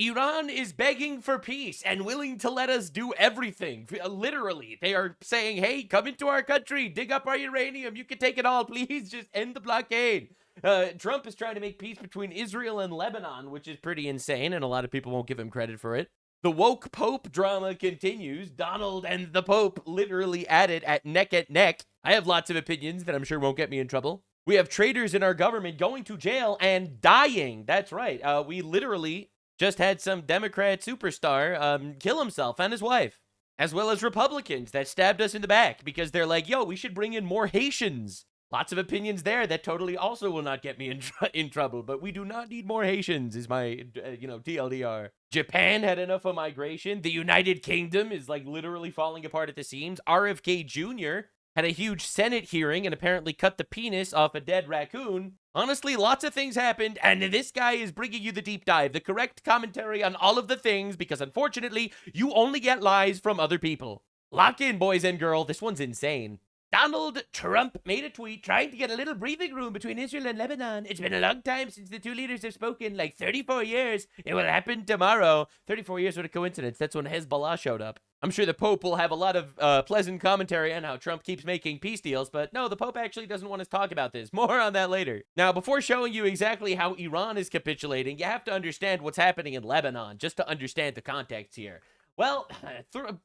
Iran is begging for peace and willing to let us do everything. Literally, they are saying, hey, come into our country, dig up our uranium, you can take it all, please just end the blockade. Trump is trying to make peace between Israel and Lebanon, which is pretty insane, and a lot of people won't give him credit for it. The woke Pope drama continues. Donald and the Pope literally at it at neck. I have lots of opinions that I'm sure won't get me in trouble. We have traitors in our government going to jail and dying. That's right. We literally just had some Democrat superstar kill himself and his wife, as well as Republicans that stabbed us in the back because they're like, yo, we should bring in more Haitians. Lots of opinions there that totally also will not get me in trouble, but we do not need more Haitians is my, TLDR. Japan had enough of migration. The United Kingdom is like literally falling apart at the seams. RFK Jr. had a huge Senate hearing and apparently cut the penis off a dead raccoon. Honestly, lots of things happened, and this guy is bringing you the deep dive, the correct commentary on all of the things, because unfortunately, you only get lies from other people. Lock in, boys and girls. This one's insane. Donald Trump made a tweet trying to get a little breathing room between Israel and Lebanon. It's been a long time since the two leaders have spoken, like 34 years. It will happen tomorrow. 34 years, what a coincidence. That's when Hezbollah showed up. I'm sure the Pope will have a lot of pleasant commentary on how Trump keeps making peace deals, but no, the Pope actually doesn't want us to talk about this. More on that later. Now, before showing you exactly how Iran is capitulating, you have to understand what's happening in Lebanon, just to understand the context here. Well,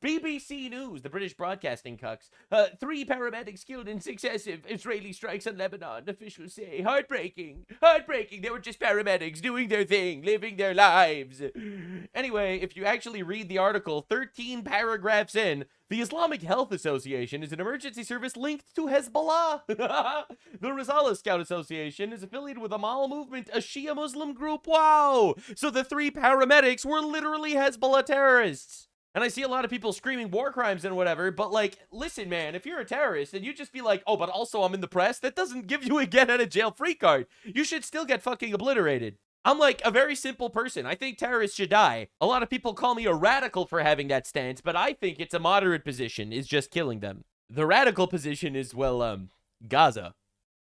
BBC News, the British broadcasting cucks, 3 paramedics killed in successive Israeli strikes on Lebanon, officials say. Heartbreaking. Heartbreaking. They were just paramedics doing their thing, living their lives. Anyway, if you actually read the article, 13 paragraphs in, the Islamic Health Association is an emergency service linked to Hezbollah. The Rizallah Scout Association is affiliated with the Amal movement, a Shia Muslim group. Wow! So the 3 paramedics were literally Hezbollah terrorists. And I see a lot of people screaming war crimes and whatever, but like, listen, man, if you're a terrorist and you just be like, oh, but also I'm in the press, that doesn't give you a get out of jail free card. You should still get fucking obliterated. I'm like a very simple person. I think terrorists should die. A lot of people call me a radical for having that stance, but I think it's a moderate position, is just killing them. The radical position is, well, Gaza.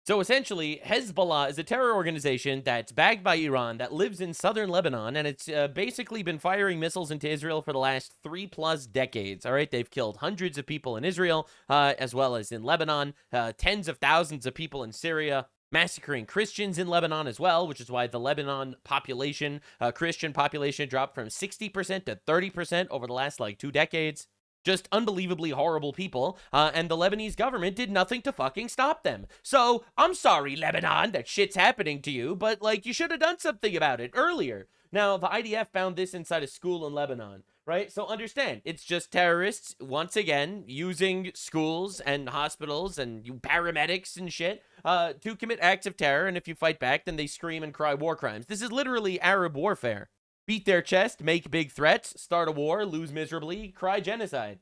So essentially, Hezbollah is a terror organization that's backed by Iran that lives in southern Lebanon, and it's basically been firing missiles into Israel for the last 3+ decades, all right? They've killed hundreds of people in Israel, as well as in Lebanon, tens of thousands of people in Syria, massacring Christians in Lebanon as well, which is why the Lebanon population, Christian population, dropped from 60% to 30% over the last, 2 decades. Just unbelievably horrible people, and the Lebanese government did nothing to fucking stop them. So, I'm sorry, Lebanon, that shit's happening to you, but, you should have done something about it earlier. Now, the IDF found this inside a school in Lebanon, right? So understand, it's just terrorists, once again, using schools and hospitals and paramedics and shit to commit acts of terror, and if you fight back, then they scream and cry war crimes. This is literally Arab warfare. Beat their chest, make big threats, start a war, lose miserably, cry genocide.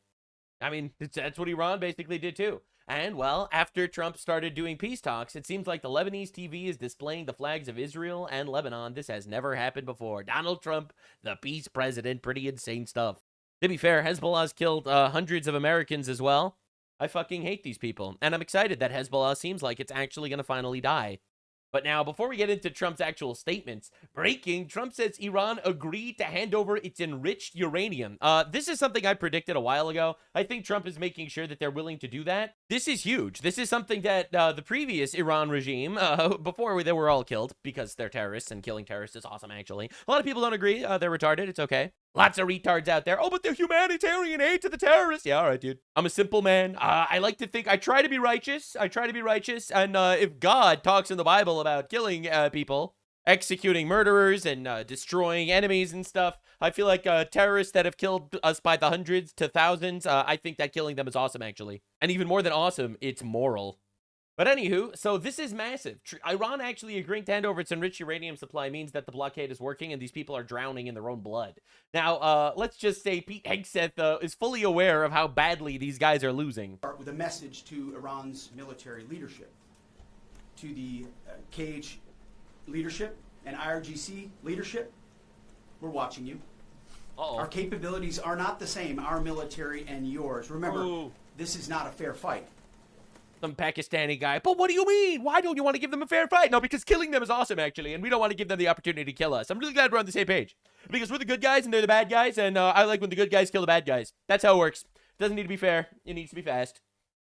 I mean, that's what Iran basically did too. And, well, after Trump started doing peace talks, it seems like the Lebanese TV is displaying the flags of Israel and Lebanon. This has never happened before. Donald Trump, the peace president, pretty insane stuff. To be fair, Hezbollah's killed hundreds of Americans as well. I fucking hate these people. And I'm excited that Hezbollah seems like it's actually going to finally die. But now, before we get into Trump's actual statements, breaking, Trump says Iran agreed to hand over its enriched uranium. This is something I predicted a while ago. I think Trump is making sure that they're willing to do that. This is huge. This is something that the previous Iran regime, before they were all killed, because they're terrorists, and killing terrorists is awesome, actually. A lot of people don't agree. They're retarded. It's okay. Lots of retards out there. Oh, but they're humanitarian aid to the terrorists. Yeah, all right, dude. I'm a simple man. I like to think I try to be righteous. And if God talks in the Bible about killing people, executing murderers, and destroying enemies and stuff, I feel like terrorists that have killed us by the hundreds to thousands, I think that killing them is awesome, actually. And even more than awesome, it's moral. But anywho, so this is massive. Iran actually agreeing to hand over its enriched uranium supply means that the blockade is working and these people are drowning in their own blood. Now, let's just say Pete Hegseth is fully aware of how badly these guys are losing. With a message to Iran's military leadership, to the KH leadership and IRGC leadership, we're watching you. Uh-oh. Our capabilities are not the same, our military and yours. Remember, This is not a fair fight. Some Pakistani guy, but what do you mean? Why don't you want to give them a fair fight? No, because killing them is awesome, actually, and we don't want to give them the opportunity to kill us. I'm really glad we're on the same page. Because we're the good guys and they're the bad guys, and I like when the good guys kill the bad guys. That's how it works. Doesn't need to be fair. It needs to be fast.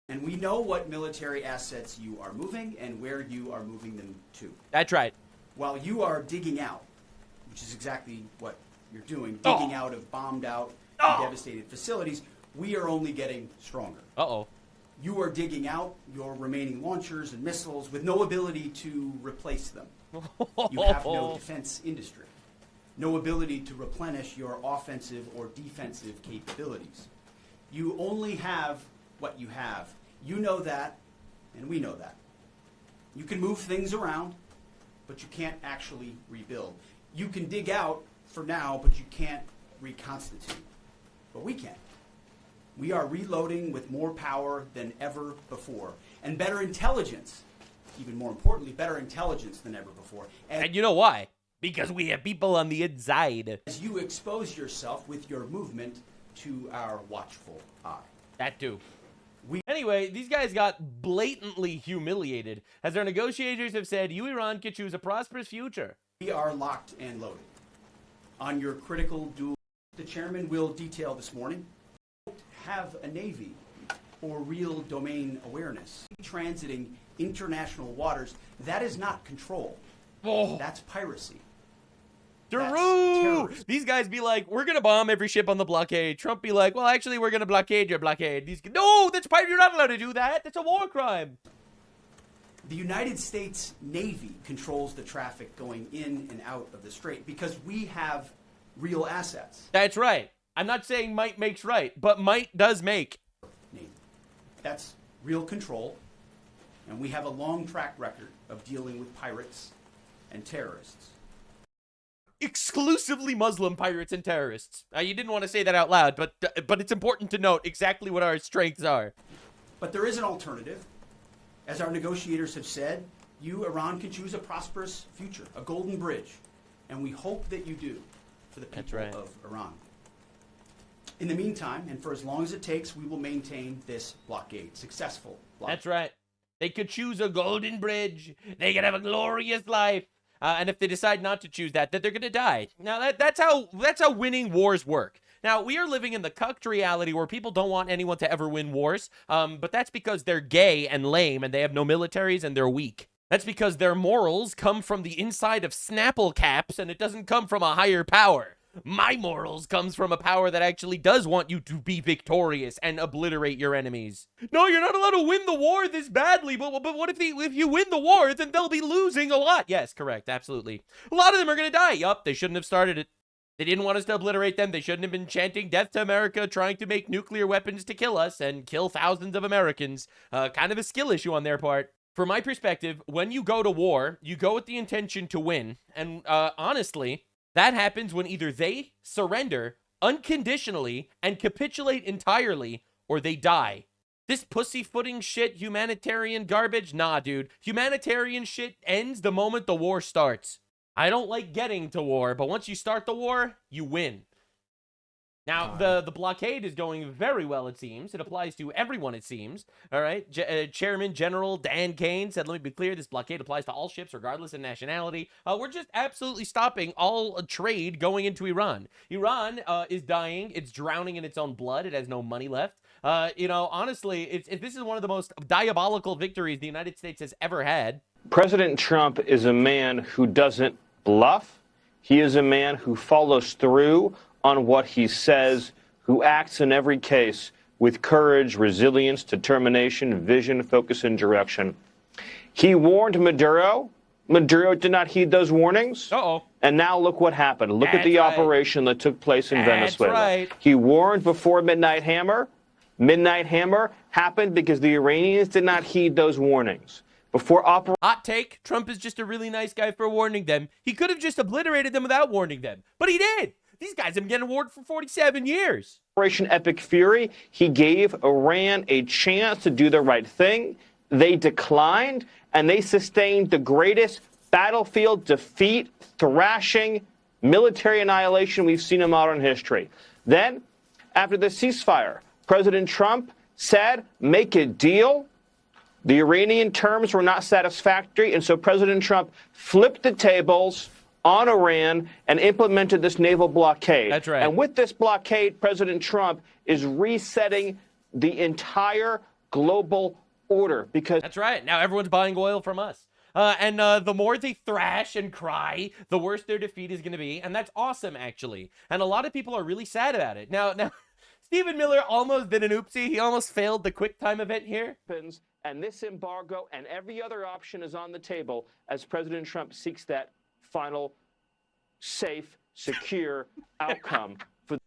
And we know what military assets you are moving and where you are moving them to. That's right. While you are digging out, which is exactly what you're doing, digging out of bombed out and devastated facilities, we are only getting stronger. Uh-oh. You are digging out your remaining launchers and missiles with no ability to replace them. You have no defense industry, no ability to replenish your offensive or defensive capabilities. You only have what you have. You know that, and we know that. You can move things around, but you can't actually rebuild. You can dig out for now, but you can't reconstitute. But we can. We are reloading with more power than ever before, and better intelligence. Even more importantly, better intelligence than ever before. And you know why? Because we have people on the inside. As you expose yourself with your movement to our watchful eye. That too. Anyway, these guys got blatantly humiliated as their negotiators have said, you, Iran, can choose a prosperous future. We are locked and loaded. On your critical duel, the chairman will detail this morning, have a navy or real domain awareness. Transiting international waters, that is not control. Oh. That's piracy. Daru! These guys be like, we're going to bomb every ship on the blockade. Trump be like, well, actually, we're going to blockade your blockade. No, that's pirate. You're not allowed to do that. That's a war crime. The United States Navy controls the traffic going in and out of the strait because we have real assets. That's right. I'm not saying might makes right, but might does make. Navy. That's real control, and we have a long track record of dealing with pirates and terrorists. Exclusively Muslim pirates and terrorists. You didn't want to say that out loud, but it's important to note exactly what our strengths are. But there is an alternative. As our negotiators have said, you, Iran, can choose a prosperous future, a golden bridge. And we hope that you do for the people of Iran. In the meantime, and for as long as it takes, we will maintain this blockade, successful blockade. That's right. They could choose a golden bridge. They could have a glorious life. And if they decide not to choose that, they're going to die. Now, that's how winning wars work. Now, we are living in the cucked reality where people don't want anyone to ever win wars, but that's because they're gay and lame and they have no militaries and they're weak. That's because their morals come from the inside of Snapple caps and it doesn't come from a higher power. My morals comes from a power that actually does want you to be victorious and obliterate your enemies. No, you're not allowed to win the war this badly, but what if you win the war, then they'll be losing a lot. Yes, correct, absolutely. A lot of them are going to die. Yup, they shouldn't have started it. They didn't want us to obliterate them. They shouldn't have been chanting death to America, trying to make nuclear weapons to kill us and kill thousands of Americans. Kind of a skill issue on their part. From my perspective, when you go to war, you go with the intention to win. And honestly, that happens when either they surrender unconditionally and capitulate entirely, or they die. This pussyfooting shit, humanitarian garbage, nah, dude. Humanitarian shit ends the moment the war starts. I don't like getting to war, but once you start the war, you win. Now, the blockade is going very well, it seems. It applies to everyone, it seems. All right. Chairman General Dan Kane said, let me be clear, this blockade applies to all ships, regardless of nationality. We're just absolutely stopping all trade going into Iran. Iran is dying. It's drowning in its own blood. It has no money left. Honestly, this is one of the most diabolical victories the United States has ever had. President Trump is a man who doesn't bluff. He is a man who follows through on what he says, who acts in every case with courage, resilience, determination, vision, focus, and direction. He warned Maduro. Maduro did not heed those warnings. And now look what happened. Look at the operation that took place in Venezuela. He warned before Midnight Hammer. Midnight Hammer happened because the Iranians did not heed those warnings. Hot take, Trump is just a really nice guy for warning them. He could have just obliterated them without warning them, but he did. These guys have been getting awarded for 47 years. Operation Epic Fury, he gave Iran a chance to do the right thing. They declined, and they sustained the greatest battlefield defeat, thrashing, military annihilation we've seen in modern history. Then, after the ceasefire, President Trump said, make a deal. The Iranian terms were not satisfactory, and so President Trump flipped the tables, on Iran and implemented this naval blockade. That's right. And with this blockade, President Trump is resetting the entire global order because... That's right. Now everyone's buying oil from us. And the more they thrash and cry, the worse their defeat is going to be. And that's awesome, actually. And a lot of people are really sad about it. Now, Stephen Miller almost did an oopsie. He almost failed the QuickTime event here. And this embargo and every other option is on the table as President Trump seeks that final, safe, secure outcome for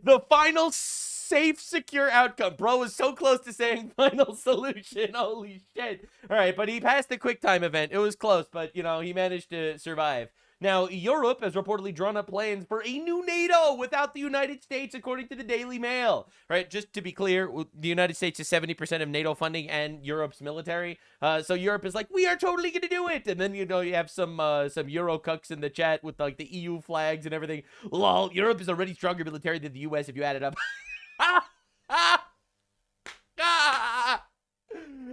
the final safe, secure outcome. Bro was so close to saying final solution. Holy shit. All right, but he passed the QuickTime event. It was close, but, you know, he managed to survive. Now, Europe has reportedly drawn up plans for a new NATO without the United States, according to the Daily Mail. Right, just to be clear, the United States is 70% of NATO funding and Europe's military. So Europe is like, we are totally going to do it. And then, you know, you have some Euro cucks in the chat with, like, the EU flags and everything. Lol, Europe is already stronger military than the U.S. if you add it up.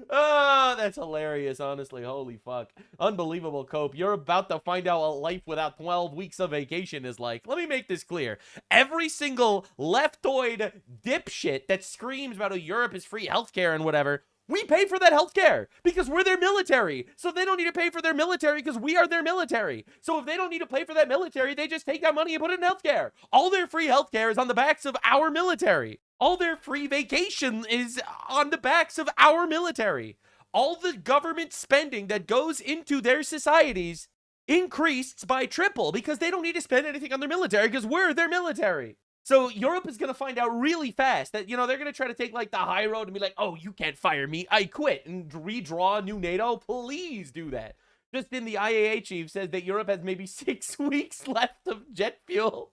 Oh, that's hilarious, honestly. Holy fuck. Unbelievable, Cope. You're about to find out what life without 12 weeks of vacation is like. Let me make this clear. Every single leftoid dipshit that screams about how Europe is free healthcare and whatever, we pay for that healthcare because we're their military. So they don't need to pay for their military because we are their military. So if they don't need to pay for that military, they just take that money and put it in healthcare. All their free healthcare is on the backs of our military. All their free vacation is on the backs of our military. All the government spending that goes into their societies increased by triple because they don't need to spend anything on their military because we're their military. So Europe is going to find out really fast that, you know, they're going to try to take like the high road and be like, oh, you can't fire me. I quit and redraw a new NATO. Please do that. Just in, the IAA chief says that Europe has maybe 6 weeks left of jet fuel.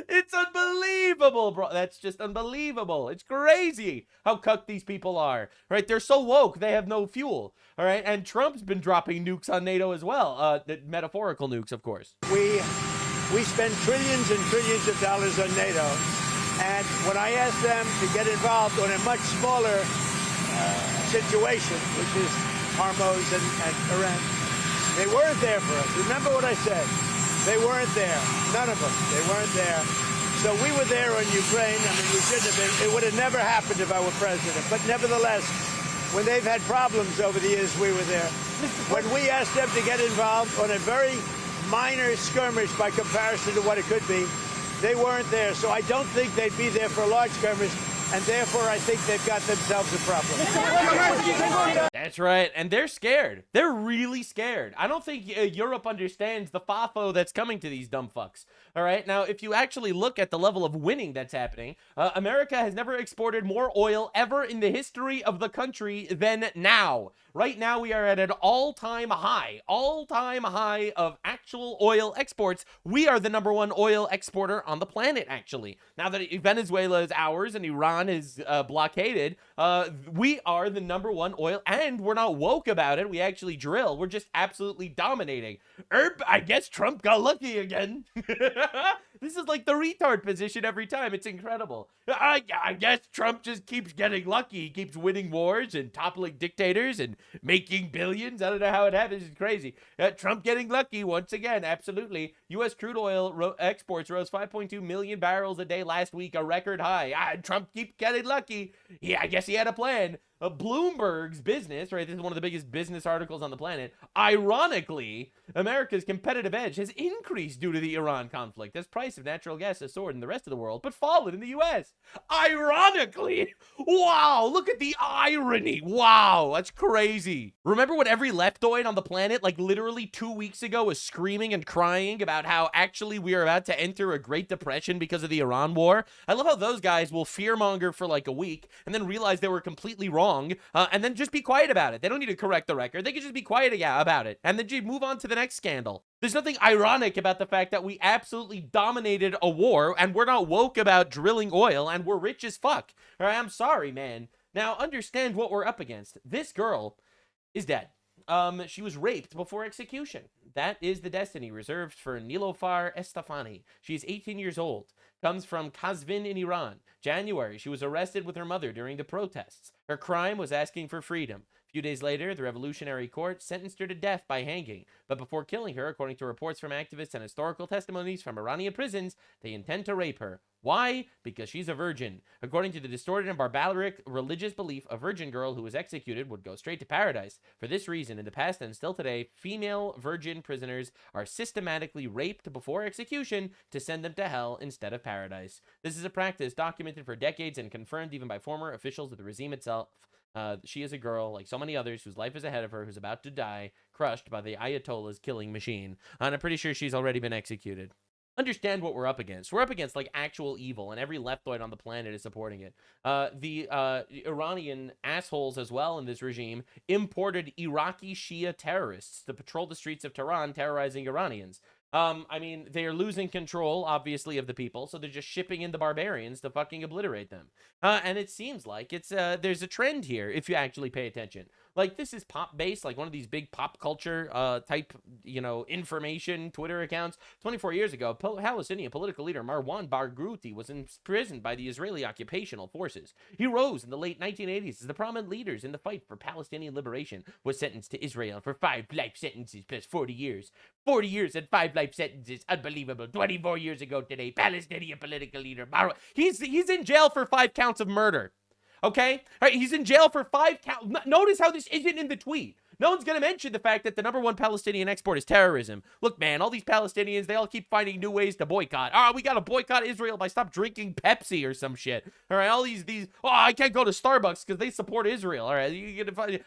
It's unbelievable, bro. That's just unbelievable. It's crazy how cucked these people are, right? They're so woke, they have no fuel, all right? And Trump's been dropping nukes on NATO as well, metaphorical nukes, of course. We spend trillions and trillions of dollars on NATO, and when I asked them to get involved on a much smaller situation, which is Hormuz and Iran, they weren't there for us. Remember what I said. They weren't there. None of them. They weren't there. So we were there on Ukraine. I mean, we shouldn't have been. It would have never happened if I were president. But nevertheless, when they've had problems over the years, we were there. When we asked them to get involved on a very minor skirmish by comparison to what it could be, they weren't there. So I don't think they'd be there for a large skirmish. And therefore, I think they've got themselves a problem. That's right. And they're scared. They're really scared. I don't think Europe understands the FAFO that's coming to these dumb fucks. All right. Now, if you actually look at the level of winning that's happening, America has never exported more oil ever in the history of the country than now. Right now, we are at an all-time high of actual oil exports. We are the #1 oil exporter on the planet, actually. Now that Venezuela is ours and Iran is blockaded, we are the #1 oil, and we're not woke about it. We actually drill. We're just absolutely dominating. I guess Trump got lucky again. This is like the retard position every time. It's incredible. I guess Trump just keeps getting lucky. He keeps winning wars and toppling dictators and making billions. I don't know how it happens. It's crazy. Trump getting lucky once again. Absolutely. U.S. crude oil exports rose 5.2 million barrels a day last week, a record high. Trump keeps getting lucky. Yeah, I guess he had a plan. Bloomberg's business, right? This is one of the biggest business articles on the planet. Ironically, America's competitive edge has increased due to the Iran conflict as price of natural gas has soared in the rest of the world, but fallen in the U.S. Ironically, wow, look at the irony. Wow, that's crazy. Remember when every leftoid on the planet, like literally 2 weeks ago, was screaming and crying about how actually we are about to enter a Great Depression because of the Iran war? I love how those guys will fearmonger for like a week and then realize they were completely wrong. And then just be quiet about it. They don't need to correct the record. They can just be quiet about it and then just move on to the next scandal. There's nothing ironic about the fact that we absolutely dominated a war and we're not woke about drilling oil and we're rich as fuck. All right, I'm sorry, man. Now, understand what we're up against. This girl is dead. She was raped before execution. That is the destiny reserved for Nilofar Estefani. She is 18 years old. Comes from Kazvin in Iran. January, she was arrested with her mother during the protests. Her crime was asking for freedom. few days later, the Revolutionary Court sentenced her to death by hanging. But before killing her, according to reports from activists and historical testimonies from Iranian prisons, they intend to rape her. Why? Because she's a virgin. According to the distorted and barbaric religious belief, a virgin girl who was executed would go straight to paradise. For this reason, in the past and still today, female virgin prisoners are systematically raped before execution to send them to hell instead of paradise. This is a practice documented for decades and confirmed even by former officials of the regime itself. She is a girl, like so many others, whose life is ahead of her, who's about to die, crushed by the Ayatollah's killing machine. And I'm pretty sure she's already been executed. Understand what we're up against. We're up against, like, actual evil, and every leftoid on the planet is supporting it. The Iranian assholes as well in this regime imported Iraqi Shia terrorists to patrol the streets of Tehran, terrorizing Iranians. I mean, they are losing control, obviously, of the people, so they're just shipping in the barbarians to fucking obliterate them. And it seems like it's there's a trend here, if you actually pay attention. Like, this is pop-based, like one of these big pop culture type, you know, information Twitter accounts. 24 years ago, Palestinian political leader Marwan Barghouti was imprisoned by the Israeli occupational forces. He rose in the late 1980s as the prominent leaders in the fight for Palestinian liberation, was sentenced to Israel for 5 life sentences plus 40 years. 40 years and 5 life sentences. Unbelievable. 24 years ago today, Palestinian political leader Marwan. He's in jail for 5 counts of murder. Okay? All right, he's in jail for 5 counts. Notice how this isn't in the tweet. No one's going to mention the fact that the #1 Palestinian export is terrorism. Look, man, all these Palestinians, they all keep finding new ways to boycott. Oh, we got to boycott Israel by stop drinking Pepsi or some shit. All right, all these, oh, I can't go to Starbucks because they support Israel. All right,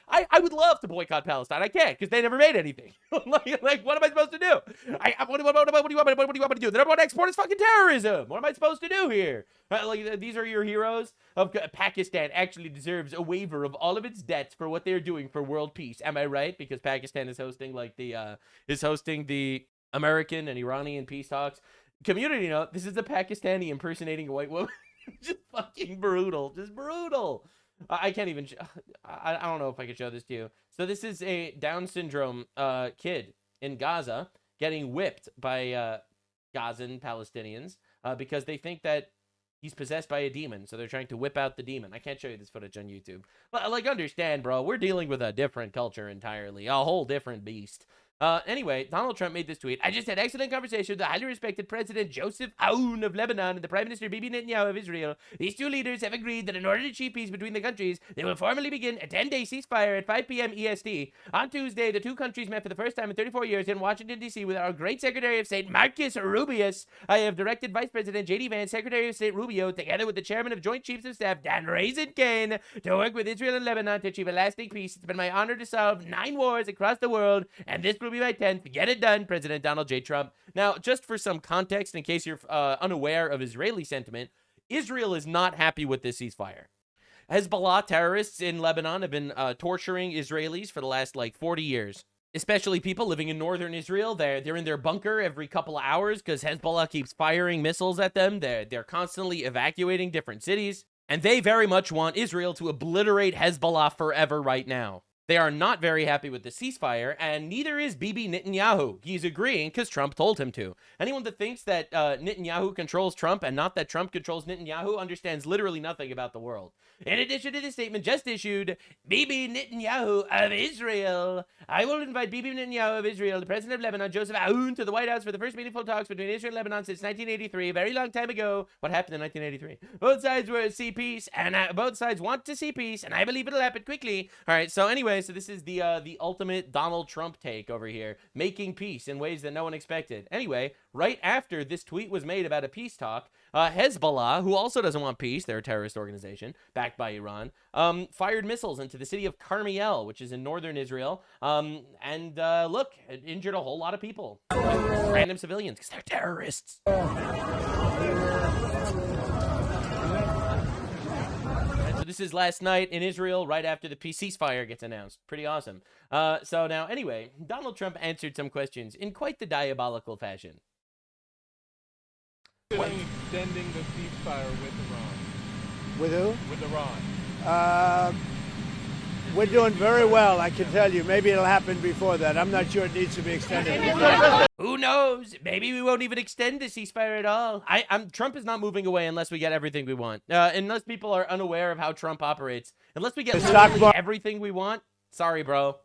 I would love to boycott Palestine. I can't because they never made anything. like, what am I supposed to do? What do you want me to do? The #1 export is fucking terrorism. What am I supposed to do here? Like, these are your heroes? Pakistan actually deserves a waiver of all of its debts for what they're doing for world peace. Am I right? Because Pakistan is hosting the American and Iranian peace talks. Community note: this is a Pakistani impersonating a white woman. Just fucking brutal. Just brutal. I can't even. I don't know if I can show this to you. So this is a Down syndrome kid in Gaza getting whipped by Gazan Palestinians because they think that he's possessed by a demon, so they're trying to whip out the demon. I can't show you this footage on YouTube. But, like, understand, bro, we're dealing with a different culture entirely. A whole different beast. Anyway, Donald Trump made this tweet. I just had excellent conversation with the highly respected President Joseph Aoun of Lebanon and the Prime Minister Bibi Netanyahu of Israel. These two leaders have agreed that in order to achieve peace between the countries, they will formally begin a 10-day ceasefire at 5 p.m. EST. On Tuesday, the two countries met for the first time in 34 years in Washington, D.C. with our great Secretary of State, Marcus Rubio. I have directed Vice President J.D. Vance, Secretary of State Rubio, together with the Chairman of Joint Chiefs of Staff, Dan Kane, to work with Israel and Lebanon to achieve a lasting peace. It's been my honor to solve 9 wars across the world, and this will be my 10th. Get it done, President Donald J. Trump. Now, just for some context, in case you're unaware of Israeli sentiment, Israel is not happy with this ceasefire. Hezbollah terrorists in Lebanon have been torturing Israelis for the last, 40 years. Especially people living in northern Israel. They're in their bunker every couple of hours because Hezbollah keeps firing missiles at them. They're constantly evacuating different cities. And they very much want Israel to obliterate Hezbollah forever right now. They are not very happy with the ceasefire, and neither is Bibi Netanyahu. He's agreeing because Trump told him to. Anyone that thinks that Netanyahu controls Trump and not that Trump controls Netanyahu understands literally nothing about the world. In addition to the statement just issued, Bibi Netanyahu of Israel. I will invite Bibi Netanyahu of Israel, the president of Lebanon, Joseph Aoun, to the White House for the first meaningful talks between Israel and Lebanon since 1983, a very long time ago. What happened in 1983? Both sides were to see peace, and both sides want to see peace, and I believe it'll happen quickly. All right, so anyway, so this is the ultimate Donald Trump take over here, making peace in ways that no one expected. Anyway, right after this tweet was made about a peace talk, Hezbollah, who also doesn't want peace, they're a terrorist organization backed by Iran, fired missiles into the city of Carmiel, which is in northern Israel, and look, it injured a whole lot of people, random civilians, because they're terrorists. So this is last night in Israel, right after the peace ceasefire gets announced. Pretty awesome. So now, anyway, Donald Trump answered some questions in quite the diabolical fashion. Extending the ceasefire with Iran. With who? With Iran. We're doing very well, I can tell you. Maybe it'll happen before that. I'm not sure it needs to be extended. Who knows? Maybe we won't even extend the ceasefire at all. Trump is not moving away unless we get everything we want. Unless people are unaware of how Trump operates. Unless we get literally everything we want, Sorry, bro.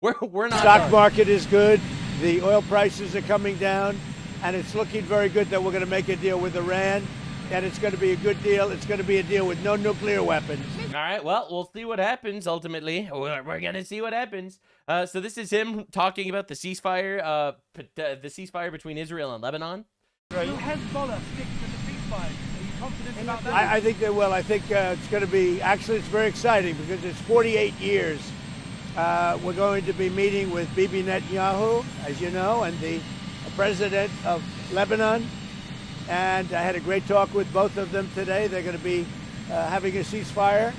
We're not Stock done. market is good. The oil prices are coming down, and it's looking very good that we're going to make a deal with Iran, and it's going to be a good deal. It's going to be a deal with no nuclear weapons. All right, well, we'll see what happens ultimately. We're going to see what happens. So this is him talking about the ceasefire, between Israel and Lebanon. Will Hezbollah stick to the ceasefire? Are you confident about that? I think they will. I think it's going to be, actually, it's very exciting because it's 48 years. We're going to be meeting with Bibi Netanyahu, as you know, and the president of Lebanon. And I had a great talk with both of them today. They're going to be having a ceasefire.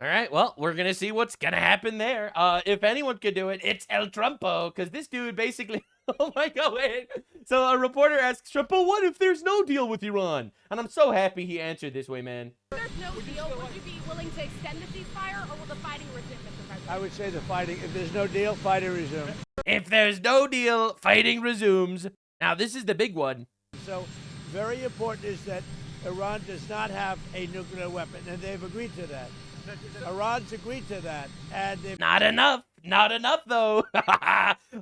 All right, well, we're going to see what's going to happen there. If anyone could do it, it's El Trumpo, because this dude basically... Oh my God, wait. So a reporter asks Trump, but what if there's no deal with Iran? And I'm so happy he answered this way, man. If there's no deal, would you be willing to extend the ceasefire, or will the fighting resume, Mr. President? I would say the fighting. If there's no deal, fighting resume. If there's no deal, fighting resumes. Now, this is the big one. So very important is that Iran does not have a nuclear weapon, and they've agreed to that. Iran's agreed to that, and they've... Not enough. Not enough, though.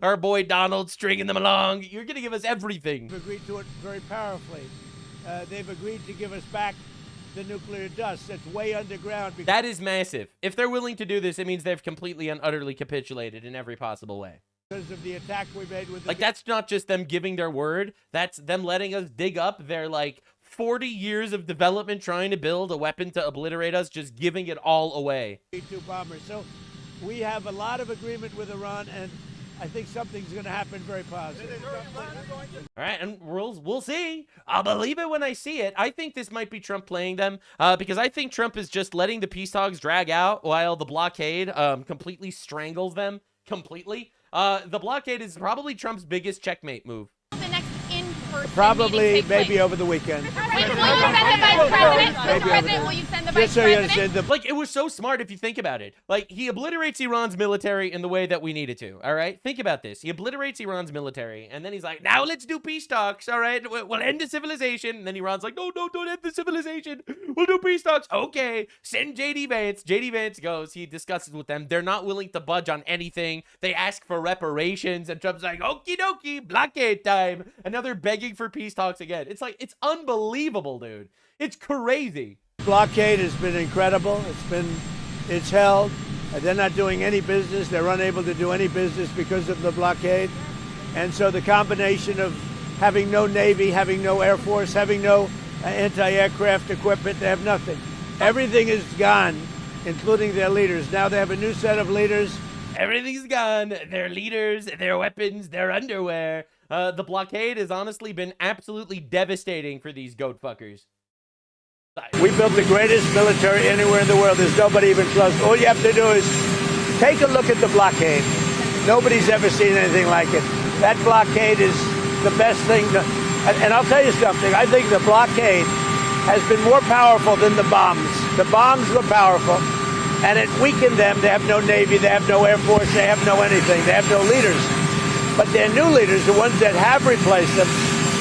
Our boy Donald stringing them along. You're going to give us everything. They've agreed to it very powerfully. They've agreed to give us back the nuclear dust that's way underground. That is massive. If they're willing to do this, it means they've completely and utterly capitulated in every possible way. Because of the attack we made with... Like, that's not just them giving their word. That's them letting us dig up their, like, 40 years of development trying to build a weapon to obliterate us, just giving it all away. B-2 bombers. So we have a lot of agreement with Iran, and I think something's going to happen very positive. All right, and we'll see. I'll believe it when I see it. I think this might be Trump playing them, because I think Trump is just letting the peace talks drag out while the blockade completely strangles them completely. The blockade is probably Trump's biggest checkmate move. The next in-person Probably, meeting take maybe place? over the weekend. Will you send the vice president? Mr. President, will you send the vice Just so you president? understand, Like, it was so smart if you think about it. Like, he obliterates Iran's military in the way that we needed to, all right? Think about this. He obliterates Iran's military, and then he's like, now let's do peace talks, all right? We'll end the civilization. And then Iran's like, no, don't end the civilization. We'll do peace talks. Okay, send J.D. Vance. J.D. Vance goes. He discusses with them. They're not willing to budge on anything. They ask for reparations, and Trump's like, okie dokie, blockade time. And now they're begging for peace talks again. It's like, it's unbelievable, dude. It's crazy. Blockade has been incredible. It's held. They're not doing any business. They're unable to do any business because of the blockade. And so the combination of having no Navy, having no Air Force, having no anti-aircraft equipment, they have nothing. Everything is gone, including their leaders. Now they have a new set of leaders. Everything's gone. Their leaders, their weapons, their underwear. The blockade has honestly been absolutely devastating for these goat fuckers. We built the greatest military anywhere in the world. There's nobody even close. All you have to do is take a look at the blockade. Nobody's ever seen anything like it. That blockade is the best thing. And I'll tell you something. I think the blockade has been more powerful than the bombs. The bombs were powerful, and it weakened them. They have no Navy. They have no Air Force. They have no anything. They have no leaders. But their new leaders, the ones that have replaced them,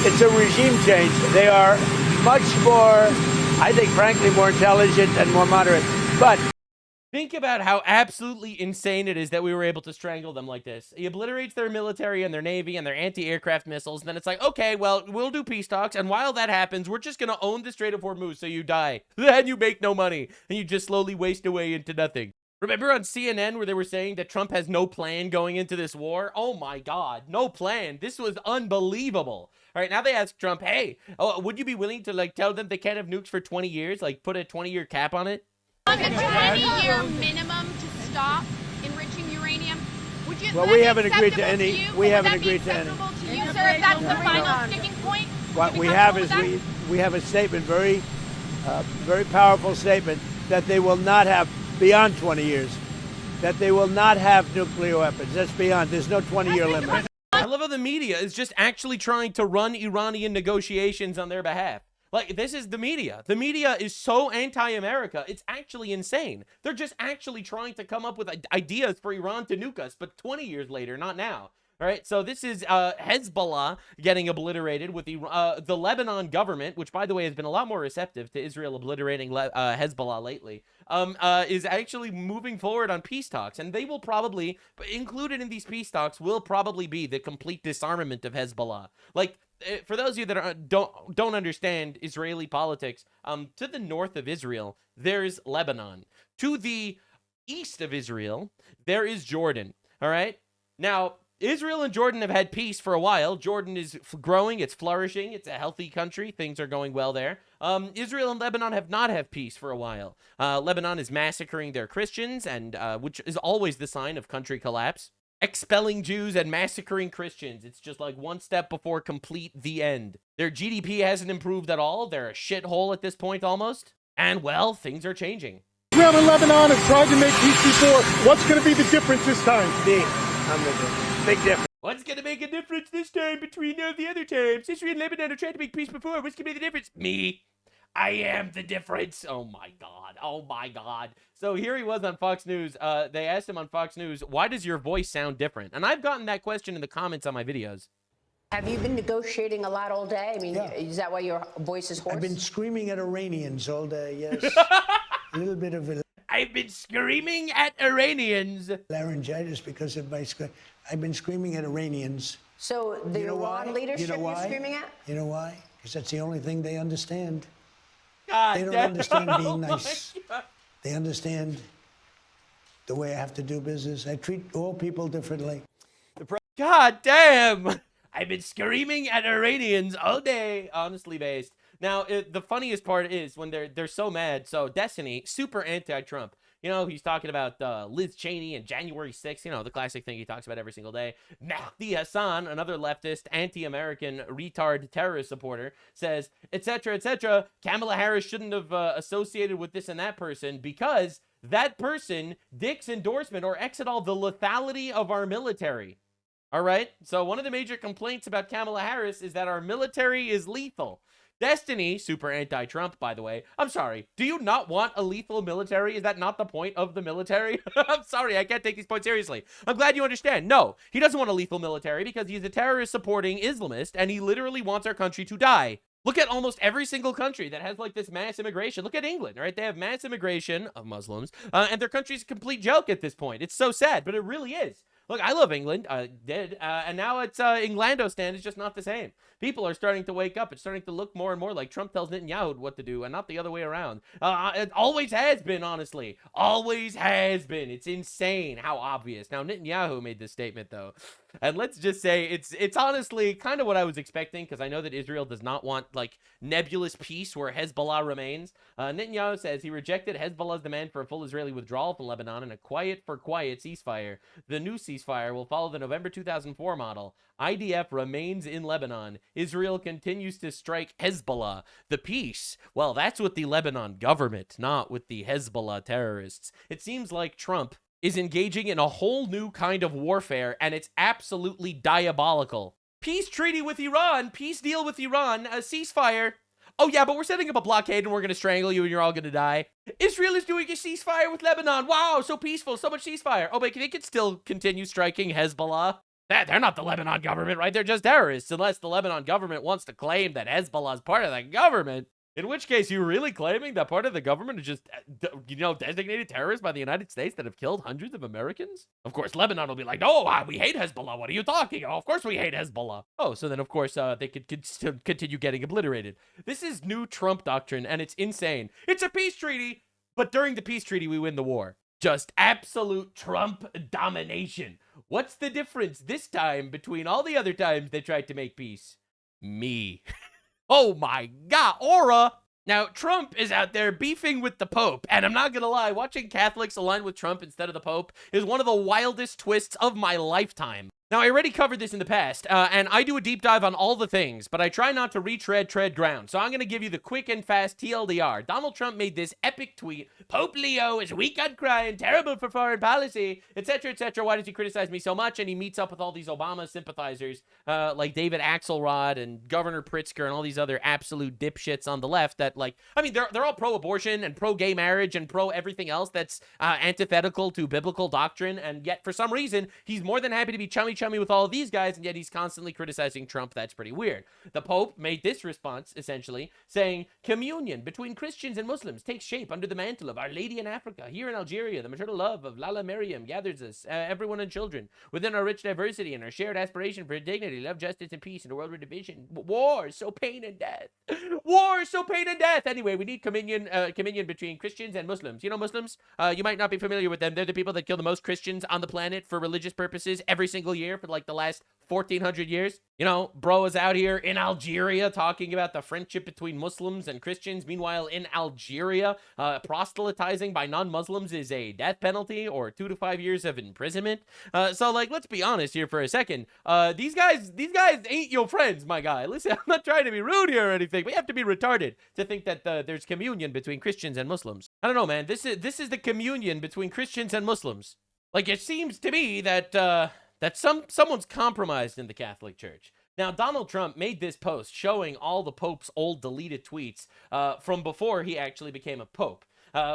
it's a regime change. They are much more, I think, frankly, more intelligent and more moderate. But think about how absolutely insane it is that we were able to strangle them like this. He obliterates their military and their navy and their anti-aircraft missiles. And then it's like, okay, well, we'll do peace talks. And while that happens, we're just going to own the Strait of Hormuz so you die. Then you make no money. And you just slowly waste away into nothing. Remember on CNN where they were saying that Trump has no plan going into this war? Oh my God, no plan. This was unbelievable. All right, now they ask Trump, hey, would you be willing to like tell them they can't have nukes for 20 years? Like put a 20-year cap on it? On a 20-year minimum to stop enriching uranium, would you? Well, would we that be haven't agreed to acceptable any. you? We Would haven't that be agreed to any. acceptable to you, sir, if that's the final sticking point? What Would you we be have is comfortable with we have a statement, very powerful statement, that they will not have beyond 20 years, that they will not have nuclear weapons. That's beyond. There's no 20-year limit. I love how the media is just actually trying to run Iranian negotiations on their behalf. Like, this is the media. The media is so anti-America, it's actually insane. They're just actually trying to come up with ideas for Iran to nuke us, but 20 years later, not now. All right, so this is Hezbollah getting obliterated with the Lebanon government, which, by the way, has been a lot more receptive to Israel obliterating Hezbollah lately, is actually moving forward on peace talks. And they will probably, included in these peace talks, will probably be the complete disarmament of Hezbollah. Like, for those of you that don't understand Israeli politics, to the north of Israel, there's Lebanon. To the east of Israel, there is Jordan. All right? Now, Israel and Jordan have had peace for a while. Jordan is growing. It's flourishing. It's a healthy country. Things are going well there. Israel and Lebanon have not had peace for a while. Lebanon is massacring their Christians, and which is always the sign of country collapse. Expelling Jews and massacring Christians. It's just like one step before complete the end. Their GDP hasn't improved at all. They're a shithole at this point almost. And, well, things are changing. Israel and Lebanon have tried to make peace before. What's going to be the difference this time? Big difference. What's going to make a difference this time between the other times? Israel and Lebanon have tried to make peace before. What's going to be the difference? Me. I am the difference. Oh, my God. Oh, my God. So here he was on Fox News. They asked him on Fox News, why does your voice sound different? And I've gotten that question in the comments on my videos. Have you been negotiating a lot all day? I mean, Yeah. is that why your voice is hoarse? I've been screaming at Iranians all day, yes. A little bit of a I've been screaming at Iranians. laryngitis because of my I've been screaming at Iranians. So the You know Iran why? leadership You know you're why? screaming at? You know why? Because that's the only thing they understand. God They don't damn. understand Oh being my nice. God. They understand the way I have to do business. I treat all people differently. God damn. I've been screaming at Iranians all day, honestly based. Now, the funniest part is when they're so mad. So Destiny, super anti-Trump. You know, he's talking about Liz Cheney and January 6th, you know, the classic thing he talks about every single day. Mahdi HASAN, another leftist, anti-American, retard terrorist supporter, says, etc., etc., Kamala Harris shouldn't have associated with this and that person because that person dicks endorsement or exit all the lethality of our military. All right? So one of the major complaints about Kamala Harris is that our military is lethal. Destiny, super anti-Trump, by the way. I'm sorry. Do you not want a lethal military? Is that not the point of the military? I'm sorry. I can't take these points seriously. I'm glad you understand. No, he doesn't want a lethal military because he's a terrorist-supporting Islamist, and he literally wants our country to die. Look at almost every single country that has like this mass immigration. Look at England, right? They have mass immigration of Muslims, and their country's a complete joke at this point. It's so sad, but it really is. Look, I love England, and now it's Englandostan is just not the same. People are starting to wake up. It's starting to look more and more like Trump tells Netanyahu what to do and not the other way around. It always has been, honestly. Always has been. It's insane how obvious. Now, Netanyahu made this statement, though. And let's just say it's honestly kind of what I was expecting because I know that Israel does not want, like, nebulous peace where Hezbollah remains. Netanyahu says he rejected Hezbollah's demand for a full Israeli withdrawal from Lebanon and a quiet-for-quiet ceasefire. The new ceasefire will follow the November 2004 model. IDF remains in Lebanon. Israel continues to strike Hezbollah. The peace, well, that's with the Lebanon government, not with the Hezbollah terrorists. It seems like Trump is engaging in a whole new kind of warfare, and it's absolutely diabolical. Peace treaty with Iran, peace deal with Iran, a ceasefire. Oh yeah, but we're setting up a blockade and we're going to strangle you and you're all going to die. Israel is doing a ceasefire with Lebanon. Wow, so peaceful, so much ceasefire. Oh, but they could still continue striking Hezbollah. They're not the Lebanon government, right? They're just terrorists, unless the Lebanon government wants to claim that Hezbollah is part of the government. In which case, you're really claiming that part of the government is just, designated terrorists by the United States that have killed hundreds of Americans? Of course, Lebanon will be like, no, we hate Hezbollah. What are you talking about? Of course we hate Hezbollah. Oh, so then, of course, they could continue getting obliterated. This is new Trump doctrine, and it's insane. It's a peace treaty, but during the peace treaty, we win the war. Just absolute Trump domination. What's the difference this time between all the other times they tried to make peace? Me. Oh my God, aura! Now, Trump is out there beefing with the Pope, and I'm not gonna lie, watching Catholics align with Trump instead of the Pope is one of the wildest twists of my lifetime. Now, I already covered this in the past, and I do a deep dive on all the things, but I try not to tread ground, so I'm going to give you the quick and fast TLDR. Donald Trump made this epic tweet, Pope Leo is weak on crime, terrible for foreign policy, etc., etc. Why does he criticize me so much? And he meets up with all these Obama sympathizers, like David Axelrod and Governor Pritzker and all these other absolute dipshits on the left that, like, I mean, they're all pro-abortion and pro-gay marriage and pro-everything else that's antithetical to biblical doctrine, and yet, for some reason, he's more than happy to be chummy chummy with all of these guys, and yet he's constantly criticizing Trump. That's pretty weird. The Pope made this response, essentially, saying, communion between Christians and Muslims takes shape under the mantle of Our Lady in Africa. Here in Algeria, the maternal love of Lala Maryam gathers us, everyone and children, within our rich diversity and our shared aspiration for dignity, love, justice, and peace in a world where division, war, so pain and death. War, so pain and death. Anyway, we need communion between Christians and Muslims. You know Muslims? You might not be familiar with them. They're the people that kill the most Christians on the planet for religious purposes every single year for like the last 1400 years. You know, bro is out here in Algeria talking about the friendship between Muslims and Christians. Meanwhile, in Algeria, proselytizing by non-Muslims is a death penalty or 2 to 5 years of imprisonment. So, like, let's be honest here for a second. These guys ain't your friends, my guy. Listen, I'm not trying to be rude here or anything. We have to be retarded to think that there's communion between Christians and Muslims. I don't know, man. This is the communion between Christians and Muslims. Like, it seems to me that someone's compromised in the Catholic Church. Now, Donald Trump made this post showing all the Pope's old deleted tweets from before he actually became a Pope.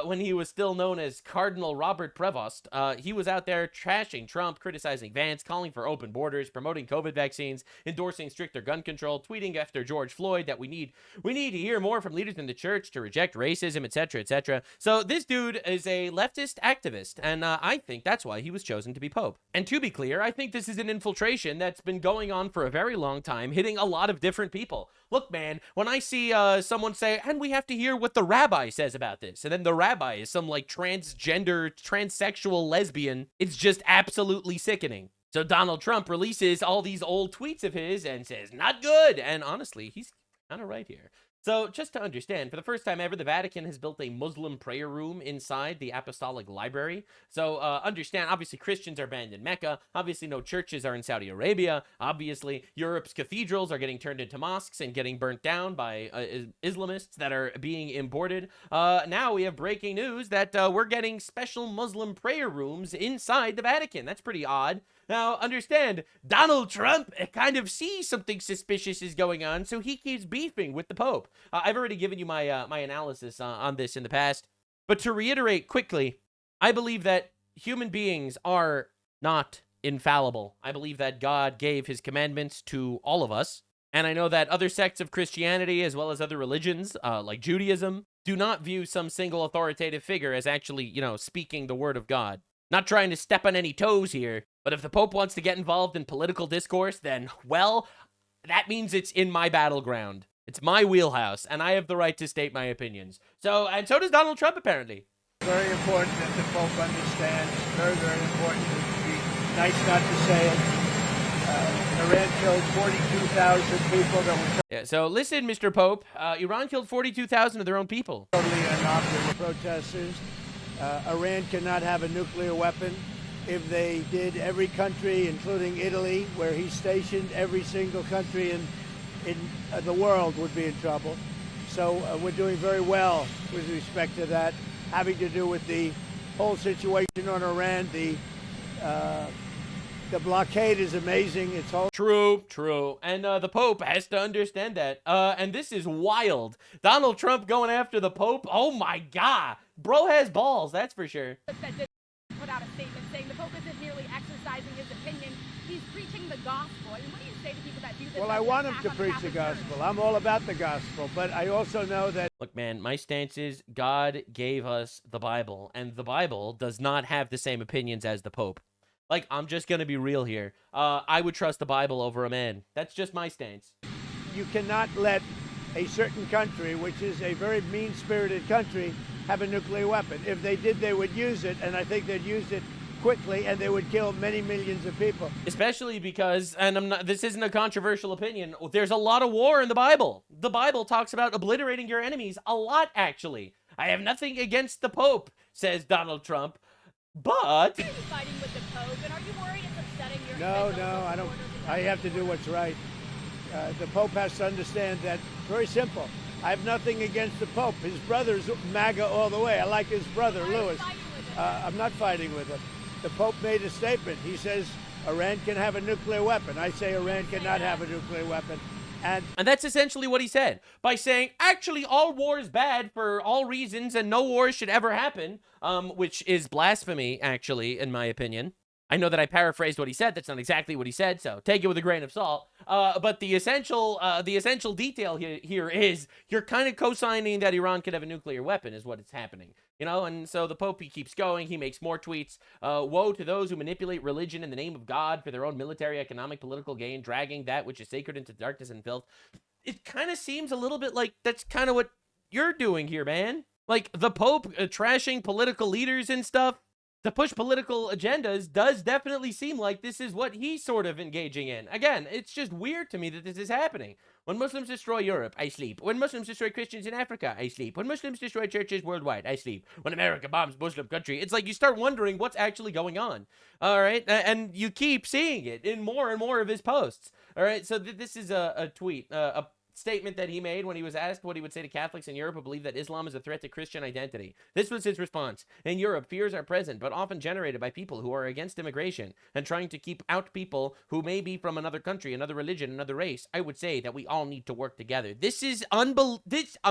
When he was still known as Cardinal Robert Prevost, he was out there trashing Trump, criticizing Vance, calling for open borders, promoting COVID vaccines, endorsing stricter gun control, tweeting after George Floyd that we need to hear more from leaders in the church to reject racism, etc., etc. So this dude is a leftist activist, and I think that's why he was chosen to be Pope. And to be clear, I think this is an infiltration that's been going on for a very long time, hitting a lot of different people. Look, man, when I see someone say, and we have to hear what the rabbi says about this, and then the rabbi is some like transgender, transsexual lesbian, it's just absolutely sickening. So Donald Trump releases all these old tweets of his and says, not good. And honestly, he's kind of right here. So just to understand, for the first time ever, the Vatican has built a Muslim prayer room inside the Apostolic Library. So understand, obviously Christians are banned in Mecca. Obviously no churches are in Saudi Arabia. Obviously Europe's cathedrals are getting turned into mosques and getting burnt down by Islamists that are being imported. Now we have breaking news that we're getting special Muslim prayer rooms inside the Vatican. That's pretty odd. Now, understand, Donald Trump kind of sees something suspicious is going on, so he keeps beefing with the Pope. I've already given you my my analysis on this in the past, but to reiterate quickly, I believe that human beings are not infallible. I believe that God gave his commandments to all of us, and I know that other sects of Christianity, as well as other religions, like Judaism, do not view some single authoritative figure as actually, you know, speaking the word of God. Not trying to step on any toes here, but if the Pope wants to get involved in political discourse, then, well, that means it's in my battleground. It's my wheelhouse, and I have the right to state my opinions. And so does Donald Trump, apparently. Very important that the Pope understands. Very, very important. It would be nice not to say it. Iran killed 42,000 people that were... Yeah, so listen, Mr. Pope. Iran killed 42,000 of their own people. Totally innocuous protesters. Iran cannot have a nuclear weapon. If they did, every country, including Italy, where he's stationed, every single country in the world would be in trouble. So we're doing very well with respect to that, having to do with the whole situation on Iran. The blockade is amazing. It's all true. And the Pope has to understand that. And this is wild. Donald Trump going after the Pope. Oh my God. Bro has balls, that's for sure. That did put out a statement saying the Pope isn't merely exercising his opinion, he's preaching the gospel. I mean, what do you say to people that do this? Well, I want him to preach the gospel. I'm all about the gospel, but I also know that... Look, man, my stance is God gave us the Bible, and the Bible does not have the same opinions as the Pope. Like, I'm just going to be real here. I would trust the Bible over a man. That's just my stance. You cannot let a certain country, which is a very mean-spirited country, have a nuclear weapon. If they did, they would use it, and I think they'd use it quickly, and they would kill many millions of people. Especially because, and this isn't a controversial opinion, there's a lot of war in the Bible. The Bible talks about obliterating your enemies a lot, actually. I have nothing against the Pope, says Donald Trump, but... Are you fighting with the Pope, and are you worried it's upsetting your... No, I don't. I have to do what's right. The Pope has to understand that. Very simple. I have nothing against the Pope. His brother's MAGA all the way. I like his brother, Louis. I'm not fighting with him. The Pope made a statement. He says Iran can have a nuclear weapon. I say Iran cannot have a nuclear weapon. And that's essentially what he said, by saying, actually, all war is bad for all reasons and no war should ever happen, which is blasphemy, actually, in my opinion. I know that I paraphrased what he said. That's not exactly what he said, so take it with a grain of salt. But the essential detail here is you're kind of co-signing that Iran could have a nuclear weapon is what is happening. You know, and so the Pope, he keeps going. He makes more tweets. Woe to those who manipulate religion in the name of God for their own military, economic, political gain, dragging that which is sacred into darkness and filth. It kind of seems a little bit like that's kind of what you're doing here, man. Like the Pope trashing political leaders and stuff to push political agendas does definitely seem like this is what he's sort of engaging in. Again, it's just weird to me that this is happening. When Muslims destroy Europe, I sleep. When Muslims destroy Christians in Africa, I sleep. When Muslims destroy churches worldwide, I sleep. When America bombs Muslim country, it's like you start wondering what's actually going on. All right, and you keep seeing it in more and more of his posts. All right, so this is a tweet, a statement that he made when he was asked what he would say to Catholics in Europe who believe that Islam is a threat to Christian identity. This was his response. In Europe, fears are present, but often generated by people who are against immigration and trying to keep out people who may be from another country, another religion, another race. I would say that we all need to work together. This is I'm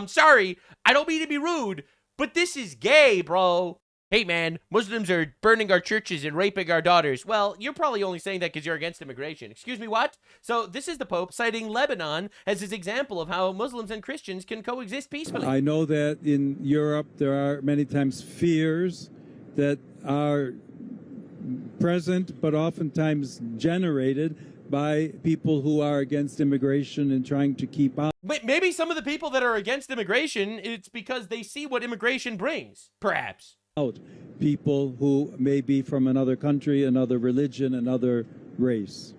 sorry, I don't mean to be rude, but this is gay, bro. Hey, man, Muslims are burning our churches and raping our daughters. Well, you're probably only saying that because you're against immigration. Excuse me, what? So this is the Pope citing Lebanon as his example of how Muslims and Christians can coexist peacefully. I know that in Europe there are many times fears that are present but oftentimes generated by people who are against immigration and trying to keep out. Maybe some of the people that are against immigration, it's because they see what immigration brings, perhaps. People who may be from another country, another religion, another race.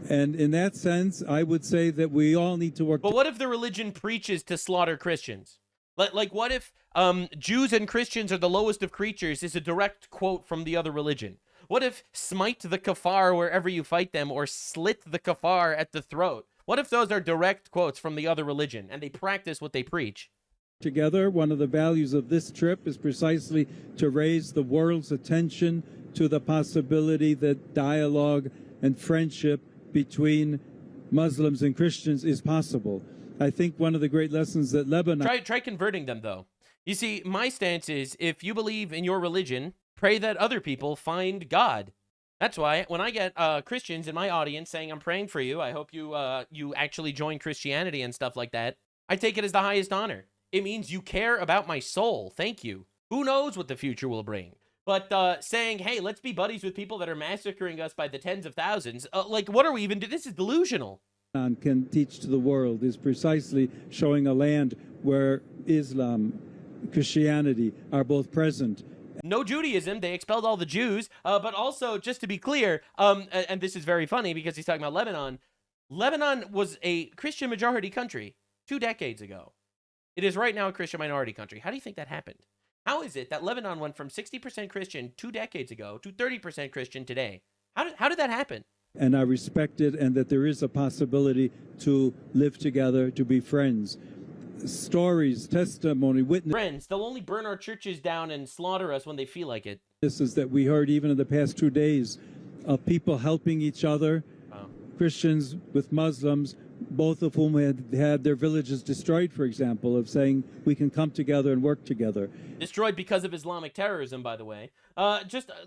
And in that sense, I would say that we all need to work. But what if the religion preaches to slaughter Christians? Like what if Jews and Christians are the lowest of creatures is a direct quote from the other religion? What if smite the kafar wherever you fight them or slit the kafar at the throat? What if those are direct quotes from the other religion and they practice what they preach? Together, one of the values of this trip is precisely to raise the world's attention to the possibility that dialogue and friendship between Muslims and Christians is possible. I think one of the great lessons that Lebanon... Try converting them, though. You see, my stance is, if you believe in your religion, pray that other people find God. That's why when I get Christians in my audience saying, I'm praying for you, I hope you actually join Christianity and stuff like that, I take it as the highest honor. It means you care about my soul. Thank you. Who knows what the future will bring? But saying, hey, let's be buddies with people that are massacring us by the tens of thousands, like, what are we even doing? This is delusional. Can teach to the world is precisely showing a land where Islam, Christianity are both present. No Judaism. They expelled all the Jews. But also, just to be clear, and this is very funny because he's talking about Lebanon. Lebanon was a Christian majority country 2 decades ago. It is right now a Christian minority country. How do you think that happened? How is it that Lebanon went from 60% Christian 2 decades ago to 30% Christian today? How did that happen? And are respected, and that there is a possibility to live together, to be friends. Stories, testimony, witness. Friends, they'll only burn our churches down and slaughter us when they feel like it. This is that we heard even in the past 2 days of people helping each other, Christians with Muslims, both of whom had their villages destroyed, for example, of saying we can come together and work together. Destroyed because of Islamic terrorism, by the way.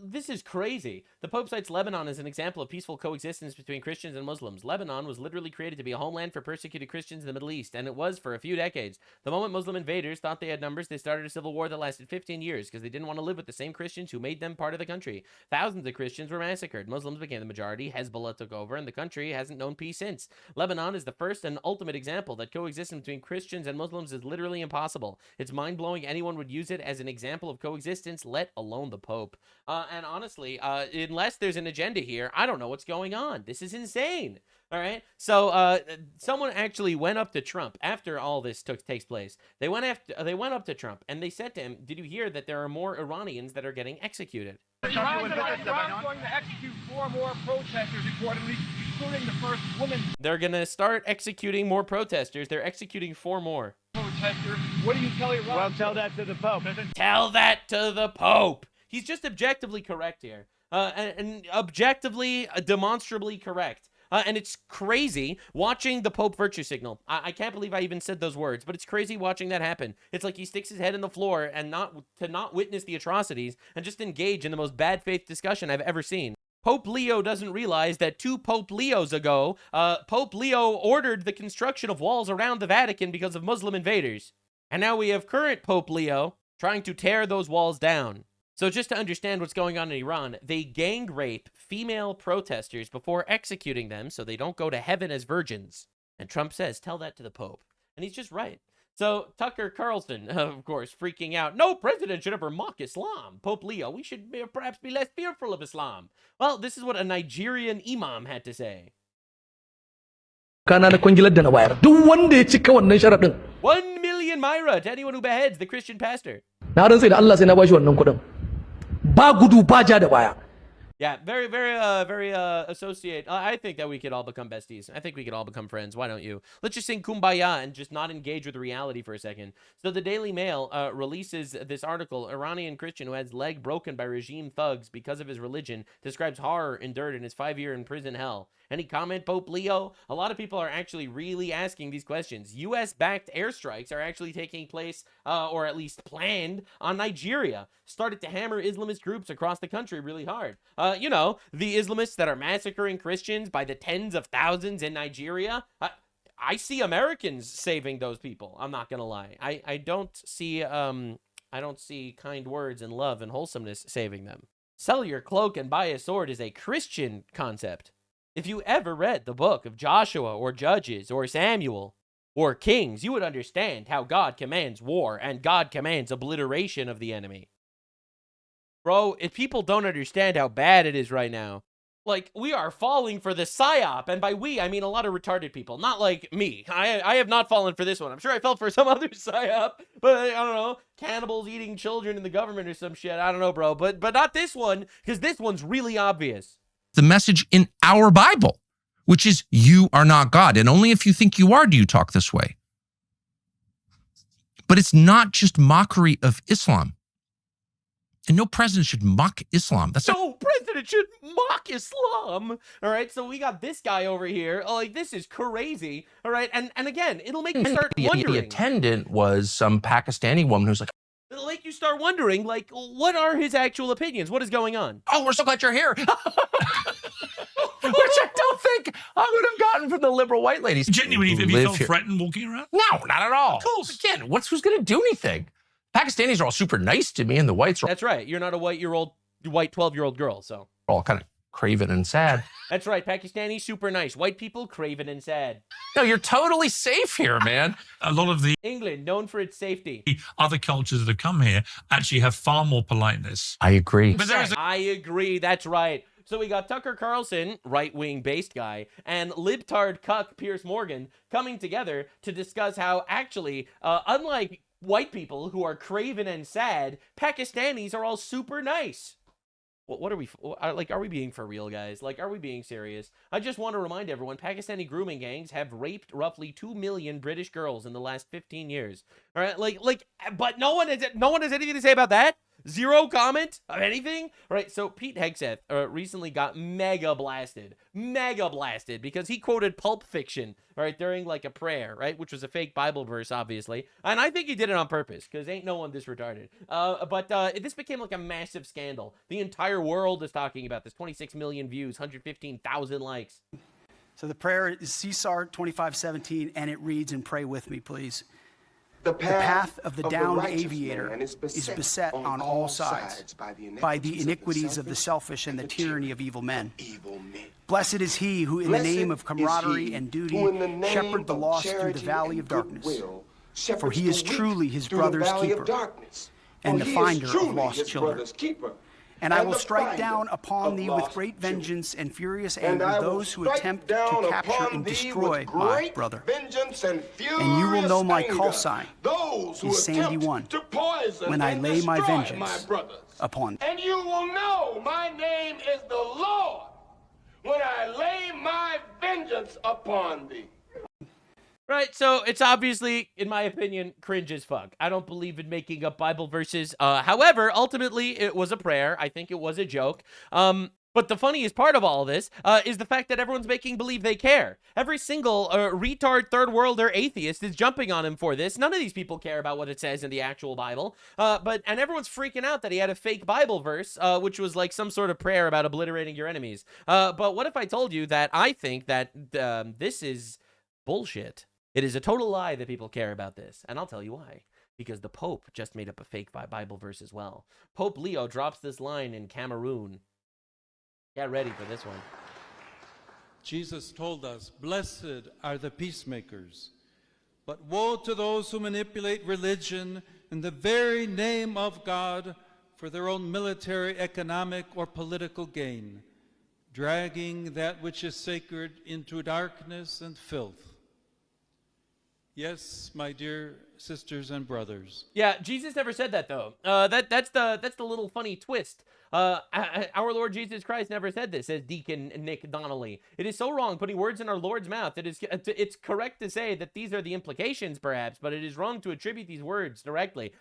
This is crazy. The Pope cites Lebanon as an example of peaceful coexistence between Christians and Muslims. Lebanon was literally created to be a homeland for persecuted Christians in the Middle East, and it was for a few decades. The moment Muslim invaders thought they had numbers, they started a civil war that lasted 15 years because they didn't want to live with the same Christians who made them part of the country. Thousands of Christians were massacred. Muslims became the majority. Hezbollah took over, and the country hasn't known peace since. Lebanon is the first and ultimate example that coexistence between Christians and Muslims is literally impossible. It's mind-blowing anyone would use it as an example of coexistence, let alone the Pope. And honestly, unless there's an agenda here, I don't know what's going on. This is insane. All right. So someone actually went up to Trump after all this takes place. They went up to Trump and they said to him, "Did you hear that there are more Iranians that are getting executed?" Iran's going to execute 4 more protesters, reportedly, including the first woman. They're gonna start executing more protesters. They're executing 4 more. Protester. What do you tell Iran? Well, tell that to the Pope. Tell that to the Pope. He's just objectively correct here. And objectively, demonstrably correct. And it's crazy watching the Pope virtue signal. I can't believe I even said those words, but it's crazy watching that happen. It's like he sticks his head in the floor and not witness the atrocities and just engage in the most bad faith discussion I've ever seen. Pope Leo doesn't realize that 2 Pope Leos ago, Pope Leo ordered the construction of walls around the Vatican because of Muslim invaders. And now we have current Pope Leo trying to tear those walls down. So just to understand what's going on in Iran, they gang rape female protesters before executing them so they don't go to heaven as virgins. And Trump says, tell that to the Pope. And he's just right. So Tucker Carlson, of course, freaking out. No president should ever mock Islam. Pope Leo, we should perhaps be less fearful of Islam. Well, this is what a Nigerian imam had to say. 1 million Myra to anyone who beheads the Christian pastor. Yeah, very associate. I think that we could all become besties. I think we could all become friends. Why don't you? Let's just sing Kumbaya and just not engage with reality for a second. So the Daily Mail releases this article. Iranian Christian who has leg broken by regime thugs because of his religion describes horror endured in his 5-year in prison hell. Any comment, Pope Leo? A lot of people are actually really asking these questions. U.S.-backed airstrikes are actually taking place, or at least planned, on Nigeria. Started to hammer Islamist groups across the country really hard. You know, the Islamists that are massacring Christians by the tens of thousands in Nigeria. I see Americans saving those people. I'm not gonna lie. I don't see kind words and love and wholesomeness saving them. Sell your cloak and buy a sword is a Christian concept. If you ever read the book of Joshua or Judges or Samuel or Kings, you would understand how God commands war and God commands obliteration of the enemy. Bro, if people don't understand how bad it is right now, like, we are falling for the psyop, and by we, I mean a lot of retarded people, not like me. I have not fallen for this one. I'm sure I fell for some other psyop, but I don't know, cannibals eating children in the government or some shit. I don't know, bro, but not this one, because this one's really obvious. The message in our Bible, which is you are not God, and only if you think you are do you talk this way. But it's not just mockery of Islam. And no president should mock Islam. No president should mock Islam. All right, so we got this guy over here. Like, this is crazy. All right, and again, it'll make you start wondering. The attendant was some Pakistani woman who's like, it'll make you start wondering, like, what are his actual opinions? What is going on? Oh, we're so glad you're here. Which I don't think I would have gotten from the liberal white ladies. Genuinely, have you felt threatened walking around? No, not at all. Of course. Again, who's going to do anything? Pakistanis are all super nice to me, and the whites are... That's right. You're not a white 12-year-old girl, so... all kind of craven and sad. That's right. Pakistani, super nice. White people, craven and sad. No, you're totally safe here, man. A lot of the... England, known for its safety. Other cultures that have come here actually have far more politeness. I agree. But I agree. That's right. So we got Tucker Carlson, right-wing based guy, and libtard cuck Piers Morgan coming together to discuss how actually, unlike white people who are craven and sad, Pakistanis are all super nice. What are we, like, are we being for real, guys? Like, are we being serious? I just want to remind everyone, Pakistani grooming gangs have raped roughly 2 million British girls in the last 15 years. All right, but no one has anything to say about that? Zero comment of anything? All right, so Pete Hegseth recently got mega blasted because he quoted Pulp Fiction, all right, during like a prayer, right, which was a fake Bible verse, obviously, and I think he did it on purpose because ain't no one this retarded. But this became like a massive scandal. The entire world is talking about this. 26 million views, 115,000 likes. So the prayer is Caesar 25:17, and it reads, and pray with me, please. The path of the downed aviator is beset on all sides by the iniquities of the selfish and the tyranny of evil men. Blessed is he who in the name of camaraderie and duty shepherd the lost through the valley of darkness. For he is truly his brother's keeper and the finder of lost children. And I will strike down upon thee with great vengeance and furious anger those who attempt to capture and destroy my brother. And you will know my call sign is Sandy 1 when I lay my vengeance upon thee. And you will know my name is the Lord when I lay my vengeance upon thee. Right, so it's obviously, in my opinion, cringe as fuck. I don't believe in making up Bible verses. However, ultimately, it was a prayer. I think it was a joke. But the funniest part of all this is the fact that everyone's making believe they care. Every single retard third worlder atheist is jumping on him for this. None of these people care about what it says in the actual Bible. And everyone's freaking out that he had a fake Bible verse, which was like some sort of prayer about obliterating your enemies. But what if I told you that I think that this is bullshit? It is a total lie that people care about this. And I'll tell you why. Because the Pope just made up a fake Bible verse as well. Pope Leo drops this line in Cameroon. Get ready for this one. Jesus told us, "Blessed are the peacemakers, but woe to those who manipulate religion in the very name of God for their own military, economic, or political gain, dragging that which is sacred into darkness and filth." Yes, my dear sisters and brothers. Yeah, Jesus never said that though. That's the little funny twist. Our Lord Jesus Christ never said this, says Deacon Nick Donnelly. It is so wrong putting words in our Lord's mouth. It's correct to say that these are the implications, perhaps, but it is wrong to attribute these words directly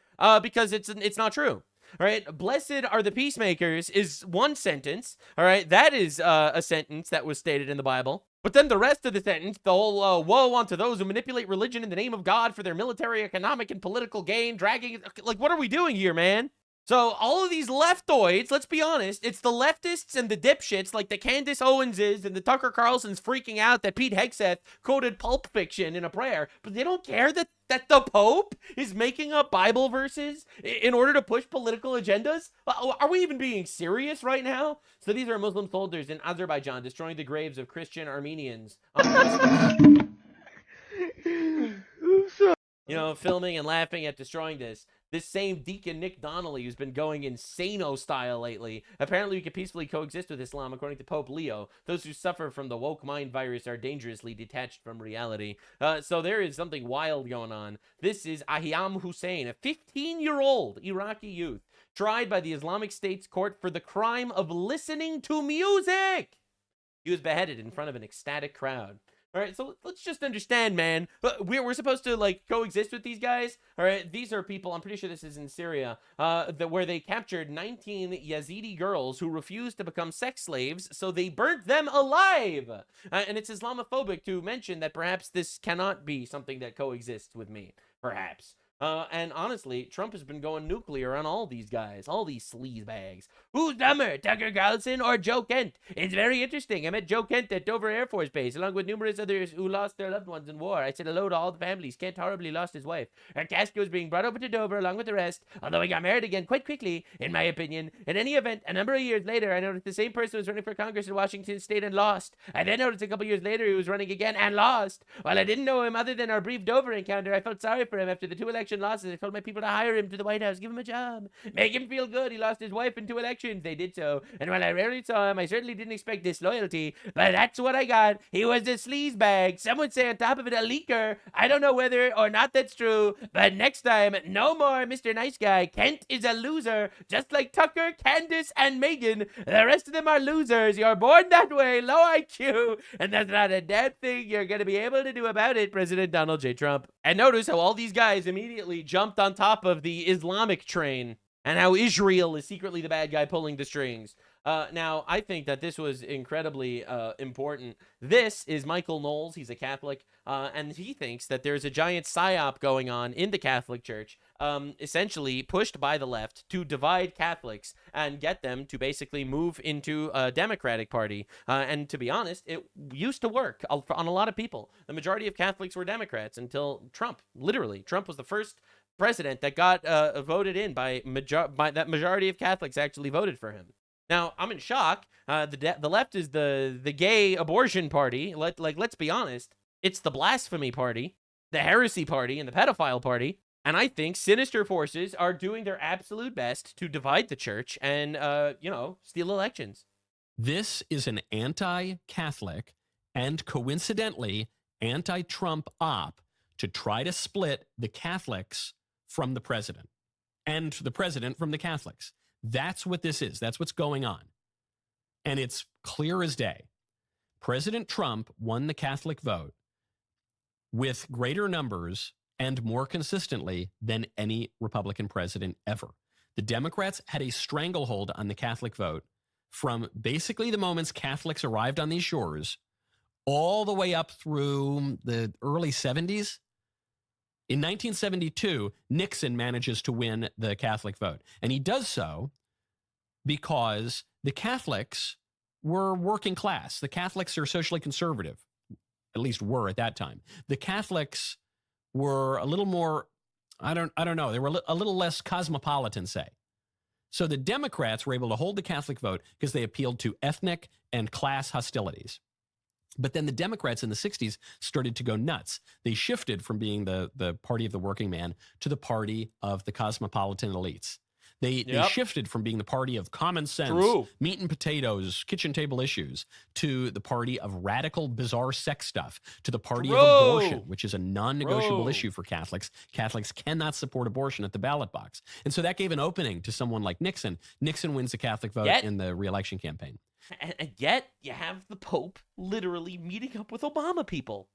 because it's not true. All right, blessed are the peacemakers is one sentence. All right, that is a sentence that was stated in the Bible. But then the rest of the sentence, the whole woe unto those who manipulate religion in the name of God for their military, economic, and political gain, dragging, like, what are we doing here, man? So all of these leftoids, let's be honest, it's the leftists and the dipshits like the Candace Owenses and the Tucker Carlsons freaking out that Pete Hegseth quoted Pulp Fiction in a prayer, but they don't care that the Pope is making up Bible verses in order to push political agendas? Are we even being serious right now? So these are Muslim soldiers in Azerbaijan destroying the graves of Christian Armenians. You know, filming and laughing at destroying this. This same Deacon Nick Donnelly, who's been going insano style lately. Apparently, we can peacefully coexist with Islam, according to Pope Leo. Those who suffer from the woke mind virus are dangerously detached from reality. So there is something wild going on. This is Ahiyam Hussein, a 15-year-old Iraqi youth, tried by the Islamic State's court for the crime of listening to music. He was beheaded in front of an ecstatic crowd. All right, so let's just understand, man. We're supposed to, like, coexist with these guys. All right, these are people, I'm pretty sure this is in Syria, where they captured 19 Yazidi girls who refused to become sex slaves, so they burnt them alive. And it's Islamophobic to mention that perhaps this cannot be something that coexists with me, perhaps. And honestly, Trump has been going nuclear on all these guys, all these sleazebags. Who's dumber, Tucker Carlson or Joe Kent? It's very interesting. I met Joe Kent at Dover Air Force Base, along with numerous others who lost their loved ones in war. I said hello to all the families. Kent horribly lost his wife. Her casket was being brought over to Dover along with the rest, although he got married again quite quickly, in my opinion. In any event, a number of years later, I noticed the same person was running for Congress in Washington State and lost. I then noticed a couple years later he was running again and lost. While I didn't know him other than our brief Dover encounter, I felt sorry for him after the 2 election losses. I told my people to hire him to the White House, give him a job, make him feel good. He lost his wife in 2 elections. They did so. And while I rarely saw him, I certainly didn't expect disloyalty. But that's what I got. He was a sleazebag. Some would say on top of it, a leaker. I don't know whether or not that's true. But next time, no more Mr. Nice Guy. Kent is a loser. Just like Tucker, Candace, and Megan. The rest of them are losers. You're born that way. Low IQ. And that's not a damn thing you're going to be able to do about it, President Donald J. Trump. And notice how all these guys immediately jumped on top of the Islamic train, and how Israel is secretly the bad guy pulling the strings. Now, I think that this was incredibly important. This is Michael Knowles. He's a Catholic, and he thinks that there's a giant psyop going on in the Catholic Church, essentially pushed by the left to divide Catholics and get them to basically move into a Democratic Party. And to be honest, it used to work on a lot of people. The majority of Catholics were Democrats until Trump. Literally, Trump was the first president that got voted in by that majority of Catholics actually voted for him. Now, I'm in shock. The left is the gay abortion party. Let's be honest. It's the blasphemy party, the heresy party, and the pedophile party. And I think sinister forces are doing their absolute best to divide the church and, steal elections. This is an anti-Catholic and coincidentally anti-Trump op to try to split the Catholics from the president and the president from the Catholics. That's what this is. That's what's going on. And it's clear as day. President Trump won the Catholic vote with greater numbers and more consistently than any Republican president ever. The Democrats had a stranglehold on the Catholic vote from basically the moments Catholics arrived on these shores all the way up through the early 70s. In 1972, Nixon manages to win the Catholic vote. And he does so because the Catholics were working class. The Catholics are socially conservative, at least were at that time. The Catholics were a little more, I don't know, they were a little less cosmopolitan, say. So the Democrats were able to hold the Catholic vote because they appealed to ethnic and class hostilities. But then the Democrats in the 60s started to go nuts. They shifted from being the party of the working man to the party of the cosmopolitan elites. They shifted from being the party of common sense, meat and potatoes, kitchen table issues, to the party of radical, bizarre sex stuff, to the party of abortion, which is a non-negotiable issue for Catholics. Catholics cannot support abortion at the ballot box. And so that gave an opening to someone like Nixon. Nixon wins the Catholic vote in the re-election campaign. And yet, you have the Pope literally meeting up with Obama people.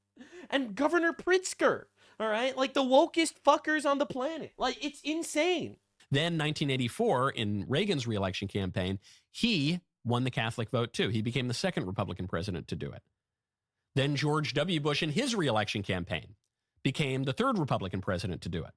And Governor Pritzker, all right? Like the wokest fuckers on the planet. Like, it's insane. Then 1984, in Reagan's re-election campaign, he won the Catholic vote too. He became the second Republican president to do it. Then George W. Bush, in his re-election campaign, became the third Republican president to do it.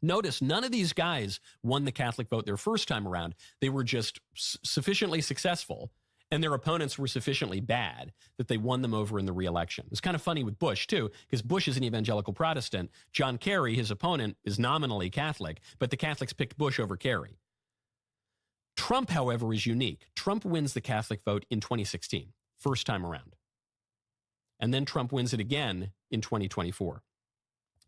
Notice none of these guys won the Catholic vote their first time around. They were just sufficiently successful, and their opponents were sufficiently bad that they won them over in the re-election. It's kind of funny with Bush, too, because Bush is an evangelical Protestant. John Kerry, his opponent, is nominally Catholic, but the Catholics picked Bush over Kerry. Trump, however, is unique. Trump wins the Catholic vote in 2016, first time around. And then Trump wins it again in 2024.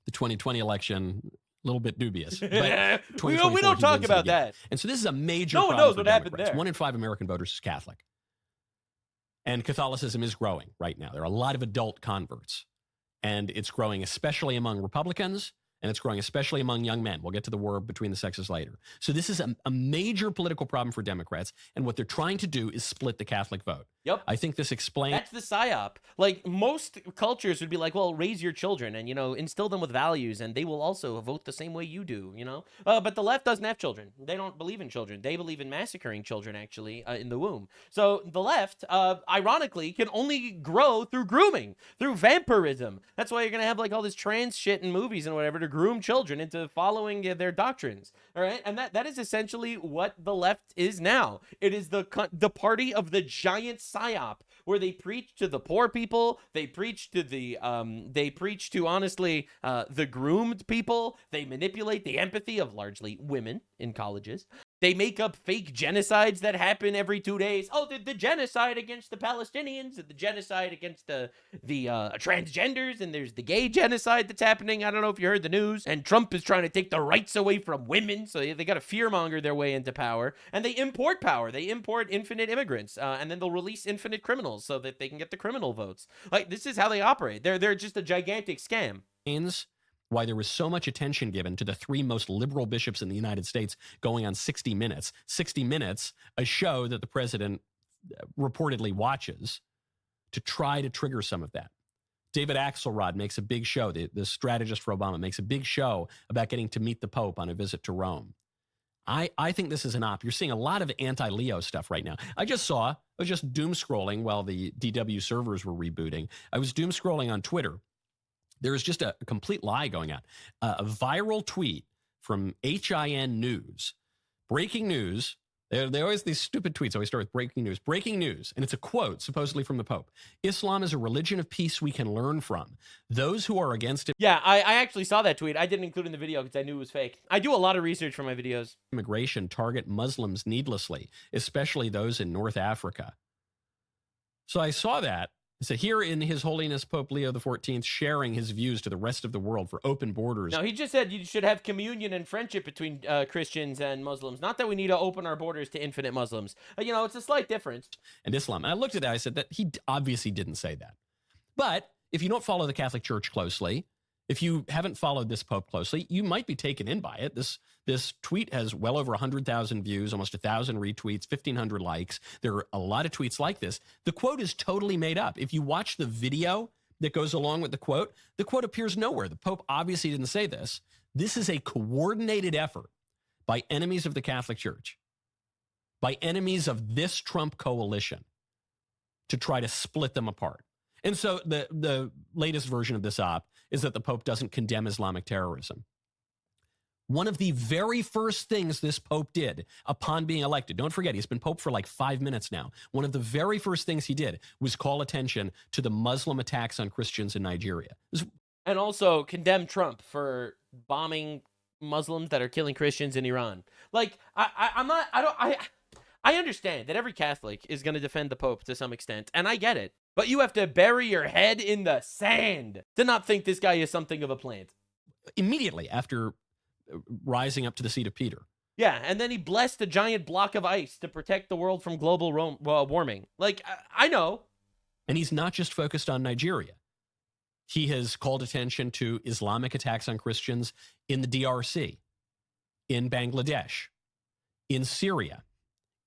The 2020 election, a little bit dubious. But we don't talk about that. And so this is a major problem. No one knows what happened there. 1 in 5 American voters is Catholic. And Catholicism is growing right now. There are a lot of adult converts. And it's growing especially among Republicans, and it's growing especially among young men. We'll get to the war between the sexes later. So this is a major political problem for Democrats, and what they're trying to do is split the Catholic vote. Yep. I think this explains... That's the psyop. Like, most cultures would be like, well, raise your children and, instill them with values, and they will also vote the same way you do, But the left doesn't have children. They don't believe in children. They believe in massacring children, actually, in the womb. So the left, ironically, can only grow through grooming, through vampirism. That's why you're going to have, like, all this trans shit in movies and whatever to groom children into following their doctrines, all right? And that is essentially what the left is now. It is the party of the giant psyop, where they preach to the poor people, they preach to the honestly the groomed people, they manipulate the empathy of largely women in colleges. They make up fake genocides that happen every 2 days. Oh, the genocide against the Palestinians, and the genocide against the transgenders, and there's the gay genocide that's happening. I don't know if you heard the news. And Trump is trying to take the rights away from women, so they got to fearmonger their way into power. And they import power. They import infinite immigrants, and then they'll release infinite criminals so that they can get the criminal votes. Like, this is how they operate. They're just a gigantic scam. Why there was so much attention given to the 3 most liberal bishops in the United States going on 60 Minutes. 60 Minutes, a show that the president reportedly watches to try to trigger some of that. David Axelrod makes a big show, the strategist for Obama, makes a big show about getting to meet the Pope on a visit to Rome. I think this is an op. You're seeing a lot of anti-Leo stuff right now. I was just doom scrolling while the DW servers were rebooting. I was doom scrolling on Twitter. There is just a complete lie going on. A viral tweet from HIN News. Breaking news. They always, these stupid tweets always start with breaking news. Breaking news. And it's a quote, supposedly from the Pope. Islam is a religion of peace we can learn from. Those who are against it. Yeah, I actually saw that tweet. I didn't include it in the video because I knew it was fake. I do a lot of research for my videos. Immigration target Muslims needlessly, especially those in North Africa. So I saw that. So here in His Holiness Pope Leo XIV sharing his views to the rest of the world for open borders. No, he just said you should have communion and friendship between Christians and Muslims. Not that we need to open our borders to infinite Muslims. It's a slight difference. And Islam. And I looked at that. I said that he obviously didn't say that. But if you don't follow the Catholic Church closely, if you haven't followed this Pope closely, you might be taken in by it. This tweet has well over 100,000 views, almost 1,000 retweets, 1,500 likes. There are a lot of tweets like this. The quote is totally made up. If you watch the video that goes along with the quote appears nowhere. The Pope obviously didn't say this. This is a coordinated effort by enemies of the Catholic Church, by enemies of this Trump coalition to try to split them apart. And so the latest version of this op is that the Pope doesn't condemn Islamic terrorism. One of the very first things this Pope did upon being elected, don't forget, he's been Pope for like 5 minutes now. One of the very first things he did was call attention to the Muslim attacks on Christians in Nigeria. And also condemn Trump for bombing Muslims that are killing Christians in Iran. Like, I understand that every Catholic is going to defend the Pope to some extent, and I get it. But you have to bury your head in the sand to not think this guy is something of a plant. Immediately after rising up to the seat of Peter. Yeah, and then he blessed a giant block of ice to protect the world from global warming. Like, I know. And he's not just focused on Nigeria. He has called attention to Islamic attacks on Christians in the DRC, in Bangladesh, in Syria,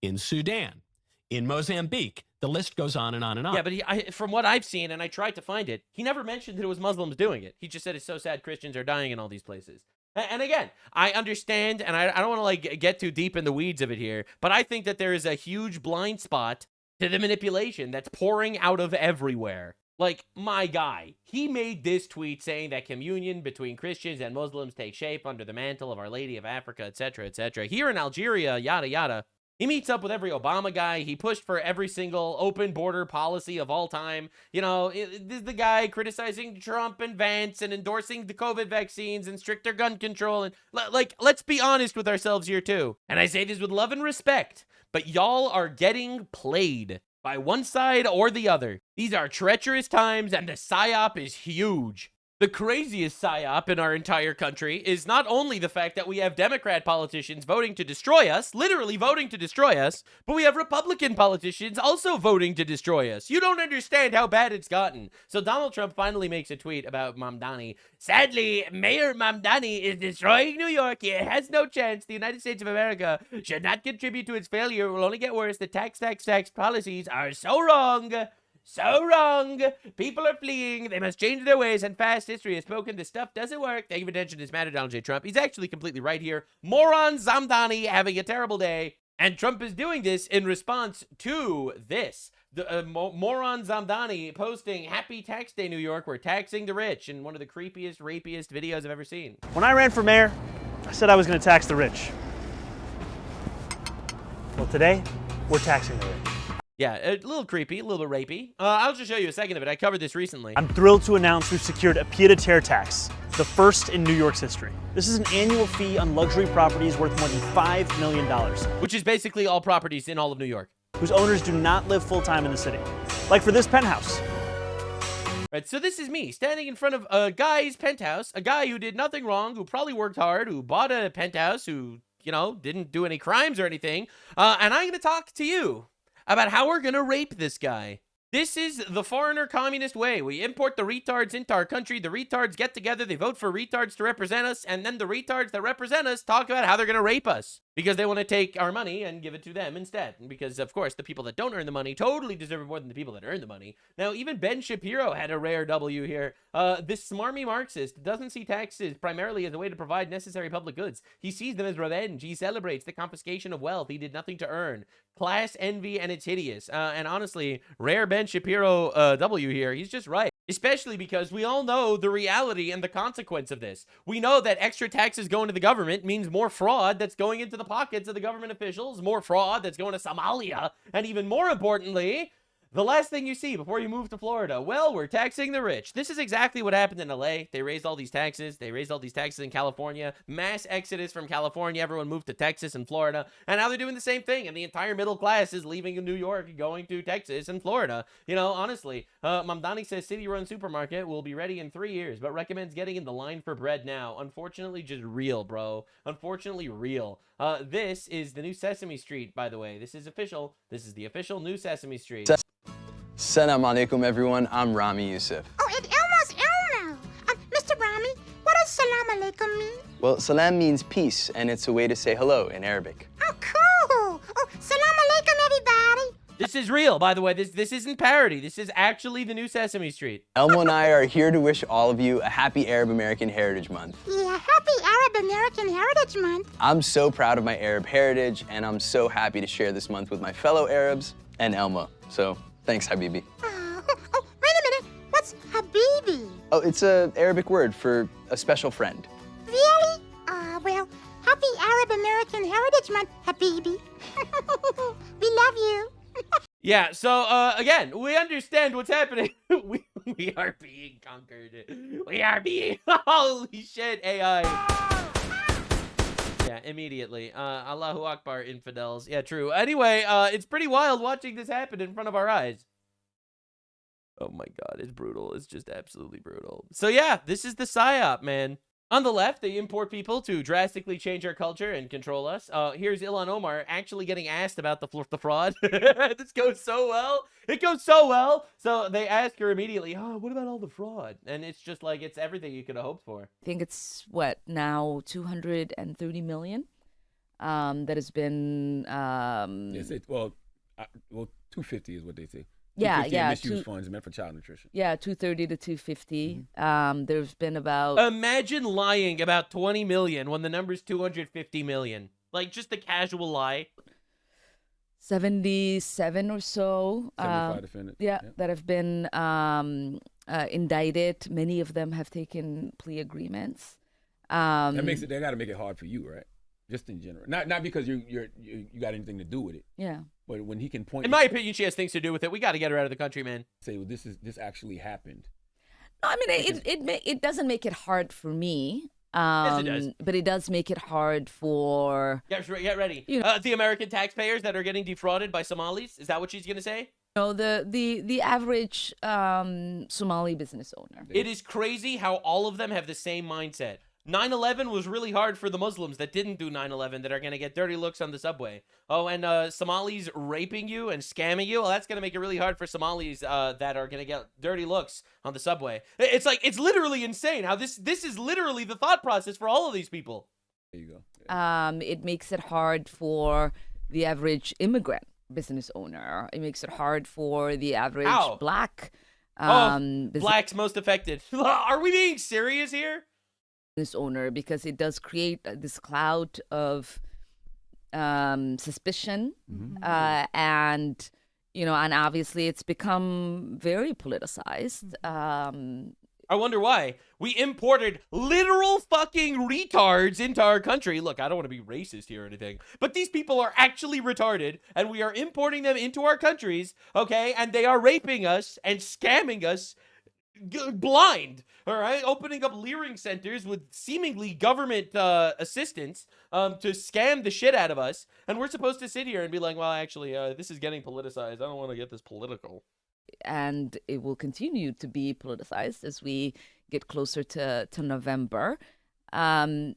in Sudan, in Mozambique. The list goes on and on and on. Yeah, but from what I've seen, and I tried to find it, he never mentioned that it was Muslims doing it. He just said it's so sad Christians are dying in all these places. And again, I understand, and I don't want to like get too deep in the weeds of it here, but I think that there is a huge blind spot to the manipulation that's pouring out of everywhere. Like, my guy, he made this tweet saying that communion between Christians and Muslims takes shape under the mantle of Our Lady of Africa, etc., etc. Here in Algeria, yada, yada. He meets up with every Obama guy. He pushed for every single open border policy of all time. You know, this is the guy criticizing Trump and Vance and endorsing the COVID vaccines and stricter gun control. And like, let's be honest with ourselves here too. And I say this with love and respect, but y'all are getting played by one side or the other. These are treacherous times and the psyop is huge. The craziest psyop in our entire country is not only the fact that we have Democrat politicians voting to destroy us, literally voting to destroy us, but we have Republican politicians also voting to destroy us. You don't understand how bad it's gotten. So Donald Trump finally makes a tweet about Mamdani. Sadly, Mayor Mamdani is destroying New York. He has no chance. The United States of America should not contribute to its failure. It will only get worse. The tax policies are so wrong. So wrong. People are fleeing. They must change their ways, and fast. History has spoken. This stuff doesn't work. Thank you for attention to this matter, Donald J. Trump. He's actually completely right here. Moron Zamdani having a terrible day. And Trump is doing this in response to this. The moron Zamdani posting, Happy Tax Day, New York. We're taxing the rich. In one of the creepiest, rapiest videos I've ever seen. When I ran for mayor, I said I was going to tax the rich. Well, today, we're taxing the rich. Yeah, a little creepy, a little bit rapey. I'll just show you a second of it. I covered this recently. I'm thrilled to announce we've secured a pied-à-terre tax, the first in New York's history. This is an annual fee on luxury properties worth more than $5 million. Which is basically all properties in all of New York. Whose owners do not live full-time in the city. Like for this penthouse. Right, so this is me standing in front of a guy's penthouse, a guy who did nothing wrong, who probably worked hard, who bought a penthouse, who, you know, didn't do any crimes or anything. And I'm going to talk to you about how we're gonna rape this guy. This is the foreigner communist way. We import the retards into our country. The retards get together. They vote for retards to represent us. And then the retards that represent us talk about how they're going to rape us because they want to take our money and give it to them instead. Because, of course, the people that don't earn the money totally deserve it more than the people that earn the money. Now, even Ben Shapiro had a rare W here. This smarmy Marxist doesn't see taxes primarily as a way to provide necessary public goods. He sees them as revenge. He celebrates the confiscation of wealth he did nothing to earn. Class envy, and it's hideous. And honestly, rare Ben Shapiro W here. He's just right. Especially because we all know the reality and the consequence of this. We know that extra taxes going to the government means more fraud that's going into the pockets of the government officials, more fraud that's going to Somalia, and even more importantly, the last thing you see before you move to Florida, well, we're taxing the rich. This is exactly what happened in LA. They raised all these taxes. They raised all these taxes in California. Mass exodus from California. Everyone moved to Texas and Florida. And now they're doing the same thing. And the entire middle class is leaving New York and going to Texas and Florida. You know, honestly, Mamdani says city-run supermarket will be ready in 3 years, but recommends getting in the line for bread now. Unfortunately, just real, bro. Unfortunately, real. This is the new Sesame Street, by the way. This is official. This is the official new Sesame Street. Salam alaikum, everyone. I'm Rami Youssef. Oh, it almost Elmo. Mr. Rami, what does salam alaikum mean? Well, salam means peace, and it's a way to say hello in Arabic. Oh, cool. Oh, salam alaikum, everybody. This is real, by the way. This isn't parody. This is actually the new Sesame Street. Elmo and I are here to wish all of you a happy Arab American Heritage Month. Yeah, happy Arab Arab American Heritage Month. I'm so proud of my Arab heritage, and I'm so happy to share this month with my fellow Arabs and Elma. So thanks, Habibi. Oh, wait a minute. What's Habibi? Oh, it's an Arabic word for a special friend. Really? Well, happy Arab American Heritage Month, Habibi. We love you. Yeah, so, again, we understand what's happening. we are being conquered. We are being... Holy shit, AI. Yeah, immediately. Allahu Akbar, infidels. Yeah, true. Anyway, it's pretty wild watching this happen in front of our eyes. Oh my god, it's brutal. It's just absolutely brutal. So yeah, this is the PSYOP, man. On the left, they import people to drastically change our culture and control us. Here's Ilhan Omar actually getting asked about the fraud. This goes so well. It goes so well. So they ask her immediately, oh, what about all the fraud? And it's just like, it's everything you could have hoped for. I think it's, what, now 230 million that has been... Yes, well, 250 is what they say. Yeah. Misuse funds meant for child nutrition. Yeah, 230 to 250. There's been about... Imagine lying about 20 million when the number's 250 million. Like, just a casual lie. 77 or so. 75 defendants. Yeah, that have been indicted. Many of them have taken plea agreements. That makes it. They got to make it hard for you, right? Just in general, not because you got anything to do with it. Yeah. But when he can point, in my opinion, she has things to do with it. We got to get her out of the country, man. Say, well, this actually happened. No, I mean, it doesn't make it hard for me. Yes, it does. But it does make it hard for... Get ready. You know, the American taxpayers that are getting defrauded by Somalis. Is that what she's going to say? No, the average Somali business owner. It is crazy how all of them have the same mindset. 9/11 was really hard for the Muslims that didn't do 9/11 that are going to get dirty looks on the subway. Oh, and Somalis raping you and scamming you. Well, that's going to make it really hard for Somalis that are going to get dirty looks on the subway. It's like, it's literally insane how this is literally the thought process for all of these people. There you go. Yeah. It makes it hard for the average immigrant business owner. It makes it hard for the average black blacks most affected. Are we being serious here? Business owner, because it does create this cloud of suspicion, and and obviously it's become very politicized. I wonder why. We imported literal fucking retards into our country. Look, I don't want to be racist here or anything, but these people are actually retarded, and we are importing them into our countries, okay? And they are raping us and scamming us blind, all right? Opening up leering centers with seemingly government assistance to scam the shit out of us. And we're supposed to sit here and be like, well, actually, this is getting politicized. I don't want to get this political. And it will continue to be politicized as we get closer to November. And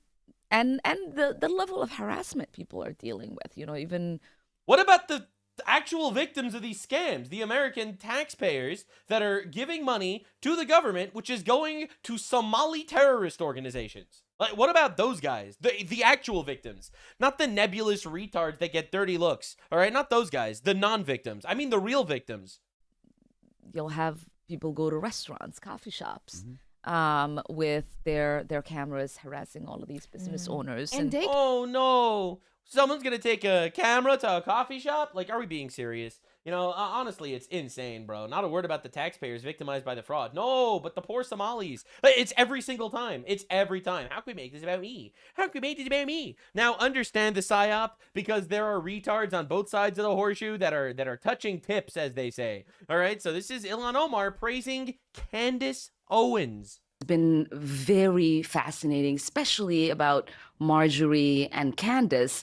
the level of harassment people are dealing with, even... What about the actual victims of these scams, the American taxpayers that are giving money to the government, which is going to Somali terrorist organizations? Like, what about those guys? The actual victims, not the nebulous retards that get dirty looks. All right, not those guys, the non-victims. I mean the real victims. You'll have people go to restaurants, coffee shops, with their cameras harassing all of these business owners. And oh no, someone's gonna take a camera to a coffee shop? Like, are we being serious? Honestly, it's insane, bro. Not a word about the taxpayers victimized by the fraud. No, but the poor Somalis. It's every single time. It's every time. How can we make this about me? How can we make this about me? Now, understand the PSYOP, because there are retards on both sides of the horseshoe that are touching tips, as they say. All right, so this is Ilhan Omar praising Candace Owens. It's been very fascinating, especially about Marjorie and Candace,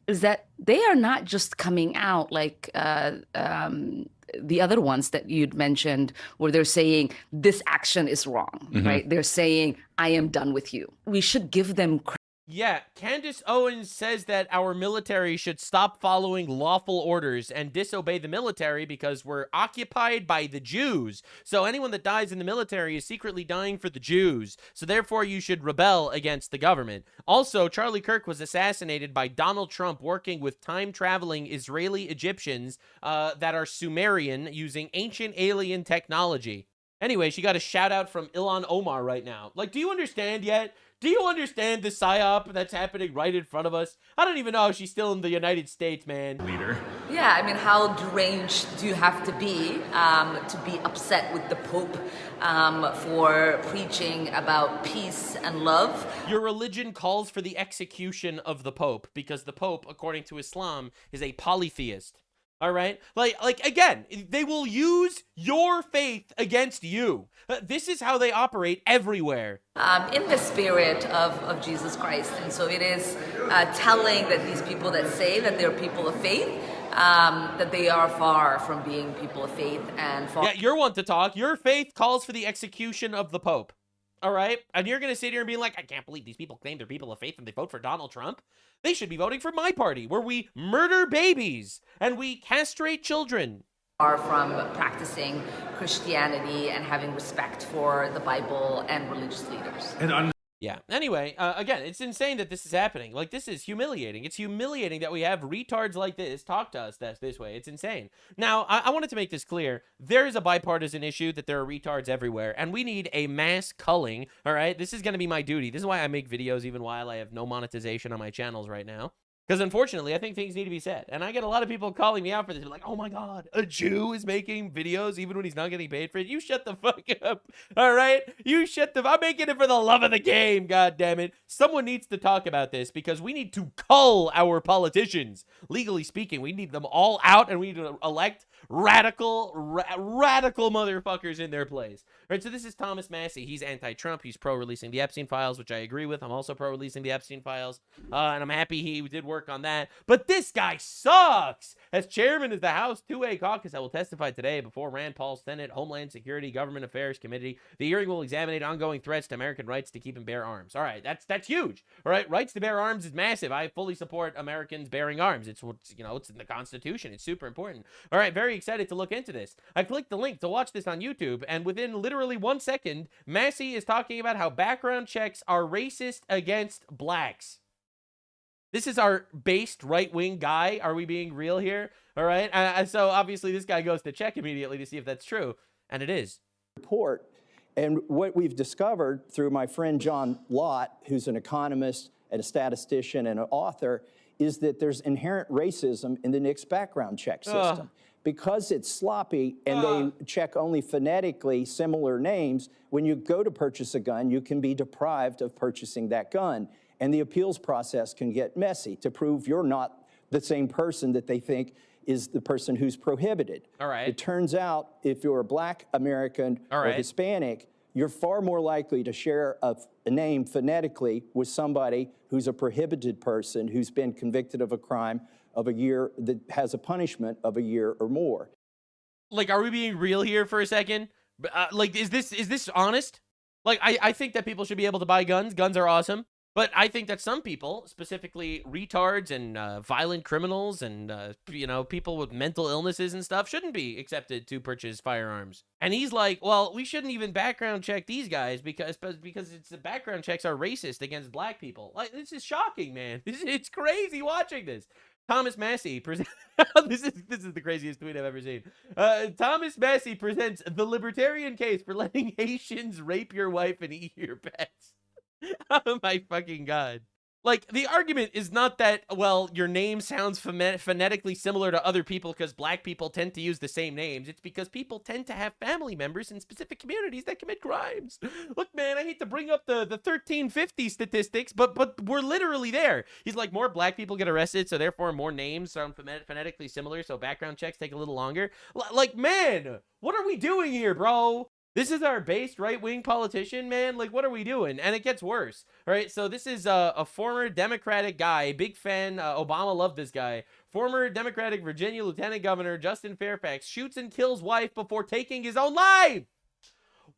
is that they are not just coming out like the other ones that you'd mentioned, where they're saying this action is wrong, right? They're saying, I am done with you. We should give them credit. Yeah, Candace Owens says that our military should stop following lawful orders and disobey the military because we're occupied by the Jews. So anyone that dies in the military is secretly dying for the Jews. So therefore you should rebel against the government. Also, Charlie Kirk was assassinated by Donald Trump working with time-traveling Israeli Egyptians that are Sumerian using ancient alien technology. Anyway, she got a shout out from Ilhan Omar right now. Like, do you understand yet? Do you understand the psyop that's happening right in front of us? I don't even know how she's still in the United States, man. Leader. Yeah, I mean, how deranged do you have to be upset with the Pope for preaching about peace and love? Your religion calls for the execution of the Pope because the Pope, according to Islam, is a polytheist. All right? Like again, they will use your faith against you. This is how they operate everywhere. In the spirit of Jesus Christ. And so it is telling that these people that say that they're people of faith, that they are far from being people of faith and far. Yeah, you're one to talk. Your faith calls for the execution of the Pope. All right? And you're going to sit here and be like, I can't believe these people claim they're people of faith and they vote for Donald Trump. They should be voting for my party, where we murder babies and we castrate children. Far from practicing Christianity and having respect for the Bible and religious leaders. Yeah. Anyway, again, it's insane that this is happening. Like, this is humiliating. It's humiliating that we have retards like this talk to us this way. It's insane. Now, I wanted to make this clear. There is a bipartisan issue that there are retards everywhere, and we need a mass culling, all right? This is going to be my duty. This is why I make videos even while I have no monetization on my channels right now. Because unfortunately, I think things need to be said. And I get a lot of people calling me out for this. They're like, oh my God, a Jew is making videos even when he's not getting paid for it. You shut the fuck up. All right? You shut the... I'm making it for the love of the game, God damn it. Someone needs to talk about this because we need to cull our politicians. Legally speaking, we need them all out and we need to elect radical motherfuckers in their place. All right, so this is Thomas Massie. He's anti-Trump. He's pro-releasing the Epstein files, which I agree with. I'm also pro-releasing the Epstein files. And I'm happy he did work on that. But this guy sucks. As chairman of the House 2A caucus, I will testify today before Rand Paul's Senate Homeland Security Government Affairs Committee. The hearing will examine ongoing threats to American rights to keep and bear arms. All right, that's huge. All right, rights to bear arms is massive. I fully support Americans bearing arms. It's it's in the Constitution. It's super important. All right, very excited to look into this. I clicked the link to watch this on YouTube, and within literally 1 second, Massie is talking about how background checks are racist against blacks. This is our based right-wing guy. Are we being real here? All right. So obviously this guy goes to check immediately to see if that's true. And it is. Report. And what we've discovered through my friend John Lott, who's an economist and a statistician and an author, is that there's inherent racism in the NICS background check system. Because it's sloppy and they check only phonetically similar names, when you go to purchase a gun, you can be deprived of purchasing that gun. And the appeals process can get messy to prove you're not the same person that they think is the person who's prohibited. All right. It turns out if you're a Black American or Hispanic, you're far more likely to share a name phonetically with somebody who's a prohibited person who's been convicted of a crime of a year that has a punishment of a year or more. Like, are we being real here for a second? Like, is this honest? Like, I think that people should be able to buy guns. Guns are awesome. But I think that some people, specifically retards and violent criminals and, people with mental illnesses and stuff, shouldn't be accepted to purchase firearms. And he's like, well, we shouldn't even background check these guys because the background checks are racist against black people. Like, this is shocking, man. It's crazy watching this. Thomas Massie presents... this is the craziest tweet I've ever seen. Thomas Massie presents the libertarian case for letting Haitians rape your wife and eat your pets. Oh my fucking God. Like, the argument is not that, well, your name sounds phonetically similar to other people because black people tend to use the same names. It's because people tend to have family members in specific communities that commit crimes. Look, man, I hate to bring up the 1350 statistics, but we're literally there. He's like, more black people get arrested, so therefore more names sound phonetically similar, so background checks take a little longer. Like, man, what are we doing here, bro? This is our based right-wing politician, man. Like, what are we doing? And it gets worse. All right, so this is a former Democratic guy, big fan. Obama loved this guy. Former Democratic Virginia Lieutenant Governor Justin Fairfax shoots and kills wife before taking his own life.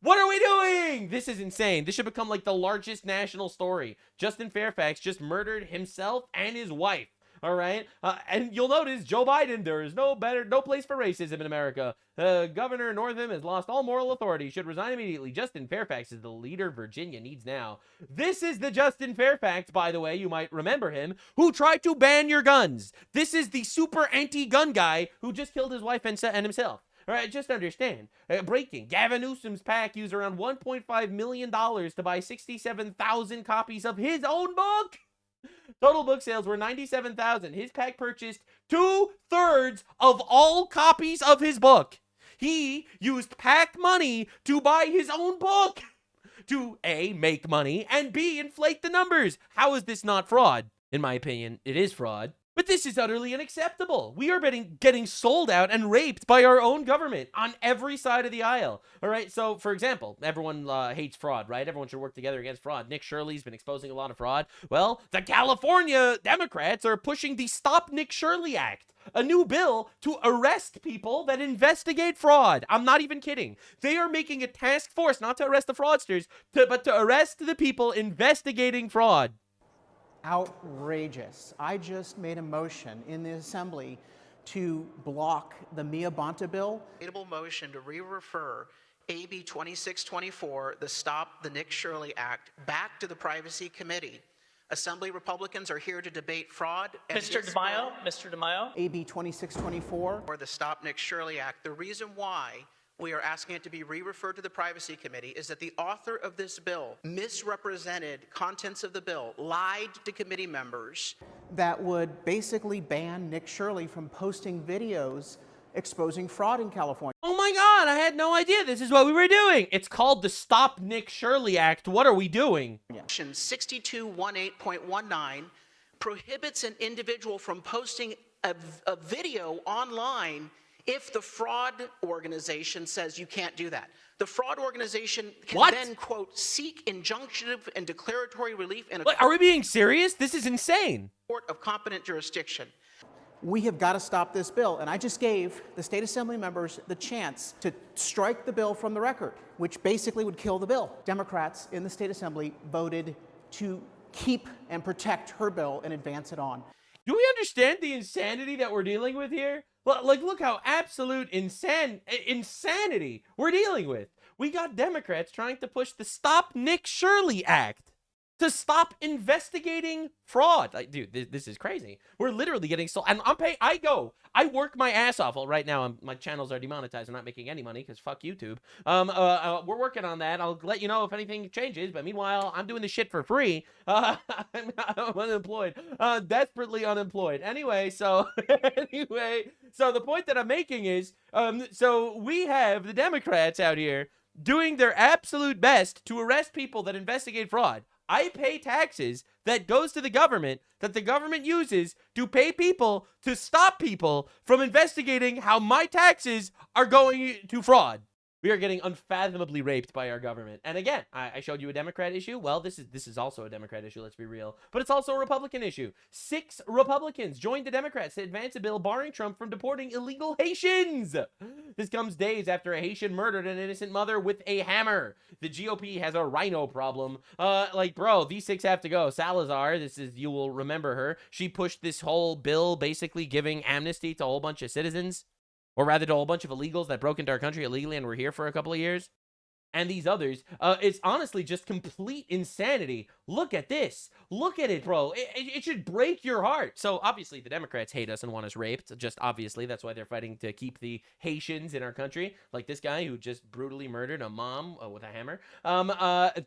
What are we doing? This is insane. This should become like the largest national story. Justin Fairfax just murdered himself and his wife. All right. And you'll notice Joe Biden, there is no place for racism in America. Governor Northam has lost all moral authority, should resign immediately. Justin Fairfax is the leader Virginia needs now. This is the Justin Fairfax, by the way, you might remember him, who tried to ban your guns. This is the super anti-gun guy who just killed his wife and himself. All right, just understand. Breaking. Gavin Newsom's PAC used around $1.5 million to buy 67,000 copies of his own book. Total book sales were 97,000. His PAC purchased 2/3 of all copies of his book. He used PAC money to buy his own book. To A, make money, and B, inflate the numbers. How is this not fraud? In my opinion, it is fraud. But this is utterly unacceptable. We are getting sold out and raped by our own government on every side of the aisle. All right, so for example, everyone hates fraud, right? Everyone should work together against fraud. Nick Shirley's been exposing a lot of fraud. Well, the California Democrats are pushing the Stop Nick Shirley Act, a new bill to arrest people that investigate fraud. I'm not even kidding. They are making a task force, not to arrest the fraudsters, but to arrest the people investigating fraud. Outrageous. I just made a motion in the Assembly to block the Mia Bonta bill. Motion to re-refer AB 2624, the Stop the Nick Shirley Act, back to the Privacy Committee. Assembly Republicans are here to debate fraud. Mr. DeMaio. AB 2624. Or the Stop Nick Shirley Act. The reason why we are asking it to be re-referred to the Privacy Committee is that the author of this bill misrepresented contents of the bill, lied to committee members. That would basically ban Nick Shirley from posting videos exposing fraud in California. Oh my God, I had no idea this is what we were doing. It's called the Stop Nick Shirley Act. What are we doing? Section 6218.19 prohibits an individual from posting a video online if the fraud organization says you can't do that. The fraud organization can then, quote, seek injunctive and declaratory relief in a are we being serious? This is insane. Court of competent jurisdiction. We have got to stop this bill. And I just gave the state assembly members the chance to strike the bill from the record, which basically would kill the bill. Democrats in the state assembly voted to keep and protect her bill and advance it on. Do we understand the insanity that we're dealing with here? Like, look how absolute insanity we're dealing with. We got Democrats trying to push the Stop Nick Shirley Act to stop investigating fraud. Like, dude, this is crazy. We're literally getting sold. And I work my ass off. Well, right now, my channels are demonetized. I'm not making any money because fuck YouTube. We're working on that. I'll let you know if anything changes. But meanwhile, I'm doing this shit for free. I'm unemployed. Desperately unemployed. Anyway, so the point that I'm making is, so we have the Democrats out here doing their absolute best to arrest people that investigate fraud. I pay taxes that goes to the government that the government uses to pay people to stop people from investigating how my taxes are going to fraud. We are getting unfathomably raped by our government. And again, I showed you a Democrat issue. Well, this is also a Democrat issue, let's be real. But it's also a Republican issue. 6 Republicans joined the Democrats to advance a bill barring Trump from deporting illegal Haitians. This comes days after a Haitian murdered an innocent mother with a hammer. The GOP has a rhino problem. Bro, these 6 have to go. Salazar, you will remember her. She pushed this whole bill basically giving amnesty to a whole bunch of citizens. Or rather to a whole bunch of illegals that broke into our country illegally and were here for a couple of years. And these others, it's honestly just complete insanity. Look at this. Look at it, bro. It should break your heart. So obviously the Democrats hate us and want us raped. Just obviously, that's why they're fighting to keep the Haitians in our country. Like this guy who just brutally murdered a mom with a hammer.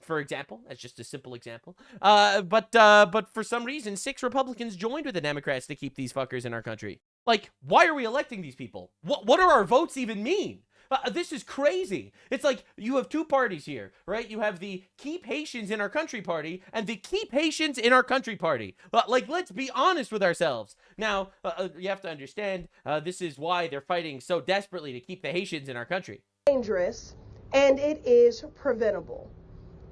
For example, that's just a simple example. But for some reason, 6 Republicans joined with the Democrats to keep these fuckers in our country. Like, why are we electing these people? What do our votes even mean? This is crazy. It's like you have 2 parties here, right? You have the Keep Haitians in Our Country party and the Keep Haitians in Our Country party. Like, let's be honest with ourselves. Now, you have to understand, this is why they're fighting so desperately to keep the Haitians in our country. Dangerous, and it is preventable.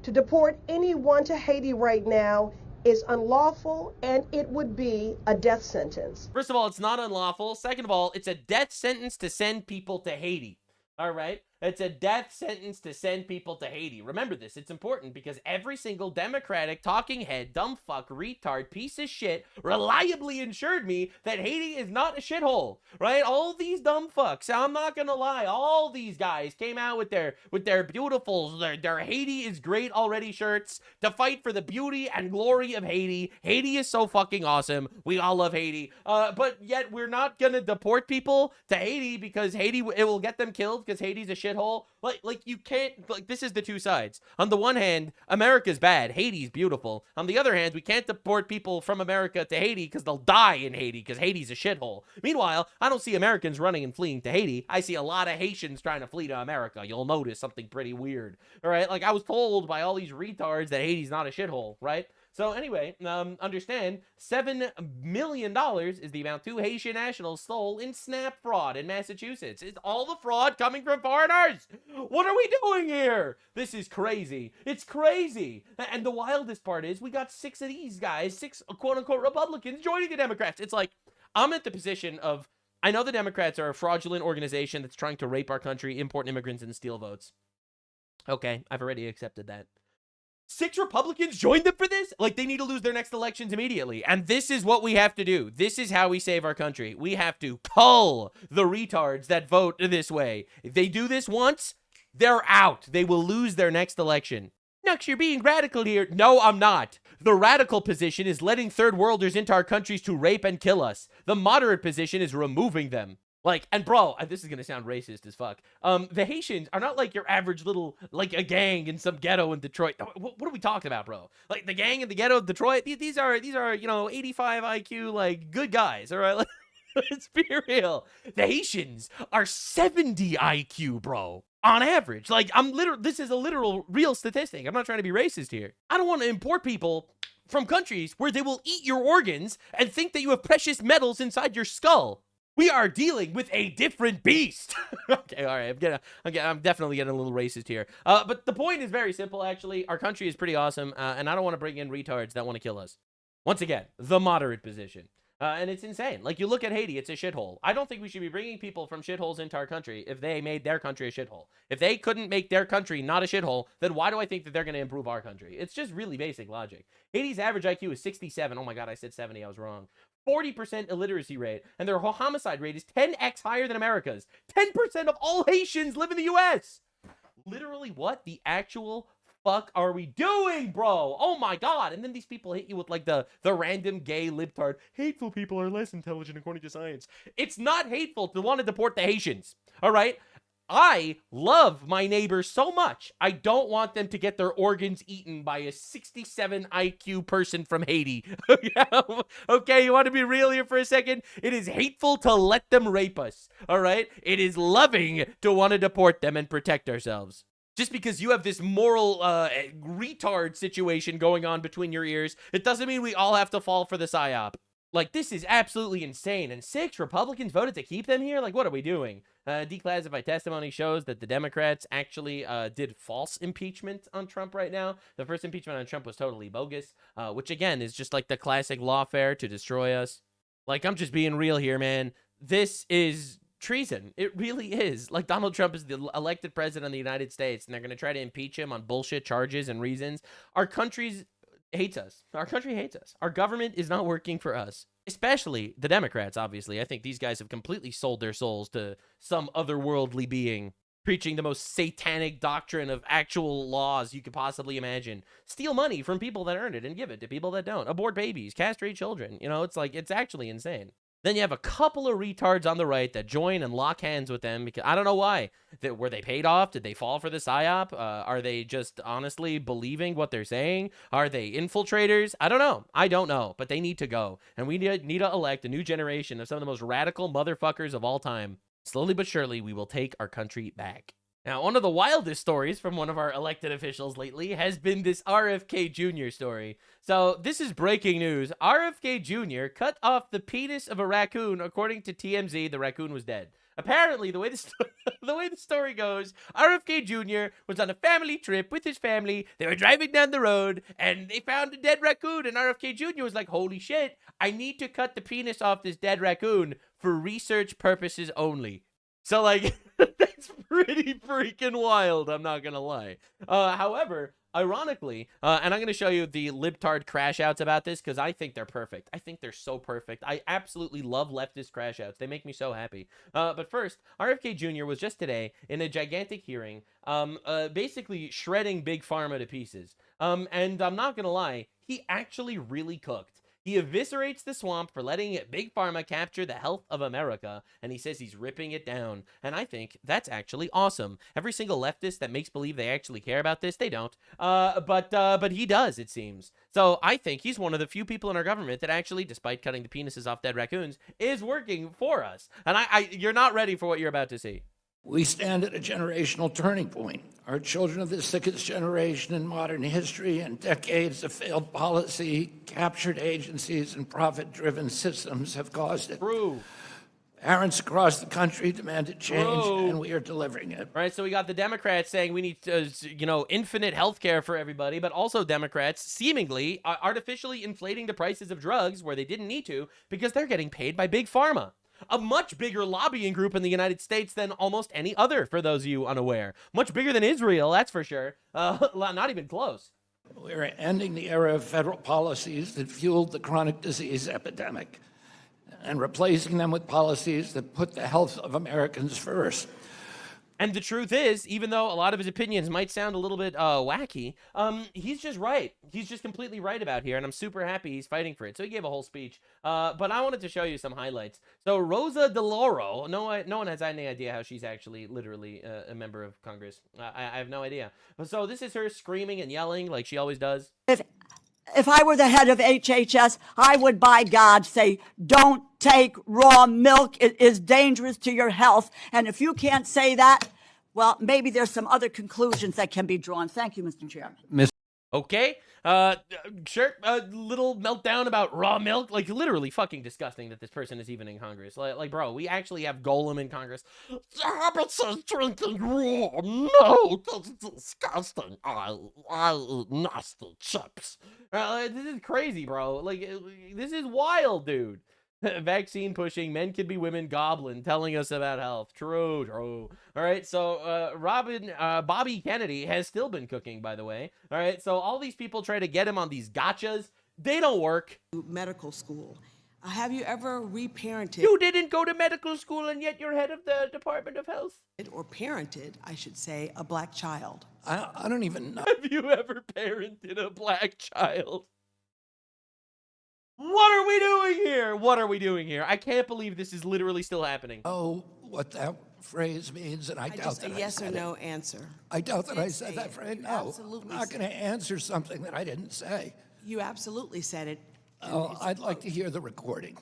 To deport anyone to Haiti right now is unlawful, and it would be a death sentence. First of all, it's not unlawful. Second of all, it's a death sentence to send people to Haiti. All right. It's a death sentence to send people to Haiti. Remember this. It's important because every single Democratic talking head, dumb fuck, retard, piece of shit reliably assured me that Haiti is not a shithole, right? All these dumb fucks, I'm not gonna lie, all these guys came out with their beautiful, their Haiti is great already shirts to fight for the beauty and glory of Haiti. Haiti is so fucking awesome. We all love Haiti. But yet we're not gonna deport people to Haiti because Haiti, it will get them killed because Haiti's a shithole. Like you can't, like, this is the two sides. On the one hand, America's bad, Haiti's beautiful. On the other hand, we can't deport people from America to Haiti because they'll die in Haiti because Haiti's a shithole. Meanwhile, I don't see Americans running and fleeing to Haiti. I see a lot of Haitians trying to flee to America. You'll notice something pretty weird. All right, like I was told by all these retards that Haiti's not a shithole, right? So anyway, understand, $7 million is the amount two Haitian nationals stole in SNAP fraud in Massachusetts. It's all the fraud coming from foreigners. What are we doing here? This is crazy. It's crazy. And the wildest part is we got 6 of these guys, 6 quote-unquote Republicans joining the Democrats. It's like, I'm at the position of, I know the Democrats are a fraudulent organization that's trying to rape our country, import immigrants, and steal votes. Okay, I've already accepted that. 6 Republicans joined them for this? Like, they need to lose their next elections immediately. And this is what we have to do. This is how we save our country. We have to cull the retards that vote this way. If they do this once, they're out. They will lose their next election. Nux, you're being radical here. No, I'm not. The radical position is letting third worlders into our countries to rape and kill us. The moderate position is removing them. Like, and bro, this is gonna sound racist as fuck. The Haitians are not like your average little, like a gang in some ghetto in Detroit. What are we talking about, bro? Like the gang in the ghetto of Detroit, these are, you know, 85 IQ, like good guys, all right? Like, let's be real. The Haitians are 70 IQ, bro. On average. Like, this is a literal real statistic. I'm not trying to be racist here. I don't want to import people from countries where they will eat your organs and think that you have precious metals inside your skull. We are dealing with a different beast. Okay, all right. I'm definitely getting a little racist here. But the point is very simple, actually. Our country is pretty awesome, and I don't want to bring in retards that want to kill us. Once again, the moderate position. And it's insane. Like, you look at Haiti, it's a shithole. I don't think we should be bringing people from shitholes into our country if they made their country a shithole. If they couldn't make their country not a shithole, then why do I think that they're going to improve our country? It's just really basic logic. Haiti's average IQ is 67. Oh my God, I said 70. I was wrong. 40% illiteracy rate, and their homicide rate is 10x higher than America's. 10% of all Haitians live in the U.S. Literally, what the actual fuck are we doing, bro? Oh my God. And then these people hit you with like the random gay libtard. Hateful people are less intelligent according to science. It's not hateful to want to deport the Haitians. All right. I love my neighbors so much. I don't want them to get their organs eaten by a 67 IQ person from Haiti. Okay, you want to be real here for a second? It is hateful to let them rape us. All right. It is loving to want to deport them and protect ourselves. Just because you have this moral retard situation going on between your ears, it doesn't mean we all have to fall for the psyop. Like, this is absolutely insane. And 6 Republicans voted to keep them here? Like, what are we doing? Declassified testimony shows that the Democrats actually did false impeachment on Trump right now. The first impeachment on Trump was totally bogus, which, again, is just like the classic lawfare to destroy us. Like, I'm just being real here, man. This is treason. It really is. Like, Donald Trump is the elected president of the United States, and they're going to try to impeach him on bullshit charges and reasons. Our country hates us. Our country hates us. Our government is not working for us. Especially the Democrats, obviously. I think these guys have completely sold their souls to some otherworldly being, preaching the most satanic doctrine of actual laws you could possibly imagine. Steal money from people that earn it and give it to people that don't. Abort babies, castrate children. You know, it's like, it's actually insane. Then you have a couple of retards on the right that join and lock hands with them because I don't know why. Were they paid off? Did they fall for the psyop? Are they just honestly believing what they're saying? Are they infiltrators? I don't know. I don't know, but they need to go. And we need to elect a new generation of some of the most radical motherfuckers of all time. Slowly but surely, we will take our country back. Now, one of the wildest stories from one of our elected officials lately has been this RFK Jr. story. So this is breaking news. RFK Jr. cut off the penis of a raccoon. According to TMZ, the raccoon was dead. Apparently, the way the story goes, RFK Jr. was on a family trip with his family. They were driving down the road, and they found a dead raccoon. And RFK Jr. was like, holy shit, I need to cut the penis off this dead raccoon for research purposes only. So, like, that's pretty freaking wild, I'm not gonna lie. However, ironically, and I'm going to show you the libtard crash outs about this because I think they're perfect. I think they're so perfect. I absolutely love leftist crash outs. They make me so happy. But first, RFK Jr. was just today in a gigantic hearing, basically shredding Big Pharma to pieces. And I'm not going to lie, he actually really cooked. He eviscerates the swamp for letting Big Pharma capture the health of America, and he says he's ripping it down. And I think that's actually awesome. Every single leftist that makes believe they actually care about this, they don't. But he does, it seems. So I think he's one of the few people in our government that actually, despite cutting the penises off dead raccoons, is working for us. And you're not ready for what you're about to see. We stand at a generational turning point. Our children of the sickest generation in modern history and decades of failed policy, captured agencies, and profit-driven systems have caused it. True. Parents across the country demanded change, and we are delivering it. Right, so we got the Democrats saying we need, infinite health care for everybody, but also Democrats seemingly artificially inflating the prices of drugs where they didn't need to because they're getting paid by Big Pharma. A much bigger lobbying group in the United States than almost any other, for those of you unaware. Much bigger than Israel, that's for sure. Not even close. We're ending the era of federal policies that fueled the chronic disease epidemic and replacing them with policies that put the health of Americans first. And the truth is, even though a lot of his opinions might sound a little bit wacky, he's just right. He's just completely right about here, and I'm super happy he's fighting for it. So he gave a whole speech, but I wanted to show you some highlights. So Rosa DeLauro, no one has any idea how she's actually literally a member of Congress. I have no idea. So this is her screaming and yelling like she always does. If I were the head of HHS, I would, by God, say, don't take raw milk. It is dangerous to your health. And if you can't say that, well, maybe there's some other conclusions that can be drawn. Thank you, Mr. Chairman. Okay, sure, a little meltdown about raw milk, like literally fucking disgusting that this person is even in Congress. Like bro, we actually have Golem in Congress. Habits of drinking raw milk, that's disgusting. I eat nasty chips. This is crazy, bro. Like, this is wild, dude. Vaccine pushing, men can be women, goblin, telling us about health. True. All right, so Bobby Kennedy has still been cooking, by the way. All right, so all these people try to get him on these gotchas. They don't work. Medical school. Have you ever reparented? You didn't go to medical school, and yet you're head of the Department of Health. Or parented, I should say, a black child. I don't even know. Have you ever parented a black child? What are we doing here? What are we doing here? I can't believe this is literally still happening. Oh, what that phrase means, and I doubt that I said it. Just a yes or no answer. I doubt that I said that phrase. No, absolutely I'm not going to answer something that I didn't say. You absolutely said it. Oh, I'd like to hear the recording.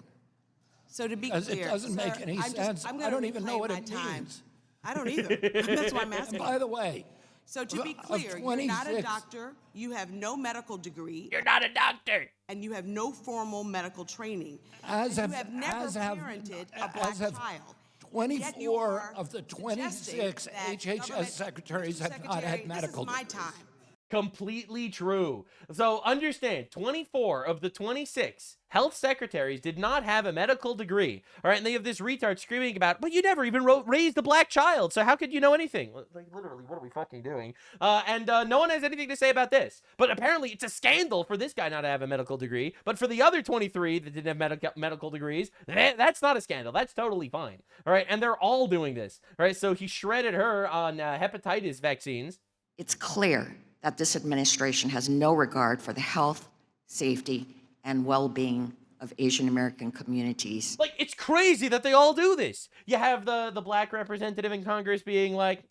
So to be clear, it doesn't make any sense. I don't even know what it means. I don't either. That's why I'm asking. And by the way, so to be clear, you're not a doctor, you have no medical degree. You're not a doctor. And you have no formal medical training. You have never parented a black child. 24 of the 26 HHS secretaries have not had medical degrees. This is my time. Completely true. So understand, 24 of the 26 health secretaries did not have a medical degree. All right, and they have this retard screaming about, but you never even raised a black child, so how could you know anything? Like, literally, what are we fucking doing? And no one has anything to say about this. But apparently, it's a scandal for this guy not to have a medical degree. But for the other 23 that didn't have medical degrees, that's not a scandal. That's totally fine. All right, and they're all doing this. All right, so he shredded her on hepatitis vaccines. It's clear that this administration has no regard for the health, safety, and well-being of Asian American communities. Like, it's crazy that they all do this. You have the black representative in Congress being like,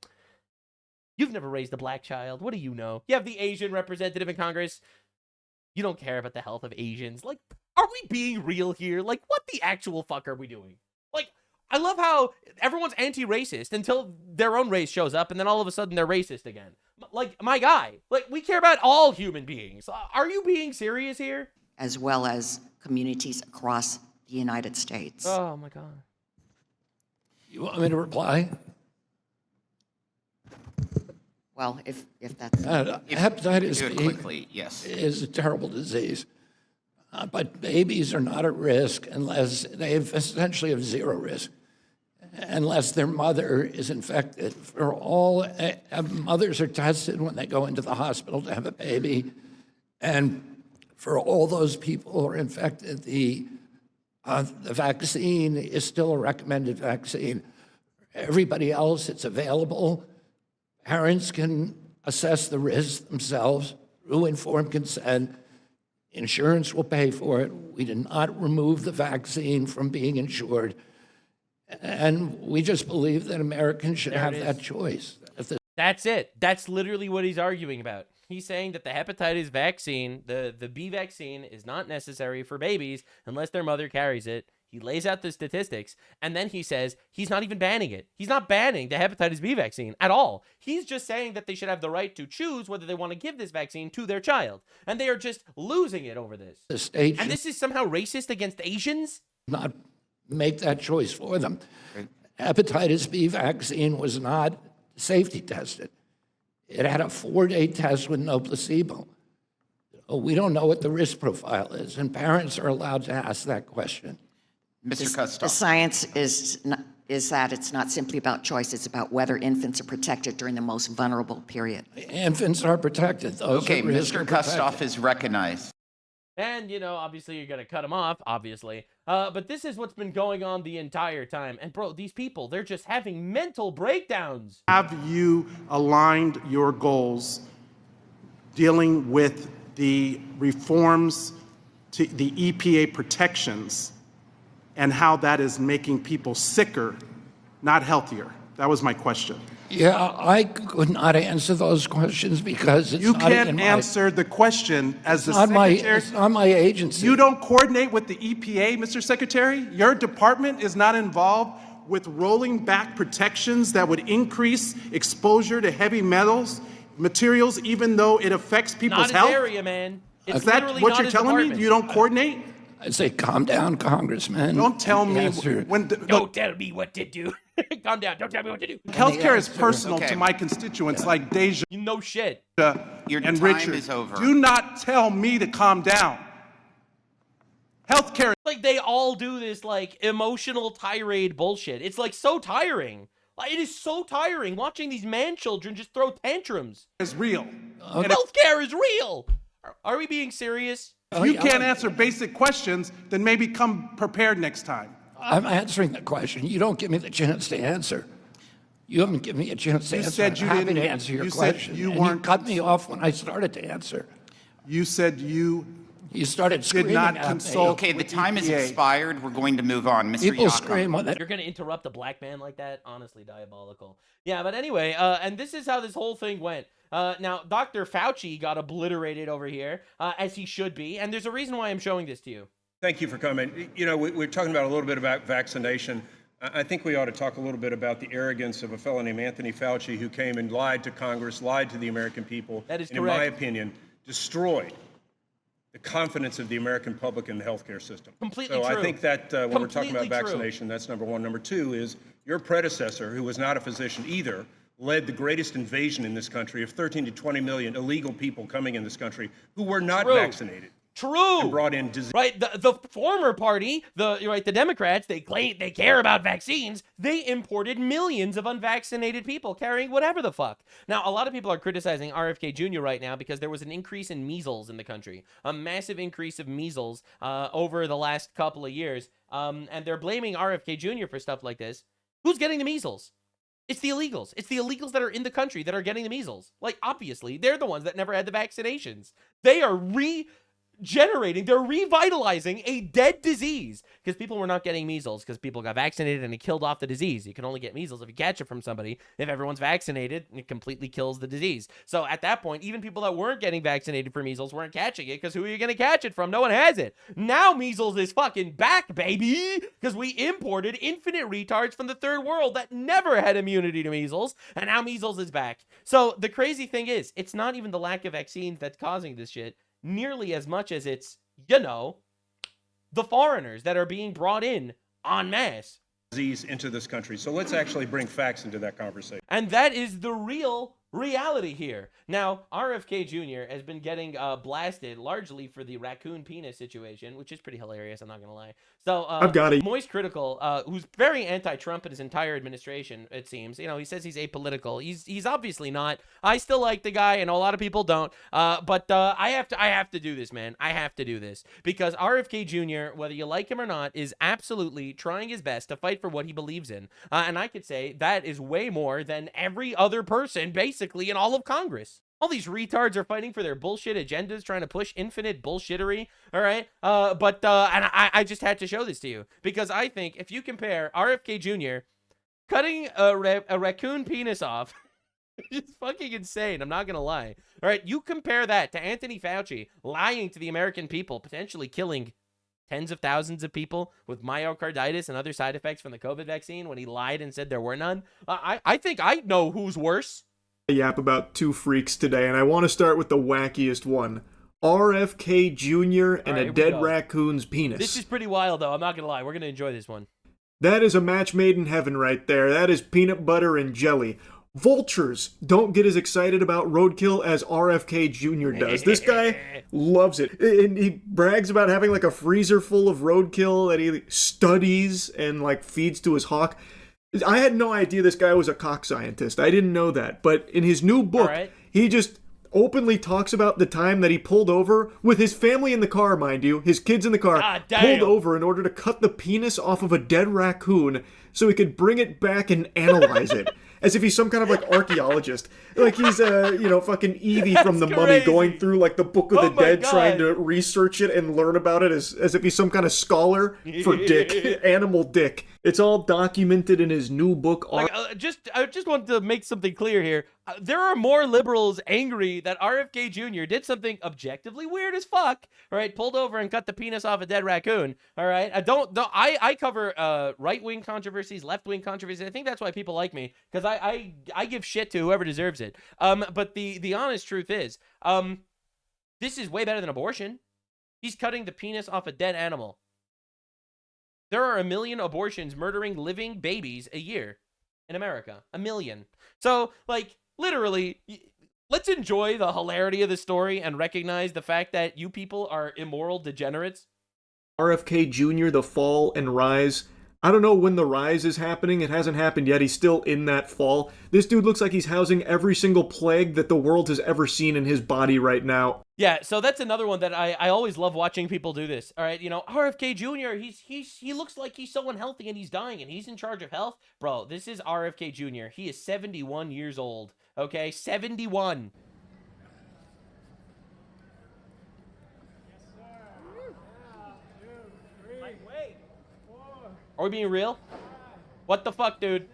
you've never raised a black child. What do you know? You have the Asian representative in Congress. You don't care about the health of Asians. Like, are we being real here? Like, what the actual fuck are we doing? Like, I love how everyone's anti-racist until their own race shows up, and then all of a sudden they're racist again. Like, my guy, like, we care about all human beings. Are you being serious here? As well as communities across the United States. Oh, my God. You want me to reply? Well, if that's... hepatitis B quickly, yes. is a terrible disease. But babies are not at risk unless they essentially have zero risk. unless their mother is infected. For all mothers are tested when they go into the hospital to have a baby, and for all those people who are infected, the vaccine is still a recommended vaccine. Everybody else, it's available. Parents can assess the risks themselves through informed consent. Insurance will pay for it. We did not remove the vaccine from being insured. And we just believe that Americans should have that choice. That's it. That's literally what he's arguing about. He's saying that the hepatitis vaccine, the B vaccine, is not necessary for babies unless their mother carries it. He lays out the statistics, and then he says he's not even banning it. He's not banning the hepatitis B vaccine at all. He's just saying that they should have the right to choose whether they want to give this vaccine to their child. And they are just losing it over this. The state and this is somehow racist against Asians? Not make that choice for them. Hepatitis B vaccine was not safety tested. It had a 4-day test with no placebo. We don't know what the risk profile is, and parents are allowed to ask that question. Mr. Kustoff. The science is that it's not simply about choice, it's about whether infants are protected during the most vulnerable period. Infants are protected. Those okay, Mr. Kustoff is recognized. And, you know, obviously you're going to cut him off, obviously. But this is what's been going on the entire time. And, bro, these people, they're just having mental breakdowns. Have you aligned your goals dealing with the reforms to the EPA protections and how that is making people sicker, not healthier? That was my question. Yeah, I could not answer those questions because it's you not can't in my, answer the question as the not secretary. It's not my agency. You don't coordinate with the EPA, Mr. Secretary? Your department is not involved with rolling back protections that would increase exposure to heavy materials, even though it affects people's not health? His area, man. It's is that literally what not you're his telling department. me? You don't coordinate? I say, calm down, Congressman. Don't tell me Don't tell me what to do. Calm down. Don't tell me what to do. Healthcare is personal to my constituents, like Deja. You know shit. Your and time Richard. is over. Do not tell me to calm down. Healthcare. Like they all do this like emotional tirade bullshit. It's like so tiring. Like it is so tiring watching these man children just throw tantrums. Is real. Healthcare is real. Are we being serious? If you can't answer basic questions, then maybe come prepared next time. I'm answering the question. You don't give me the chance to answer. You haven't given me a chance to answer. Said you I'm happy didn't. to answer your you question. Said you and weren't. You cut me off when I started to answer. You said you. You started screaming did not at consult. me. Okay, the time has expired. We're going to move on, Mr. People Yakum. scream when You're going to interrupt a black man like that? Honestly, diabolical. Yeah, but anyway, and this is how this whole thing went. Now, Dr. Fauci got obliterated over here, as he should be, and there's a reason why I'm showing this to you. Thank you for coming. You know, we're talking about a little bit about vaccination. I think we ought to talk a little bit about the arrogance of a fellow named Anthony Fauci who came and lied to Congress, lied to the American people. That is and correct. in my opinion, destroyed the confidence of the American public in the healthcare system. Completely so true. I think that when we're talking about Completely true. vaccination, that's number one. Number two is your predecessor, who was not a physician either, led the greatest invasion in this country of 13 to 20 million illegal people coming in this country who were not vaccinated. True. And brought in disease. Right, the former party, the Democrats, they claim they care about vaccines. They imported millions of unvaccinated people carrying whatever the fuck. Now, a lot of people are criticizing RFK Jr. right now because there was an increase in measles in the country, a massive increase of measles over the last couple of years, and they're blaming RFK Jr. for stuff like this. Who's getting the measles? It's the illegals. It's the illegals that are in the country that are getting the measles. Like, obviously, they're the ones that never had the vaccinations. They are they're revitalizing a dead disease because people were not getting measles because people got vaccinated and it killed off the disease. You can only get measles if you catch it from somebody. If everyone's vaccinated, it completely kills the disease. So at that point, even people that weren't getting vaccinated for measles weren't catching it because who are you going to catch it from? No one has it. Now measles is fucking back, baby, because we imported infinite retards from the third world that never had immunity to measles, and now measles is back. So the crazy thing is, it's not even the lack of vaccines that's causing this shit nearly as much as it's, you know, the foreigners that are being brought in en masse. Disease into this country. So let's actually bring facts into that conversation. And that is the real reality here. Now, RFK Jr. has been getting blasted largely for the raccoon penis situation, which is pretty hilarious, I'm not going to lie. So, I've got it. Moist Critical, who's very anti-Trump in his entire administration, it seems. You know, he says he's apolitical. He's obviously not. I still like the guy, and a lot of people don't. But I have to do this, man. I have to do this. Because RFK Jr., whether you like him or not, is absolutely trying his best to fight for what he believes in. And I could say that is way more than every other person, basically, in all of Congress. All these retards are fighting for their bullshit agendas, trying to push infinite bullshittery, all right? And I just had to show this to you, because I think if you compare RFK Jr. cutting a raccoon penis off, it's fucking insane, I'm not going to lie. All right, you compare that to Anthony Fauci lying to the American people, potentially killing tens of thousands of people with myocarditis and other side effects from the COVID vaccine when he lied and said there were none. I think I know who's worse. Yap about two freaks today, and I want to start with the wackiest one. RFK Jr. and a dead raccoon's penis. This is pretty wild, though. I'm not going to lie. We're going to enjoy this one. That is a match made in heaven right there. That is peanut butter and jelly. Vultures don't get as excited about roadkill as RFK Jr. does. This guy loves it. And he brags about having like a freezer full of roadkill that he studies and like feeds to his hawk. I had no idea this guy was a cock scientist. I didn't know that. But in his new book, he just openly talks about the time that he pulled over with his family in the car, mind you, his kids in the car, pulled over in order to cut the penis off of a dead raccoon so he could bring it back and analyze it. As if he's some kind of like archaeologist. Like he's fucking Evie from The Mummy going through like the Book of the Dead trying to research it and learn about it as if he's some kind of scholar for dick, animal dick. It's all documented in his new book. Like, I just want to make something clear here. There are more liberals angry that RFK Jr. did something objectively weird as fuck, all right, pulled over and cut the penis off a dead raccoon, all right? I cover right-wing controversies, left-wing controversies. I think that's why people like me, because I give shit to whoever deserves it. But the honest truth is, this is way better than abortion. He's cutting the penis off a dead animal. There are 1 million abortions murdering living babies a year in America. 1 million. So, like, literally, let's enjoy the hilarity of the story and recognize the fact that you people are immoral degenerates. RFK Jr., the fall and rise. I don't know when the rise is happening. It hasn't happened yet. He's still in that fall. This dude looks like he's housing every single plague that the world has ever seen in his body right now. Yeah, so that's another one that I always love watching people do this. All right, you know, RFK Jr., he looks like he's so unhealthy and he's dying and he's in charge of health. Bro, this is RFK Jr. He is 71 years old, okay? 71. Are we being real? What the fuck, dude?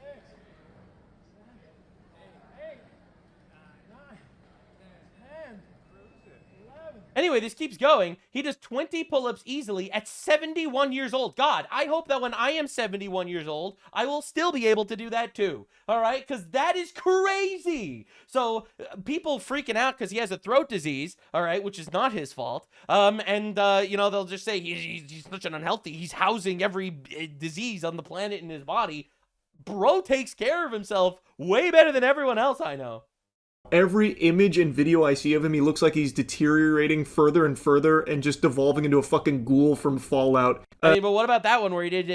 Anyway, this keeps going. He does 20 pull-ups easily at 71 years old. God, I hope that when I am 71 years old, I will still be able to do that too. All right? Because that is crazy. So people freaking out because he has a throat disease, all right, which is not his fault. They'll just say he's such an unhealthy. He's housing every disease on the planet in his body. Bro takes care of himself way better than everyone else I know. Every image and video I see of him, he looks like he's deteriorating further and further and just devolving into a fucking ghoul from Fallout. But what about that one where he did,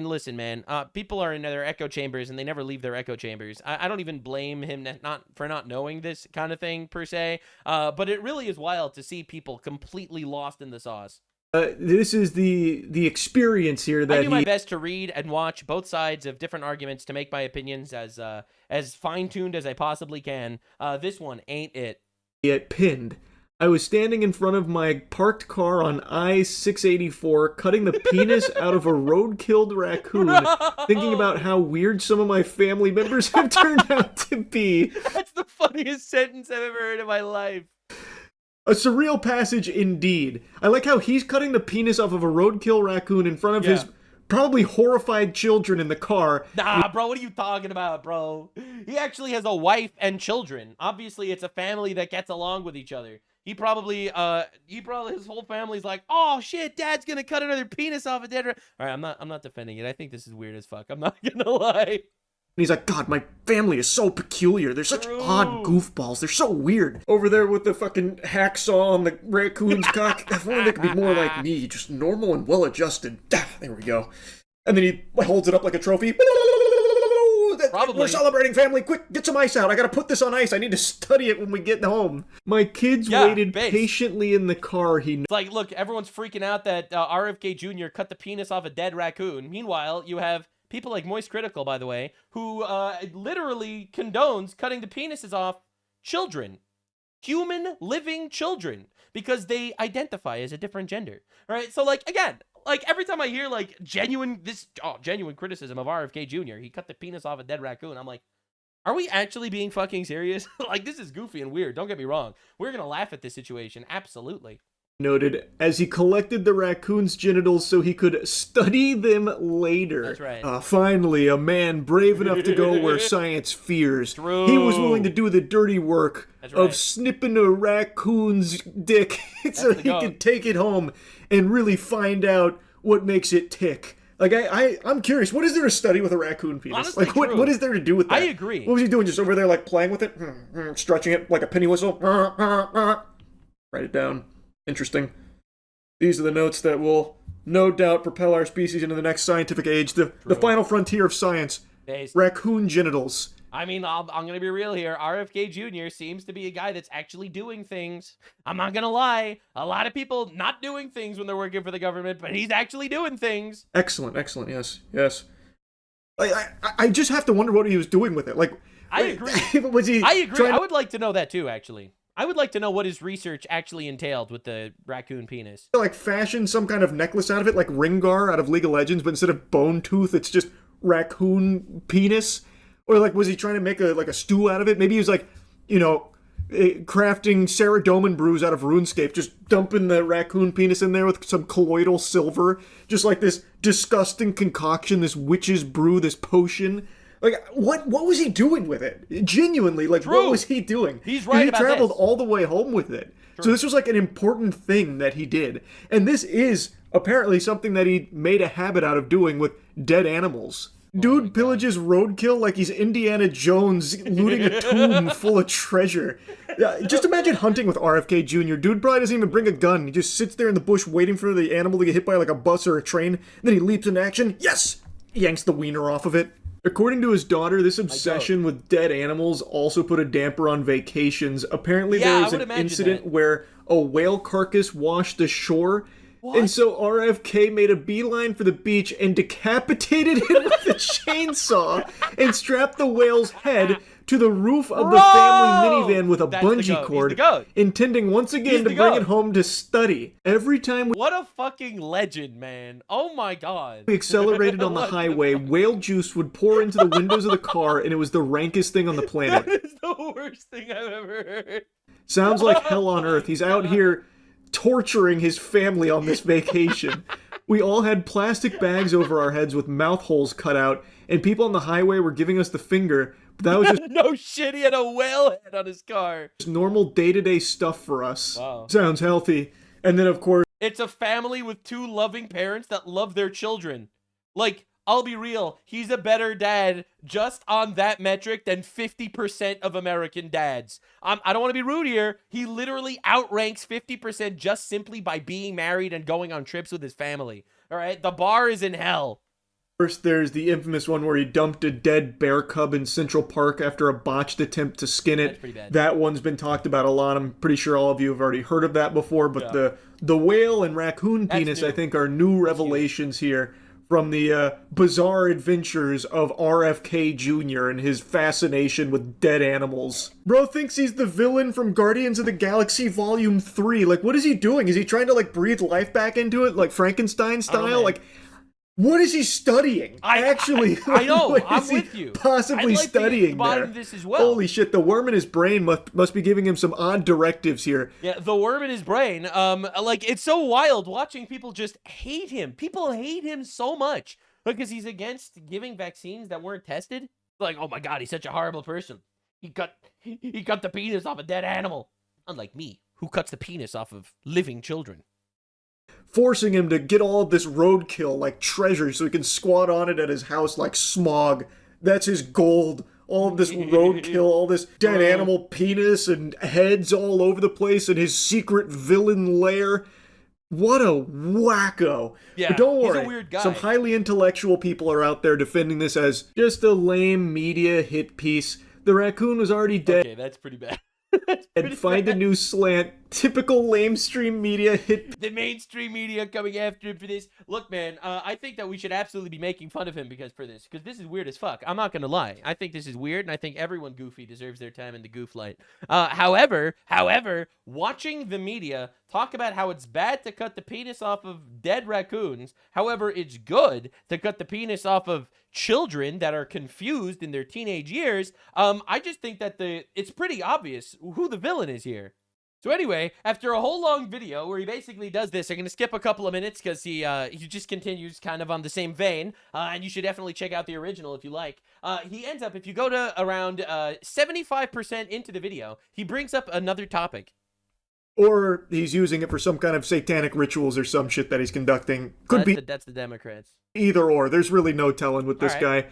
listen, man, people are in their echo chambers and they never leave their echo chambers. I don't even blame him for not knowing this kind of thing per se, but it really is wild to see people completely lost in the sauce. This is the experience here that I do my best to read and watch both sides of different arguments to make my opinions as fine-tuned as I possibly can. This one ain't it. Get pinned. I was standing in front of my parked car on I-684, cutting the penis out of a road-killed raccoon, thinking about how weird some of my family members have turned out to be. That's the funniest sentence I've ever heard in my life. A surreal passage indeed. I like how he's cutting the penis off of a roadkill raccoon in front of his probably horrified children in the car. Nah, bro, what are you talking about, bro? He actually has a wife and children. Obviously, it's a family that gets along with each other. He probably, his whole family's like, oh shit, dad's gonna cut another penis off a dead. All right, I'm not defending it. I think this is weird as fuck. I'm not gonna lie. he's like, God, my family is so peculiar. They're such odd goofballs. They're so weird. Over there with the fucking hacksaw on the raccoon's cock. If only they could be more like me, just normal and well-adjusted. There we go. And then he holds it up like a trophy. Probably. We're celebrating, family. Quick, get some ice out. I gotta put this on ice. I need to study it when we get home. My kids waited patiently in the car. It's like, look, everyone's freaking out that RFK Jr. cut the penis off a dead raccoon. Meanwhile, you have people like Moist Critical, by the way, who literally condones cutting the penises off children. Human living children. Because they identify as a different gender. All right? So, like, again, like, every time I hear, like, genuine criticism of RFK Jr., he cut the penis off a dead raccoon, I'm like, are we actually being fucking serious? Like, this is goofy and weird. Don't get me wrong. We're gonna laugh at this situation. Absolutely. Noted as he collected the raccoon's genitals so he could study them later. That's right. Finally, a man brave enough to go where science fears. True. He was willing to do the dirty work of snipping a raccoon's dick so he could take it home and really find out what makes it tick. Like, I'm curious, what is there to study with a raccoon penis? Honestly, like, what is there to do with that? I agree. What was he doing, just over there, like, playing with it? Stretching it like a penny whistle? Write it down. Interesting. These are the notes that will no doubt propel our species into the next scientific age, the final frontier of science. Raccoon genitals. I mean, I'm going to be real here. RFK Jr. seems to be a guy that's actually doing things. I'm not going to lie. A lot of people not doing things when they're working for the government, but he's actually doing things. Excellent, excellent. Yes, yes. I just have to wonder what he was doing with it. Like, I agree. Was he? I agree. I would like to know that too, actually. I would like to know what his research actually entailed with the raccoon penis. Like, fashion some kind of necklace out of it, like Ringar out of League of Legends, but instead of bone tooth, it's just raccoon penis? Or, like, was he trying to make a stew out of it? Maybe he was, like, you know, crafting Saradomin brews out of RuneScape, just dumping the raccoon penis in there with some colloidal silver, just like this disgusting concoction, this witch's brew, this potion. Like, what was he doing with it? Genuinely, like, what was he doing? He's right about He traveled this. all the way home with it. So this was, like, an important thing that he did. And this is apparently something that he made a habit out of doing with dead animals. Dude pillages roadkill like he's Indiana Jones looting a tomb full of treasure. Just imagine hunting with RFK Jr. Dude probably doesn't even bring a gun. He just sits there in the bush waiting for the animal to get hit by, like, a bus or a train. Then he leaps into action. Yes! Yanks the wiener off of it. According to his daughter, this obsession with dead animals also put a damper on vacations. Apparently there was an incident where a whale carcass washed ashore, and so RFK made a beeline for the beach and decapitated it with a chainsaw and strapped the whale's head to the roof of the family minivan with a bungee cord, intending once again to bring it home to study. Every time What a fucking legend, man. Oh my god. we accelerated on the highway, whale juice would pour into the windows of the car, and it was the rankest thing on the planet. That is the worst thing I've ever heard. Sounds like hell on earth. He's out here torturing his family on this vacation. We all had plastic bags over our heads with mouth holes cut out, and people on the highway were giving us the finger. But that was just no shit, he had a whale head on his car. normal day-to-day stuff for us. Wow. Sounds healthy. And then, of course, It's a family with two loving parents that love their children. Like, I'll be real, he's a better dad just on that metric than 50% of American dads. I don't want to be rude here. He literally outranks 50% just simply by being married and going on trips with his family. All right? The bar is in hell. First, there's the infamous one where he dumped a dead bear cub in Central Park after a botched attempt to skin it. That's pretty bad. That one's been talked about a lot. I'm pretty sure all of you have already heard of that before, but the whale and raccoon penis, I think, are new revelations here from the bizarre adventures of RFK Jr. and his fascination with dead animals. Bro thinks he's the villain from Guardians of the Galaxy Volume 3. Like, what is he doing? Is he trying to, like, breathe life back into it, like Frankenstein style? Like, what is he studying? I know. I'm is he with you. Possibly I'd like studying to bottom there. this as well. Holy shit! The worm in his brain must be giving him some odd directives here. Yeah, the worm in his brain. Like, it's so wild watching people just hate him. People hate him so much because he's against giving vaccines that weren't tested. Like, oh my god, he's such a horrible person. He cut the penis off a dead animal. Unlike me, who cuts the penis off of living children. Forcing him to get all of this roadkill like treasure so he can squat on it at his house like Smog. That's his gold. All of this roadkill, all this dead animal penis and heads all over the place, and his secret villain lair. What a wacko. Yeah, but don't he's a worry, weird guy. some highly intellectual people are out there defending this as just a lame media hit piece. The raccoon was already dead. Okay, that's pretty bad. And find a new slant. Typical lamestream media hit. The mainstream media coming after him for this. Look, man, I think that we should absolutely be making fun of him because this is weird as fuck. I'm not gonna lie. I think this is weird, and I think everyone goofy deserves their time in the goof light. However, watching the media talk about how it's bad to cut the penis off of dead raccoons, however, it's good to cut the penis off of children that are confused in their teenage years, I just think that it's pretty obvious who the villain is here. So anyway, after a whole long video where he basically does this, I'm going to skip a couple of minutes because he just continues kind of on the same vein, and you should definitely check out the original if you like. He ends up, if you go to around 75% into the video, he brings up another topic. Or he's using it for some kind of satanic rituals or some shit that he's conducting. That's the Democrats. Either or. There's really no telling with this guy.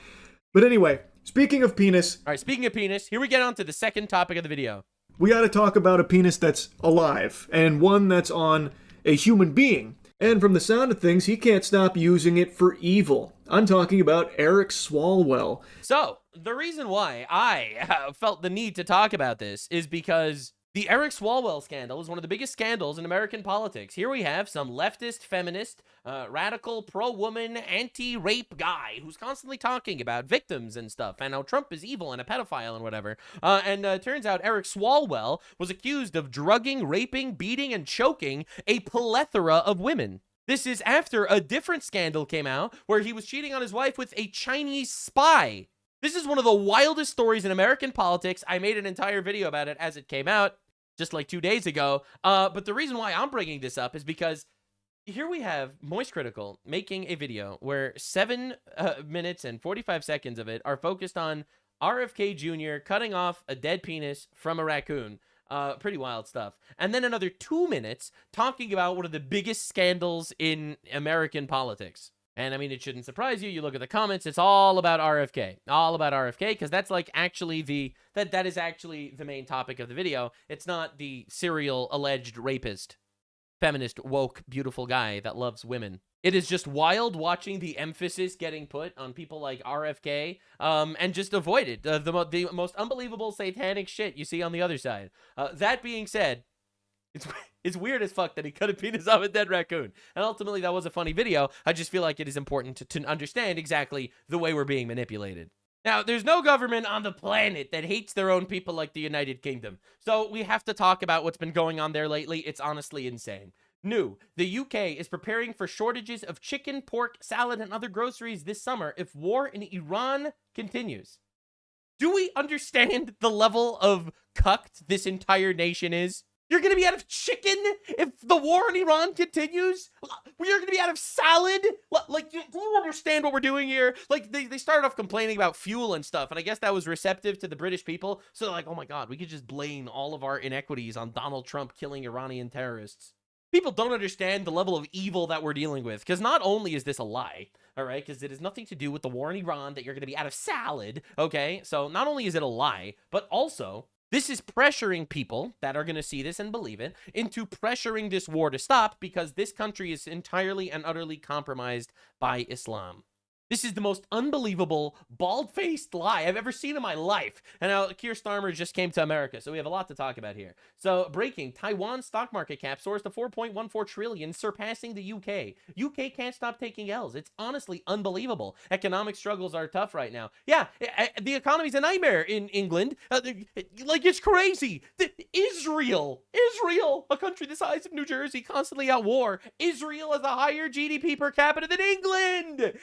But anyway, speaking of penis. All right, speaking of penis, here we get on to the second topic of the video. We got to talk about a penis that's alive, and one that's on a human being. And from the sound of things, he can't stop using it for evil. I'm talking about Eric Swalwell. So, the reason why I felt the need to talk about this is because the Eric Swalwell scandal is one of the biggest scandals in American politics. Here we have some leftist, feminist, radical, pro-woman, anti-rape guy who's constantly talking about victims and stuff, and how Trump is evil and a pedophile and whatever. And turns out Eric Swalwell was accused of drugging, raping, beating, and choking a plethora of women. This is after a different scandal came out where he was cheating on his wife with a Chinese spy. This is one of the wildest stories in American politics. I made an entire video about it as it came out just like 2 days ago. But the reason why I'm bringing this up is because here we have Moist Critical making a video where 7 minutes and 45 seconds of it are focused on RFK Jr. cutting off a dead penis from a raccoon. Pretty wild stuff. And then another 2 minutes talking about one of the biggest scandals in American politics. And I mean, it shouldn't surprise you. You look at the comments, it's all about RFK. All about RFK, because that's like actually that is actually the main topic of the video. It's not the serial alleged rapist, feminist, woke, beautiful guy that loves women. It is just wild watching the emphasis getting put on people like RFK, and just avoid it. The most unbelievable satanic shit you see on the other side. That being said, it's weird as fuck that he cut a penis off a dead raccoon. And ultimately, that was a funny video. I just feel like it is important to understand exactly the way we're being manipulated. Now, there's no government on the planet that hates their own people like the United Kingdom. So we have to talk about what's been going on there lately. It's honestly insane. New, the UK is preparing for shortages of chicken, pork, salad, and other groceries this summer if war in Iran continues. Do we understand the level of cucked this entire nation is? You're going to be out of chicken if the war in Iran continues? You're going to be out of salad? Like, do you understand what we're doing here? Like, they started off complaining about fuel and stuff, and I guess that was receptive to the British people. So they're like, oh my God, we could just blame all of our inequities on Donald Trump killing Iranian terrorists. People don't understand the level of evil that we're dealing with, because not only is this a lie, all right, because it has nothing to do with the war in Iran that you're going to be out of salad, okay? So not only is it a lie, but also this is pressuring people that are going to see this and believe it into pressuring this war to stop because this country is entirely and utterly compromised by Islam. This is the most unbelievable, bald-faced lie I've ever seen in my life. And now Keir Starmer just came to America, so we have a lot to talk about here. So, breaking, Taiwan's stock market cap soars to 4.14 trillion, surpassing the UK. UK can't stop taking L's. It's honestly unbelievable. Economic struggles are tough right now. Yeah, the economy's a nightmare in England. Like, it's crazy. Israel, a country the size of New Jersey, constantly at war. Israel has a higher GDP per capita than England.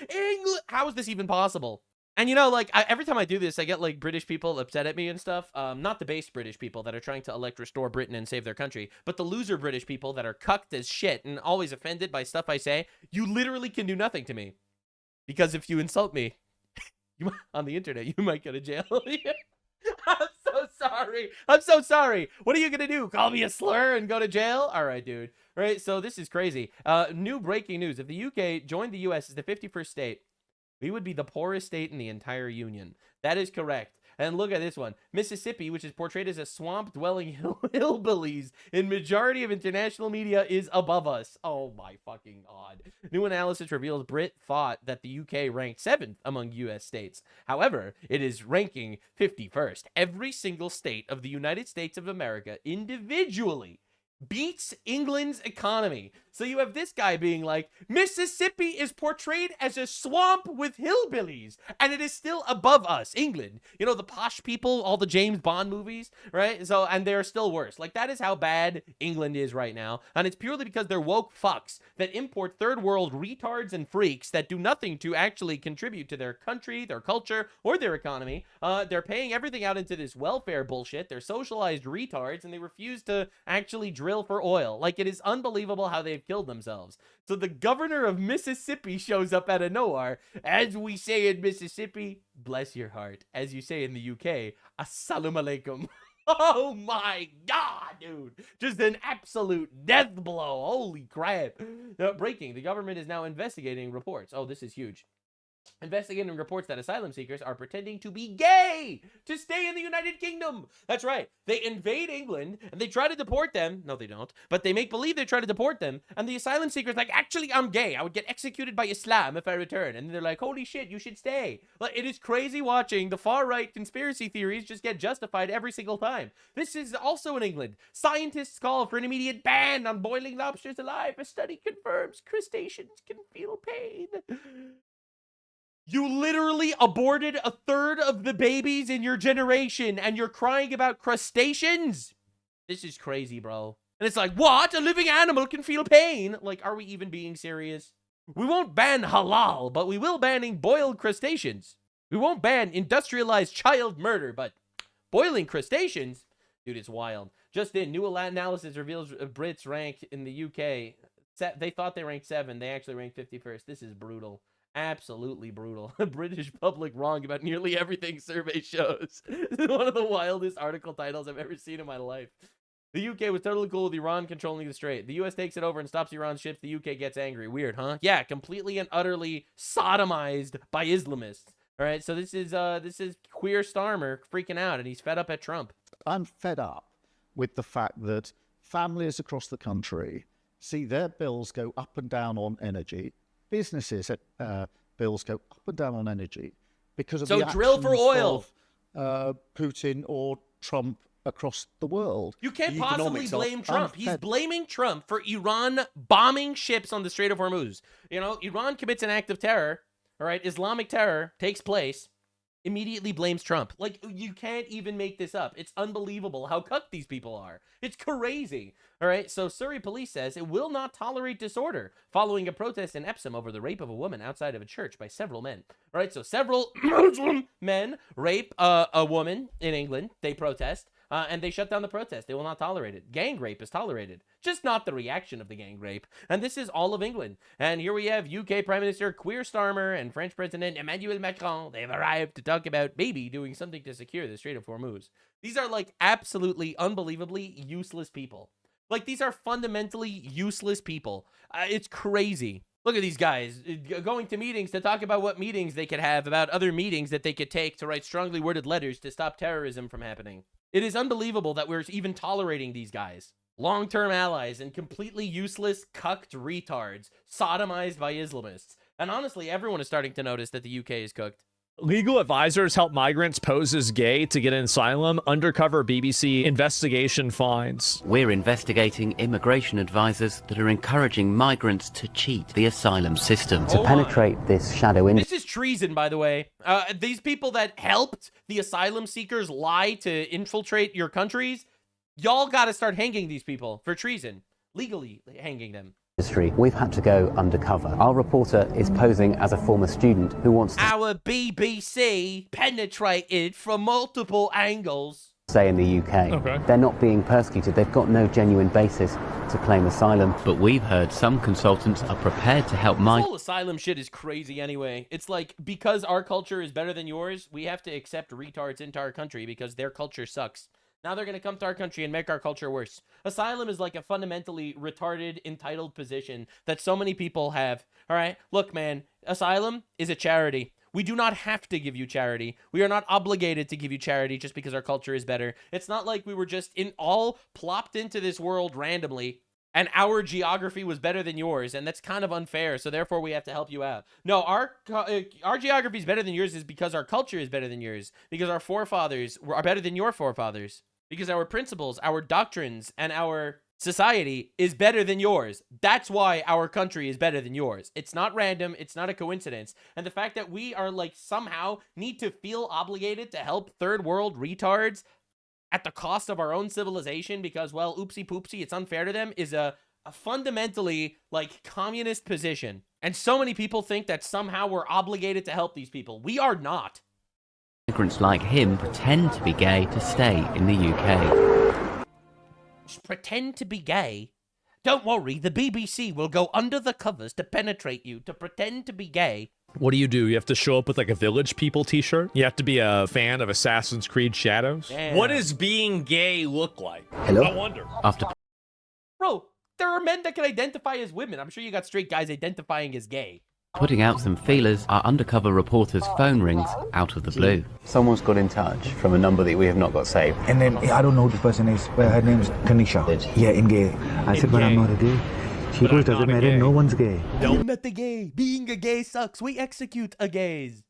How is this even possible? And you know, like, every time I do this, I get like British people upset at me and stuff. Not the base British people that are trying to restore Britain and save their country, but the loser British people that are cucked as shit and always offended by stuff I say. You literally can do nothing to me, because if you insult me on the internet, you might go to jail. I'm so sorry. I'm so sorry. What are you gonna do? Call me a slur and go to jail? All right, dude. Right. So this is crazy. New breaking news: if the UK joined the US as the 51st state, We would be the poorest state in the entire union. That is correct. And look at this one. Mississippi, which is portrayed as a swamp-dwelling hillbillies in majority of international media, is above us. Oh my fucking God. New analysis reveals Brit thought that the UK ranked 7th among US states. However, it is ranking 51st. Every single state of the United States of America individually beats England's economy. So you have this guy being like, Mississippi is portrayed as a swamp with hillbillies, and it is still above us, England. You know, the posh people, all the James Bond movies, right? So, and they're still worse. Like, that is how bad England is right now. And it's purely because they're woke fucks that import third world retards and freaks that do nothing to actually contribute to their country, their culture, or their economy. They're paying everything out into this welfare bullshit. They're socialized retards, and they refuse to actually drill for oil. Like, it is unbelievable how they've killed themselves. So the governor of Mississippi shows up out of nowhere. As we say in Mississippi, bless your heart. As you say in the UK, assalamu alaikum. Oh my God, dude. Just an absolute death blow. Holy crap. Breaking. The government is now investigating reports. Oh, this is huge. Investigating reports that asylum seekers are pretending to be gay to stay in the United Kingdom. That's right. They invade England and they try to deport them. No, they don't. But they make believe they try to deport them. And the asylum seeker's like, actually, I'm gay. I would get executed by Islam if I return. And they're like, holy shit, you should stay. Like, it is crazy watching the far-right conspiracy theories just get justified every single time. This is also in England. Scientists call for an immediate ban on boiling lobsters alive. A study confirms crustaceans can feel pain. You literally aborted a third of the babies in your generation and you're crying about crustaceans? This is crazy, bro. And it's like, what? A living animal can feel pain? Like, are we even being serious? We won't ban halal, but we will ban boiled crustaceans. We won't ban industrialized child murder, but boiling crustaceans? Dude, it's wild. Just in, new analysis reveals Brits rank in the UK. They thought they ranked 7. They actually ranked 51st. This is brutal. Absolutely brutal. British public wrong about nearly everything survey shows. This is one of the wildest article titles I've ever seen in my life. The UK was totally cool with Iran controlling the strait. The US takes it over and stops Iran's ships. The UK gets angry. Weird, huh? Yeah, completely and utterly sodomized by Islamists. All right, so this is queer Starmer freaking out, and he's fed up at Trump. I'm fed up with the fact that families across the country see their bills go up and down on energy. Businesses' bills go up and down on energy because of the drill for oil of Putin or Trump across the world. You can't possibly blame Trump. He's blaming Trump for Iran bombing ships on the Strait of Hormuz. You know, Iran commits an act of terror. All right, Islamic terror takes place. Immediately blames Trump. Like, you can't even make this up. It's unbelievable how cucked these people are. It's crazy. All right, so Surrey police says it will not tolerate disorder following a protest in Epsom over the rape of a woman outside of a church by several men. All right, so several Muslim men rape a woman in England. They protest. And they shut down the protest. They will not tolerate it. Gang rape is tolerated, just not the reaction of the gang rape. And this is all of England. And here we have UK Prime Minister Queer Starmer and French President Emmanuel Macron. They've arrived to talk about maybe doing something to secure the Strait of Hormuz. These are like absolutely unbelievably useless people. Like, these are fundamentally useless people. It's crazy. Look at these guys going to meetings to talk about what meetings they could have about other meetings that they could take to write strongly worded letters to stop terrorism from happening. It is unbelievable that we're even tolerating these guys. Long-term allies and completely useless, cucked retards, sodomized by Islamists. And honestly, everyone is starting to notice that the UK is cooked. Legal advisors help migrants pose as gay to get an asylum. Undercover BBC investigation finds. We're investigating immigration advisors that are encouraging migrants to cheat the asylum system. To penetrate this shadow industry. This is treason, by the way. These people that helped the asylum seekers lie to infiltrate your countries, y'all got to start hanging these people for treason. Legally hanging them. We've had to go undercover. Our reporter is posing as a former student who wants to Our BBC penetrated from multiple angles. stay in the UK. Okay. They're not being persecuted. They've got no genuine basis to claim asylum. But we've heard some consultants are prepared to help This whole asylum shit is crazy anyway. It's like, because our culture is better than yours, we have to accept retards into our country because their culture sucks. Now they're going to come to our country and make our culture worse. Asylum is like a fundamentally retarded, entitled position that so many people have. All right? Look, man, asylum is a charity. We do not have to give you charity. We are not obligated to give you charity just because our culture is better. It's not like we were just all plopped into this world randomly and our geography was better than yours, and that's kind of unfair, so therefore we have to help you out. No, our geography is better than yours is because our culture is better than yours, because our forefathers are better than your forefathers, because our principles, our doctrines, and our society is better than yours. That's why our country is better than yours. It's not random. It's not a coincidence. And the fact that we are like somehow need to feel obligated to help third world retards at the cost of our own civilization because, well, oopsie poopsie, it's unfair to them is a fundamentally like communist position. And so many people think that somehow we're obligated to help these people. We are not. Migrants like him pretend to be gay to stay in the UK. Just pretend to be gay? Don't worry, the BBC will go under the covers to penetrate you to pretend to be gay. What do? You have to show up with like a Village People t-shirt? You have to be a fan of Assassin's Creed Shadows? Damn. What does being gay look like? Hello? I wonder. After Bro, there are men that can identify as women. I'm sure you got straight guys identifying as gay. putting out some feelers, our undercover reporter's phone rings out of the blue. Someone's got in touch from a number that we have not got saved. And then, I don't know who this person is, but her name is Tanisha. Yeah, in gay. I said, but I'm not a gay. She goes, doesn't matter, no one's gay. I'm not the gay. Being a gay sucks. We execute a gays.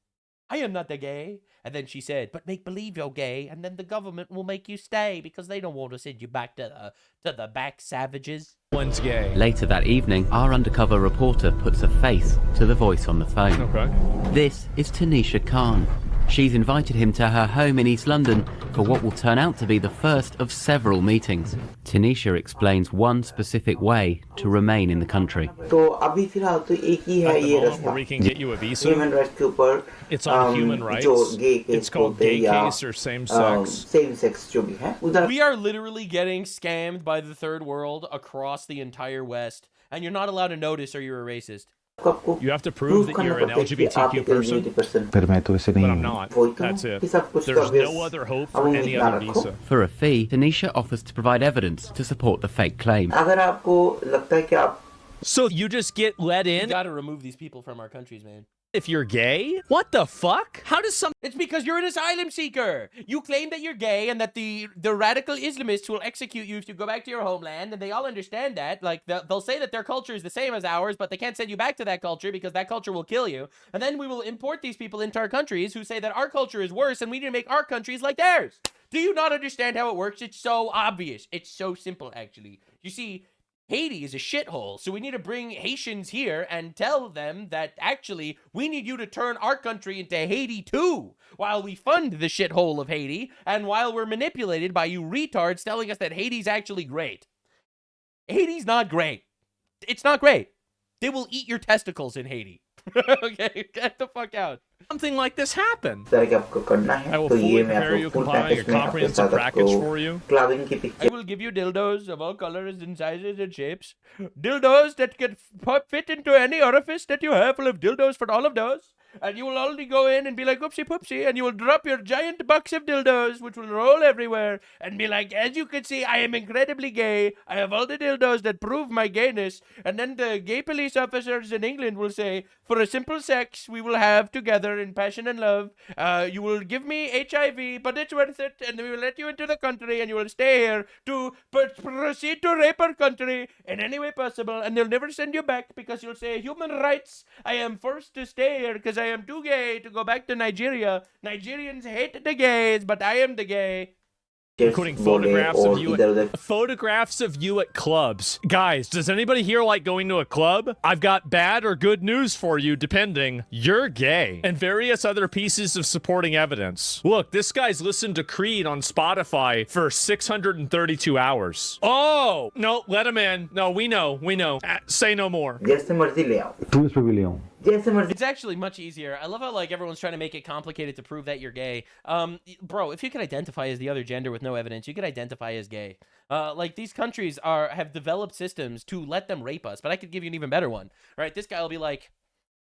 I am not the gay. And then she said, but make believe you're gay, and then the government will make you stay because they don't want to send you back to the back savages. One's gay. Later that evening, our undercover reporter puts a face to the voice on the phone. Okay. This is Tanisha Khan. She's invited him to her home in East London for what will turn out to be the first of several meetings. Tanisha explains one specific way to remain in the country. At the moment where we can get you a visa, it's on human rights. It's called gay case or same-sex. We are literally getting scammed by the third world across the entire West, and you're not allowed to notice or you're a racist. You have to prove that you're an LGBTQ person, but I'm not. That's it. There's no other hope for any other visa. For a fee, Tanisha offers to provide evidence to support the fake claim. So you just get let in? You gotta remove these people from our countries, man. If you're gay? What the fuck? How does some... It's because you're an asylum seeker. You claim that you're gay and that the radical Islamists will execute you if you go back to your homeland, and they all understand that. Like, they'll say that their culture is the same as ours, but they can't send you back to that culture because that culture will kill you. And then we will import these people into our countries who say that our culture is worse and we need to make our countries like theirs. Do you not understand how it works? It's so obvious. It's so simple, actually. You see... Haiti is a shithole, so we need to bring Haitians here and tell them that actually we need you to turn our country into Haiti too, while we fund the shithole of Haiti and while we're manipulated by you retards telling us that Haiti's actually great. Haiti's not great. It's not great. They will eat your testicles in Haiti. Okay, get the fuck out. Something like this happen. I will fully prepare you, compiling a comprehensive package for you. I will give you dildos of all colors and sizes and shapes. Dildos that can fit into any orifice that you have, full of dildos for all of those. And you will only go in and be like, oopsie poopsie, and you will drop your giant box of dildos, which will roll everywhere, and be like, as you can see, I am incredibly gay. I have all the dildos that prove my gayness. And then the gay police officers in England will say, for a simple sex we will have together in passion and love, you will give me HIV, but it's worth it, and we will let you into the country, and you will stay here to proceed to rape our country in any way possible, and they'll never send you back because you'll say, human rights, I am forced to stay here because I am too gay to go back to Nigeria. Nigerians hate the gays, but I am the gay. Including photographs of you at clubs. Guys, does anybody here like going to a club? I've got bad or good news for you, depending. You're gay. And various other pieces of supporting evidence. Look, this guy's listened to Creed on Spotify for 632 hours. Oh! No, let him in. No, we know. Say no more. It's actually much easier. I love how like everyone's trying to make it complicated to prove that you're gay. Bro, if you can identify as the other gender with no evidence, you could identify as gay. Like these countries have developed systems to let them rape us, but I could give you an even better one. All right, this guy will be like,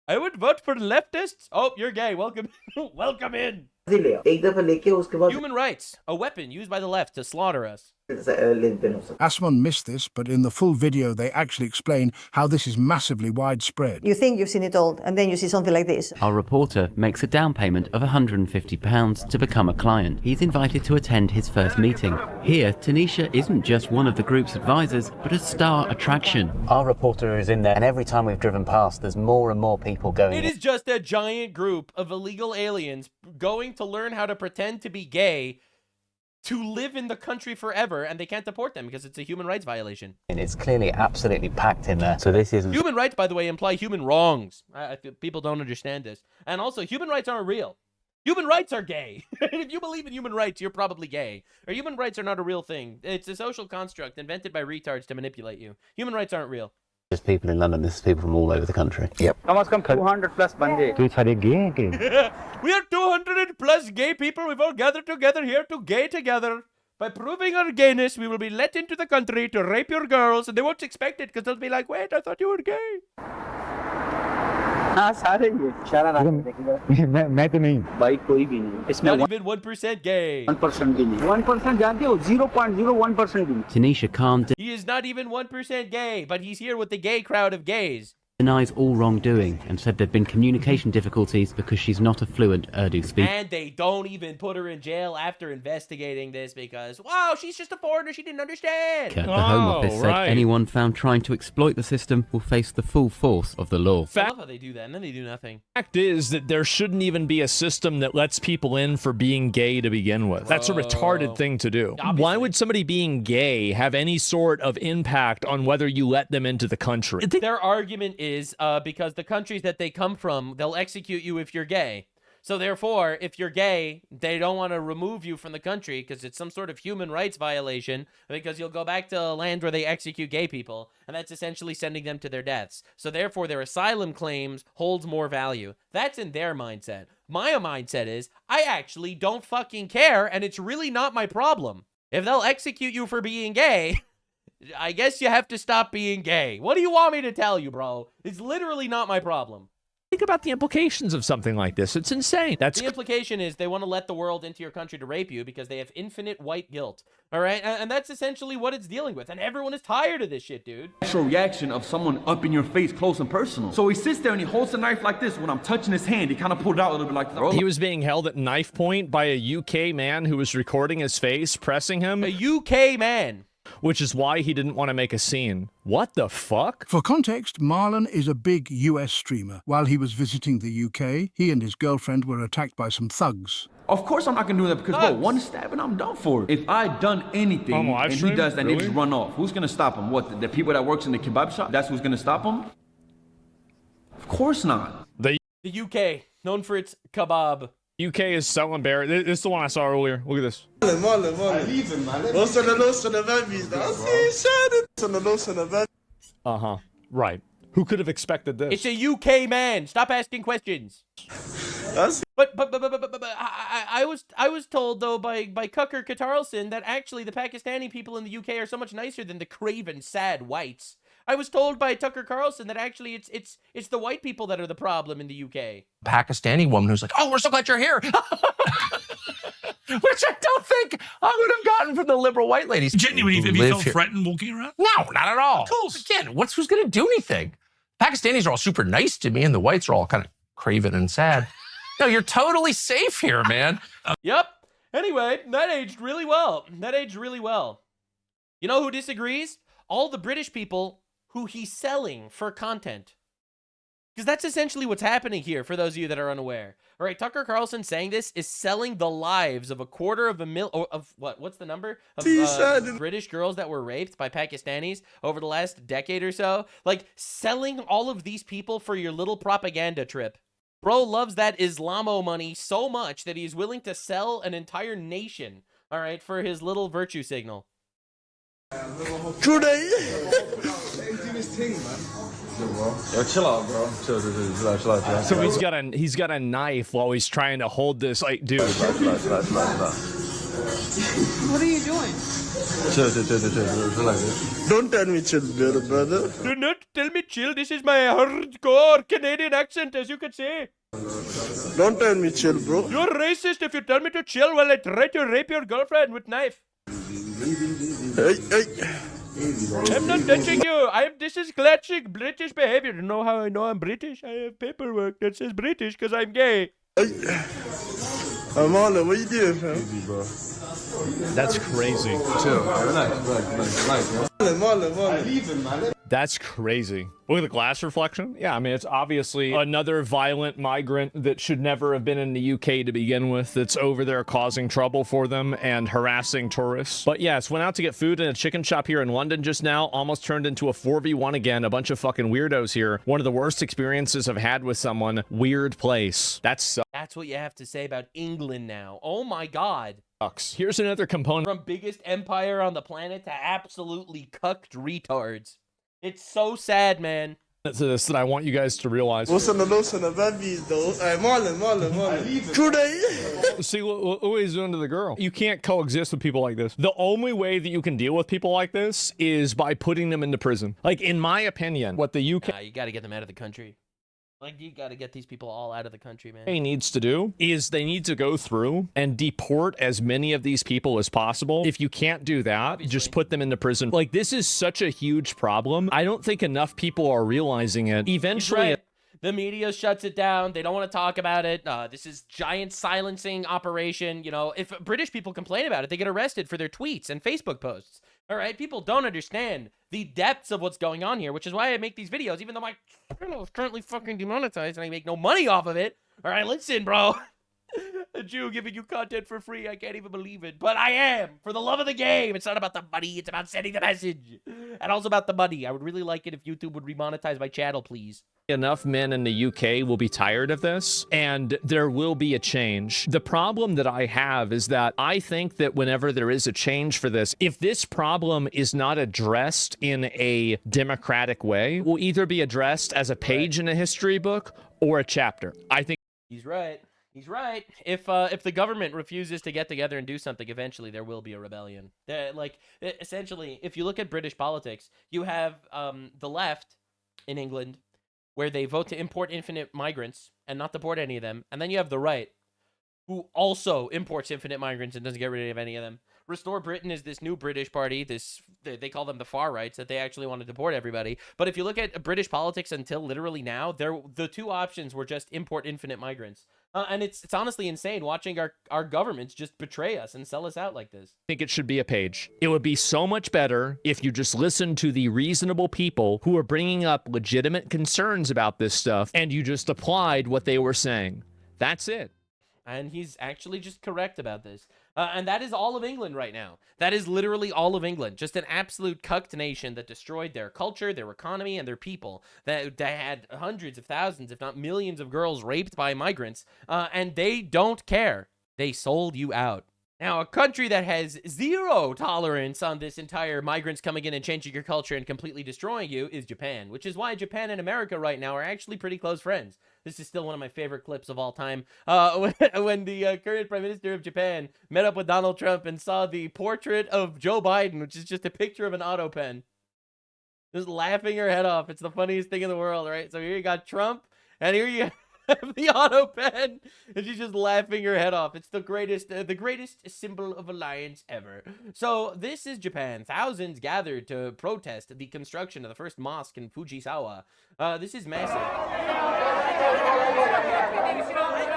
I would vote for leftists. Oh, you're gay. Welcome, welcome in. Human rights, a weapon used by the left to slaughter us. Asman missed this, but in the full video, they actually explain how this is massively widespread. You think you've seen it all, and then you see something like this. Our reporter makes a down payment of £150 to become a client. He's invited to attend his first meeting. Here, Tanisha isn't just one of the group's advisors, but a star attraction. Our reporter is in there, and every time we've driven past, there's more and more people going. It is just a giant group of illegal aliens going to learn how to pretend to be gay to live in the country forever, and they can't deport them because it's a human rights violation. And it's clearly absolutely packed in there. So this isn't... Human rights, by the way, imply human wrongs. People don't understand this. And also, human rights aren't real. Human rights are gay. If you believe in human rights, you're probably gay. Or human rights are not a real thing. It's a social construct invented by retards to manipulate you. Human rights aren't real. Just people in London, this is people from all over the country. Yep. Come on, 200 plus bande. We are 200 plus gay people. We've all gathered together here to gay together. By proving our gayness, we will be let into the country to rape your girls, and they won't expect it because they'll be like, wait, I thought you were gay. हाँ सारे ये मैं तो नहीं भाई कोई भी नहीं इसमें not even 1% gay. 1% भी नहीं 1% जानते हो 0.01% भी नहीं. Tanisha calmed He is not even 1% gay, but he's here with the gay crowd of gays. denies all wrongdoing and said there'd been communication difficulties because she's not a fluent Urdu speaker. And they don't even put her in jail after investigating this because, wow, she's just a foreigner, she didn't understand. The Home Office said anyone found trying to exploit the system will face the full force of the law. I love how they do that, and then they do nothing. Fact is that there shouldn't even be a system that lets people in for being gay to begin with. That's a retarded thing to do. Obviously. Why would somebody being gay have any sort of impact on whether you let them into the country? Their argument is because the countries that they come from, they'll execute you if you're gay. So therefore, if you're gay, they don't want to remove you from the country because it's some sort of human rights violation because you'll go back to a land where they execute gay people, and that's essentially sending them to their deaths. So therefore, their asylum claims holds more value. That's in their mindset. My mindset is, I actually don't fucking care, and it's really not my problem. If they'll execute you for being gay, I guess you have to stop being gay. What do you want me to tell you, bro? It's literally not my problem. Think about the implications of something like this. It's insane. The implication is they want to let the world into your country to rape you because they have infinite white guilt. All right? And that's essentially what it's dealing with. And everyone is tired of this shit, dude. Actual reaction of someone up in your face, close and personal. So he sits there and he holds the knife like this. When I'm touching his hand, he kind of pulled it out a little bit like that. He was being held at knife point by a UK man who was recording his face, pressing him. A UK man. Which is why he didn't want to make a scene. What the fuck? For context, Marlon is a big US streamer. While he was visiting the UK, he and his girlfriend were attacked by some thugs. Of course I'm not going to do that because, bro, one stab and I'm done for. If I done anything and he does that, they just run off. Who's going to stop him? What, the people that works in the kebab shop? That's who's going to stop him? Of course not. The UK, known for its kebab. UK is so embarrassed. This is the one I saw earlier. Look at this. Uh-huh. Right. Who could have expected this? It's a UK man. Stop asking questions. But I was told though by Tucker Carlson that actually the Pakistani people in the UK are so much nicer than the craven, sad whites. I was told by Tucker Carlson that actually it's the white people that are the problem in the UK. Pakistani woman who's like, "Oh, we're so glad you're here," which I don't think I would have gotten from the liberal white ladies. Genuinely, have you felt threatened walking around? No, not at all. Of course. Again, who's going to do anything? Pakistanis are all super nice to me, and the whites are all kind of craven and sad. No, you're totally safe here, man. Yep. Anyway, that aged really well. You know who disagrees? All the British people who he's selling for content. Because that's essentially what's happening here, for those of you that are unaware. All right, Tucker Carlson saying this is selling the lives of 250,000 of what's the number? Of British girls that were raped by Pakistanis over the last decade or so. Like, selling all of these people for your little propaganda trip. Bro loves that Islamo money so much that he's willing to sell an entire nation, all right, for his little virtue signal. Today. Yo, chill out, bro. Chill out. So he's got a knife while he's trying to hold this, like, dude. What are you doing? Chill. Relax. Don't tell me chill, brother. Do not tell me chill. This is my hardcore Canadian accent, as you can see. Don't tell me chill, bro. You're racist if you tell me to chill while I try to rape your girlfriend with knife. Hey, hey. I'm not touching you. This is classic British behavior. You know how I know I'm British? I have paperwork that says British because I'm gay. I'm on it. What you doing, fam? Bro. That's crazy. Chill. Relax. That's crazy. Look at the glass reflection. Yeah, I mean, it's obviously another violent migrant that should never have been in the UK to begin with, that's over there causing trouble for them and harassing tourists. But yes, went out to get food in a chicken shop here in London just now, almost turned into a 4v1 again, a bunch of fucking weirdos here. One of the worst experiences I've had with someone. Weird place. That's what you have to say about England now. Oh my God. Here's another component. From biggest empire on the planet to absolutely cucked retards. It's so sad, man. That's this that I want you guys to realize. What's on the loose on the babies, though? Hey, Marlon. Today. See what he's doing to the girl. You can't coexist with people like this. The only way that you can deal with people like this is by putting them into prison. Like, in my opinion, what the UK... you gotta get them out of the country. Like, you gotta get these people all out of the country, man. Needs to do is they need to go through and deport as many of these people as possible. If you can't do that, just put them into prison. Like, this is such a huge problem. I don't think enough people are realizing it. Eventually... The media shuts it down. They don't want to talk about it. This is giant silencing operation. You know, if British people complain about it, they get arrested for their tweets and Facebook posts. All right, people don't understand the depths of what's going on here, which is why I make these videos, even though my channel is currently fucking demonetized and I make no money off of it. All right, listen, bro. A Jew giving you content for free. I can't even believe it. But I am. For the love of the game. It's not about the money. It's about sending the message. And also about the money. I would really like it if YouTube would remonetize my channel, please. Enough men in the UK will be tired of this, and there will be a change. The problem that I have is that I think that whenever there is a change for this, if this problem is not addressed in a democratic way, it will either be addressed as a page in a history book or a chapter. I think he's right. He's right. If the government refuses to get together and do something, eventually there will be a rebellion. Essentially, if you look at British politics, you have the left in England, where they vote to import infinite migrants and not deport any of them. And then you have the right, who also imports infinite migrants and doesn't get rid of any of them. Restore Britain is this new British party. They call them the far rights, that they actually want to deport everybody. But if you look at British politics until literally now, the two options were just import infinite migrants. And it's honestly insane watching our governments just betray us and sell us out like this. I think it should be a page. It would be so much better if you just listened to the reasonable people who are bringing up legitimate concerns about this stuff and you just applied what they were saying. That's it. And he's actually just correct about this. And that is all of England right now. That is literally all of England. Just an absolute cucked nation that destroyed their culture, their economy, and their people. That had hundreds of thousands, if not millions of girls raped by migrants. And they don't care. They sold you out. Now, a country that has zero tolerance on this entire migrants coming in and changing your culture and completely destroying you is Japan, which is why Japan and America right now are actually pretty close friends. This is still one of my favorite clips of all time. When the current Prime Minister of Japan met up with Donald Trump and saw the portrait of Joe Biden, which is just a picture of an auto pen. Just laughing her head off. It's the funniest thing in the world, right? So here you got Trump, and here you the auto pen, and she's just laughing her head off. It's the greatest symbol of alliance ever. So this is Japan. Thousands gathered to protest the construction of the first mosque in Fujisawa. This is massive.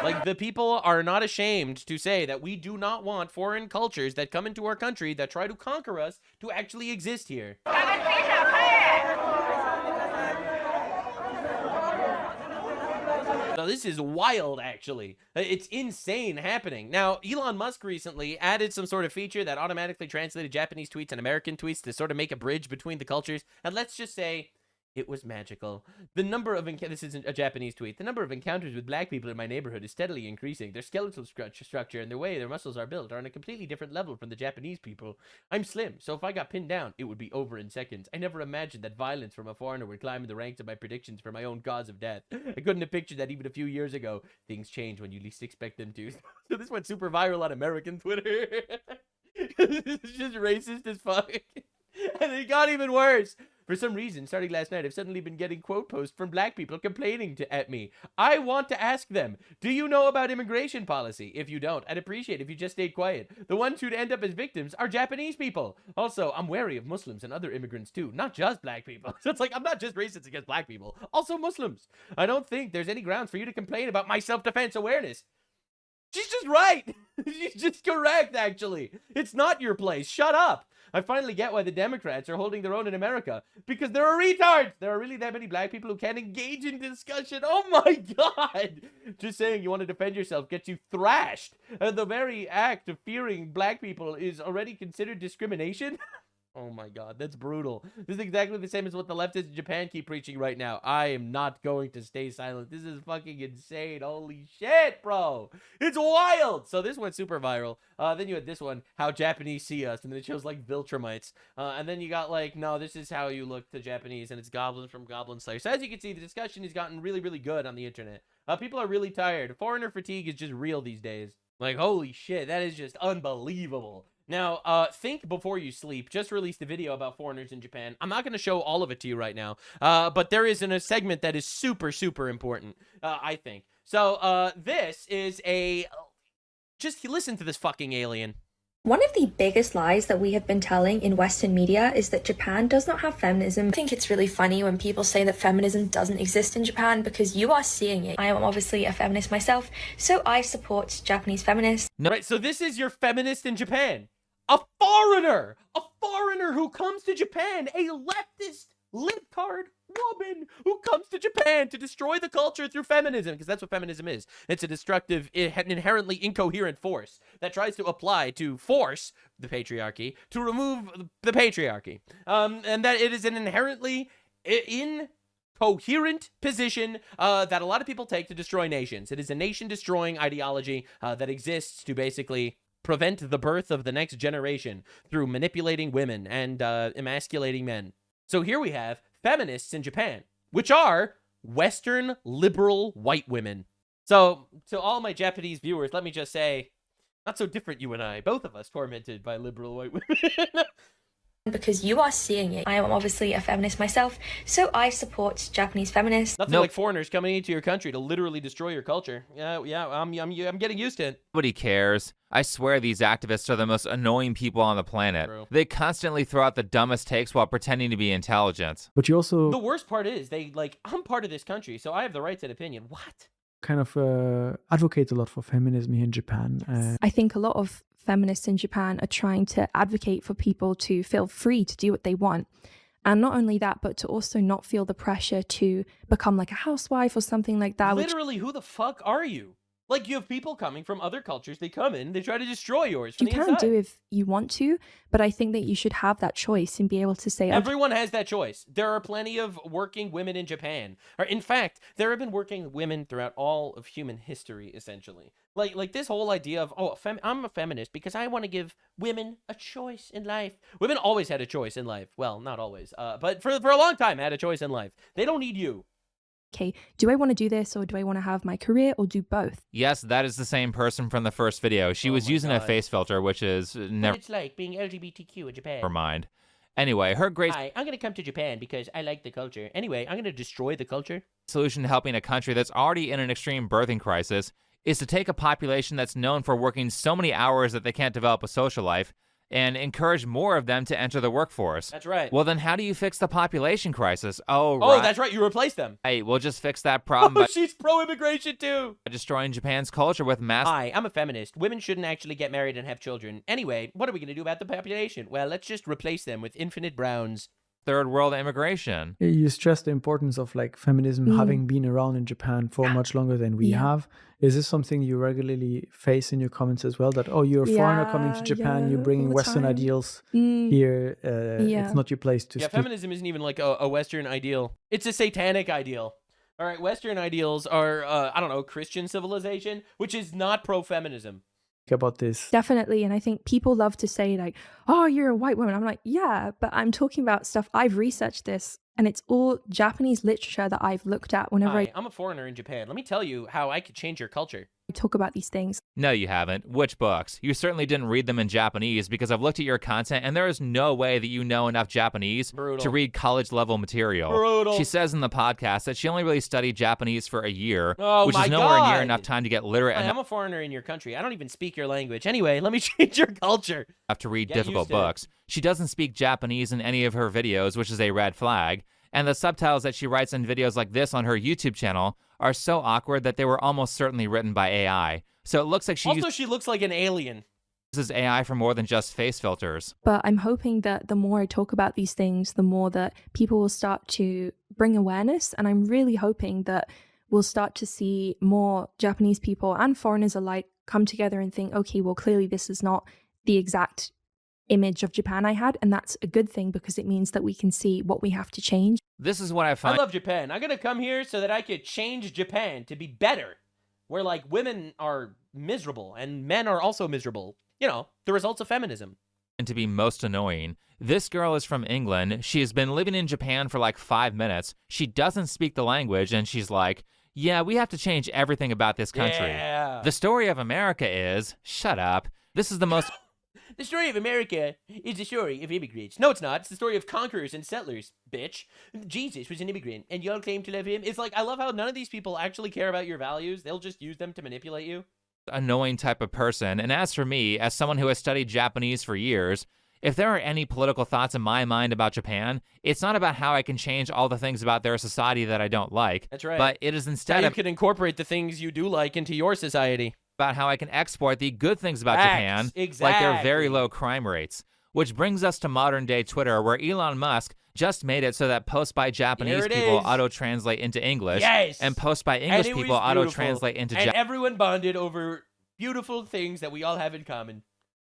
Like, the people are not ashamed to say that we do not want foreign cultures that come into our country that try to conquer us to actually exist here. So this is wild, actually. It's insane happening. Now, Elon Musk recently added some sort of feature that automatically translated Japanese tweets and American tweets to sort of make a bridge between the cultures. And let's just say it was magical. The number of this isn't a Japanese tweet. The number of encounters with black people in my neighborhood is steadily increasing. Their skeletal structure and the way their muscles are built are on a completely different level from the Japanese people. I'm slim, so if I got pinned down, it would be over in seconds. I never imagined that violence from a foreigner would climb in the ranks of my predictions for my own cause of death. I couldn't have pictured that even a few years ago. Things change when you least expect them to. So this went super viral on American Twitter. This is just racist as fuck. And it got even worse. For some reason, starting last night, I've suddenly been getting quote posts from black people complaining at me. I want to ask them, do you know about immigration policy? If you don't, I'd appreciate if you just stayed quiet. The ones who'd end up as victims are Japanese people. Also, I'm wary of Muslims and other immigrants too, not just black people. So it's like, I'm not just racist against black people, also Muslims. I don't think there's any grounds for you to complain about my self-defense awareness. She's just right. She's just correct, actually. It's not your place. Shut up. I finally get why the Democrats are holding their own in America. Because they're retards. There are really that many black people who can't engage in discussion. Oh my God. Just saying you want to defend yourself gets you thrashed. The very act of fearing black people is already considered discrimination. Oh my God, that's brutal. This is exactly the same as what the leftists in Japan keep preaching right now. I am not going to stay silent. This is fucking insane. Holy shit, bro. It's wild. So this went super viral. Then you had this one, how Japanese see us. And then it shows like Viltrumites. And then you got like, no, this is how you look to Japanese. And it's goblins from Goblin Slayer. So as you can see, the discussion has gotten really, really good on the internet. People are really tired. Foreigner fatigue is just real these days. Like, holy shit, that is just unbelievable. Now, think before you sleep. Just released a video about foreigners in Japan. I'm not going to show all of it to you right now, but there is a segment that is super, super important, I think. So, this is a... Just listen to this fucking alien. One of the biggest lies that we have been telling in Western media is that Japan does not have feminism. I think it's really funny when people say that feminism doesn't exist in Japan because you are seeing it. I am obviously a feminist myself, so I support Japanese feminists. No. Right, so this is your feminist in Japan. A foreigner who comes to Japan, a leftist libtard woman who comes to Japan to destroy the culture through feminism, because that's what feminism is. It's a destructive, inherently incoherent force that tries to apply to force the patriarchy, to remove the patriarchy. And that it is an inherently incoherent position that a lot of people take to destroy nations. It is a nation-destroying ideology that exists to basically prevent the birth of the next generation through manipulating women and emasculating men. So here we have feminists in Japan, which are Western liberal white women. So to all my Japanese viewers, let me just say, not so different, you and I, both of us tormented by liberal white women. Because you are seeing it. I am obviously a feminist myself, so I support Japanese feminists. Nothing like foreigners coming into your country to literally destroy your culture. Yeah, I'm getting used to it. Nobody cares. I swear these activists are the most annoying people on the planet. True. They constantly throw out the dumbest takes while pretending to be intelligent. But you also... The worst part is, I'm part of this country, so I have the rights and opinion. What? Kind of advocate a lot for feminism here in Japan. I think a lot of feminists in Japan are trying to advocate for people to feel free to do what they want. And not only that, but to also not feel the pressure to become like a housewife or something like that. Literally, who the fuck are you? Like, you have people coming from other cultures, they come in, they try to destroy yours from the inside. You can do if you want to, but I think that you should have that choice and be able to say... Everyone has that choice. There are plenty of working women in Japan. Or in fact, there have been working women throughout all of human history, essentially. Like this whole idea of, I'm a feminist because I want to give women a choice in life. Women always had a choice in life. Well, not always, but for a long time had a choice in life. They don't need you. Okay, do I want to do this or do I want to have my career or do both? Yes, that is the same person from the first video. She was using a face filter, which is never... It's like being LGBTQ in Japan. Never mind. Anyway, her great... Hi, I'm going to come to Japan because I like the culture. Anyway, I'm going to destroy the culture. Solution to helping a country that's already in an extreme birthing crisis is to take a population that's known for working so many hours that they can't develop a social life and encourage more of them to enter the workforce. That's right. Well, then how do you fix the population crisis? Oh, that's right. You replace them. Hey, we'll just fix that problem by she's pro-immigration too. Destroying Japan's culture with mass... Hi, I'm a feminist. Women shouldn't actually get married and have children. Anyway, what are we going to do about the population? Well, let's just replace them with infinite browns. Third world immigration. You stress the importance of like feminism having been around in Japan for much longer than we have. Is this something you regularly face in your comments as well? That, you're a foreigner coming to Japan, you're bringing Western ideals here. It's not your place to speak. Feminism isn't even like a Western ideal. It's a satanic ideal. All right, Western ideals are, Christian civilization, which is not pro-feminism. About this. Definitely. And I think people love to say like, oh, you're a white woman. I'm like, yeah, but I'm talking about stuff. I've researched this and it's all Japanese literature that I've looked at whenever I'm a foreigner in Japan. Let me tell you how I could change your culture. talk about these things. No, you haven't. Which books? You certainly didn't read them in Japanese, because I've looked at your content and there is no way that you know enough Japanese to read college-level material. Brutal. She says in the podcast that she only really studied Japanese for a year, Oh which my is nowhere near God. enough time to get literate I'm a foreigner in your country. I don't even speak your language. Anyway, let me change your culture. enough to read Get difficult used to it. books. She doesn't speak Japanese in any of her videos, which is a red flag. And the subtitles that she writes in videos like this on her YouTube channel are so awkward that they were almost certainly written by AI. So it looks like She looks like an alien. uses AI for more than just face filters. But I'm hoping that the more I talk about these things, the more that people will start to bring awareness. And I'm really hoping that we'll start to see more Japanese people and foreigners alike come together and think, okay, well, clearly this is not the exact image of Japan I had. And that's a good thing, because it means that we can see what we have to change. This is what I find. I love Japan. I'm going to come here so that I could change Japan to be better, where like women are miserable and men are also miserable. You know, the results of feminism. And to be most annoying, this girl is from England. She has been living in Japan for like 5 minutes. She doesn't speak the language, and she's like, yeah, we have to change everything about this country. Yeah. The story of America is, shut up. This is the most... The story of America is the story of immigrants. No, it's not. It's the story of conquerors and settlers, bitch. Jesus was an immigrant, and y'all claim to love him. It's like, I love how none of these people actually care about your values. They'll just use them to manipulate you. annoying type of person. And as for me, as someone who has studied Japanese for years, if there are any political thoughts in my mind about Japan, it's not about how I can change all the things about their society that I don't like. That's right. But it is instead how you of can incorporate the things you do like into your society. About how I can export the good things about Facts. Japan, like their very Exactly. low crime rates. Which brings us to modern day Twitter, where Elon Musk just made it so that posts by Japanese Here it people is. auto-translate into English, Yes. and posts by And English it was people beautiful. auto-translate into And Japanese. everyone bonded over beautiful things that we all have in common,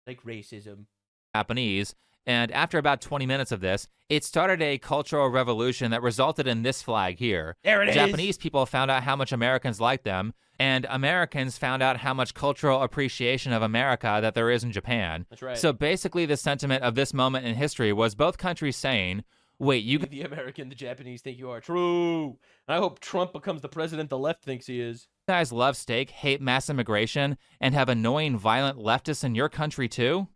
like racism. And after about 20 minutes of this, it started a cultural revolution that resulted in this flag here. There it is. Japanese people found out how much Americans liked them, and Americans found out how much cultural appreciation of America that there is in Japan. That's right. So basically the sentiment of this moment in history was both countries saying, wait, you The American, the Japanese think you are true. And I hope Trump becomes the president the left thinks he is. guys love steak, hate mass immigration, and have annoying violent leftists in your country too?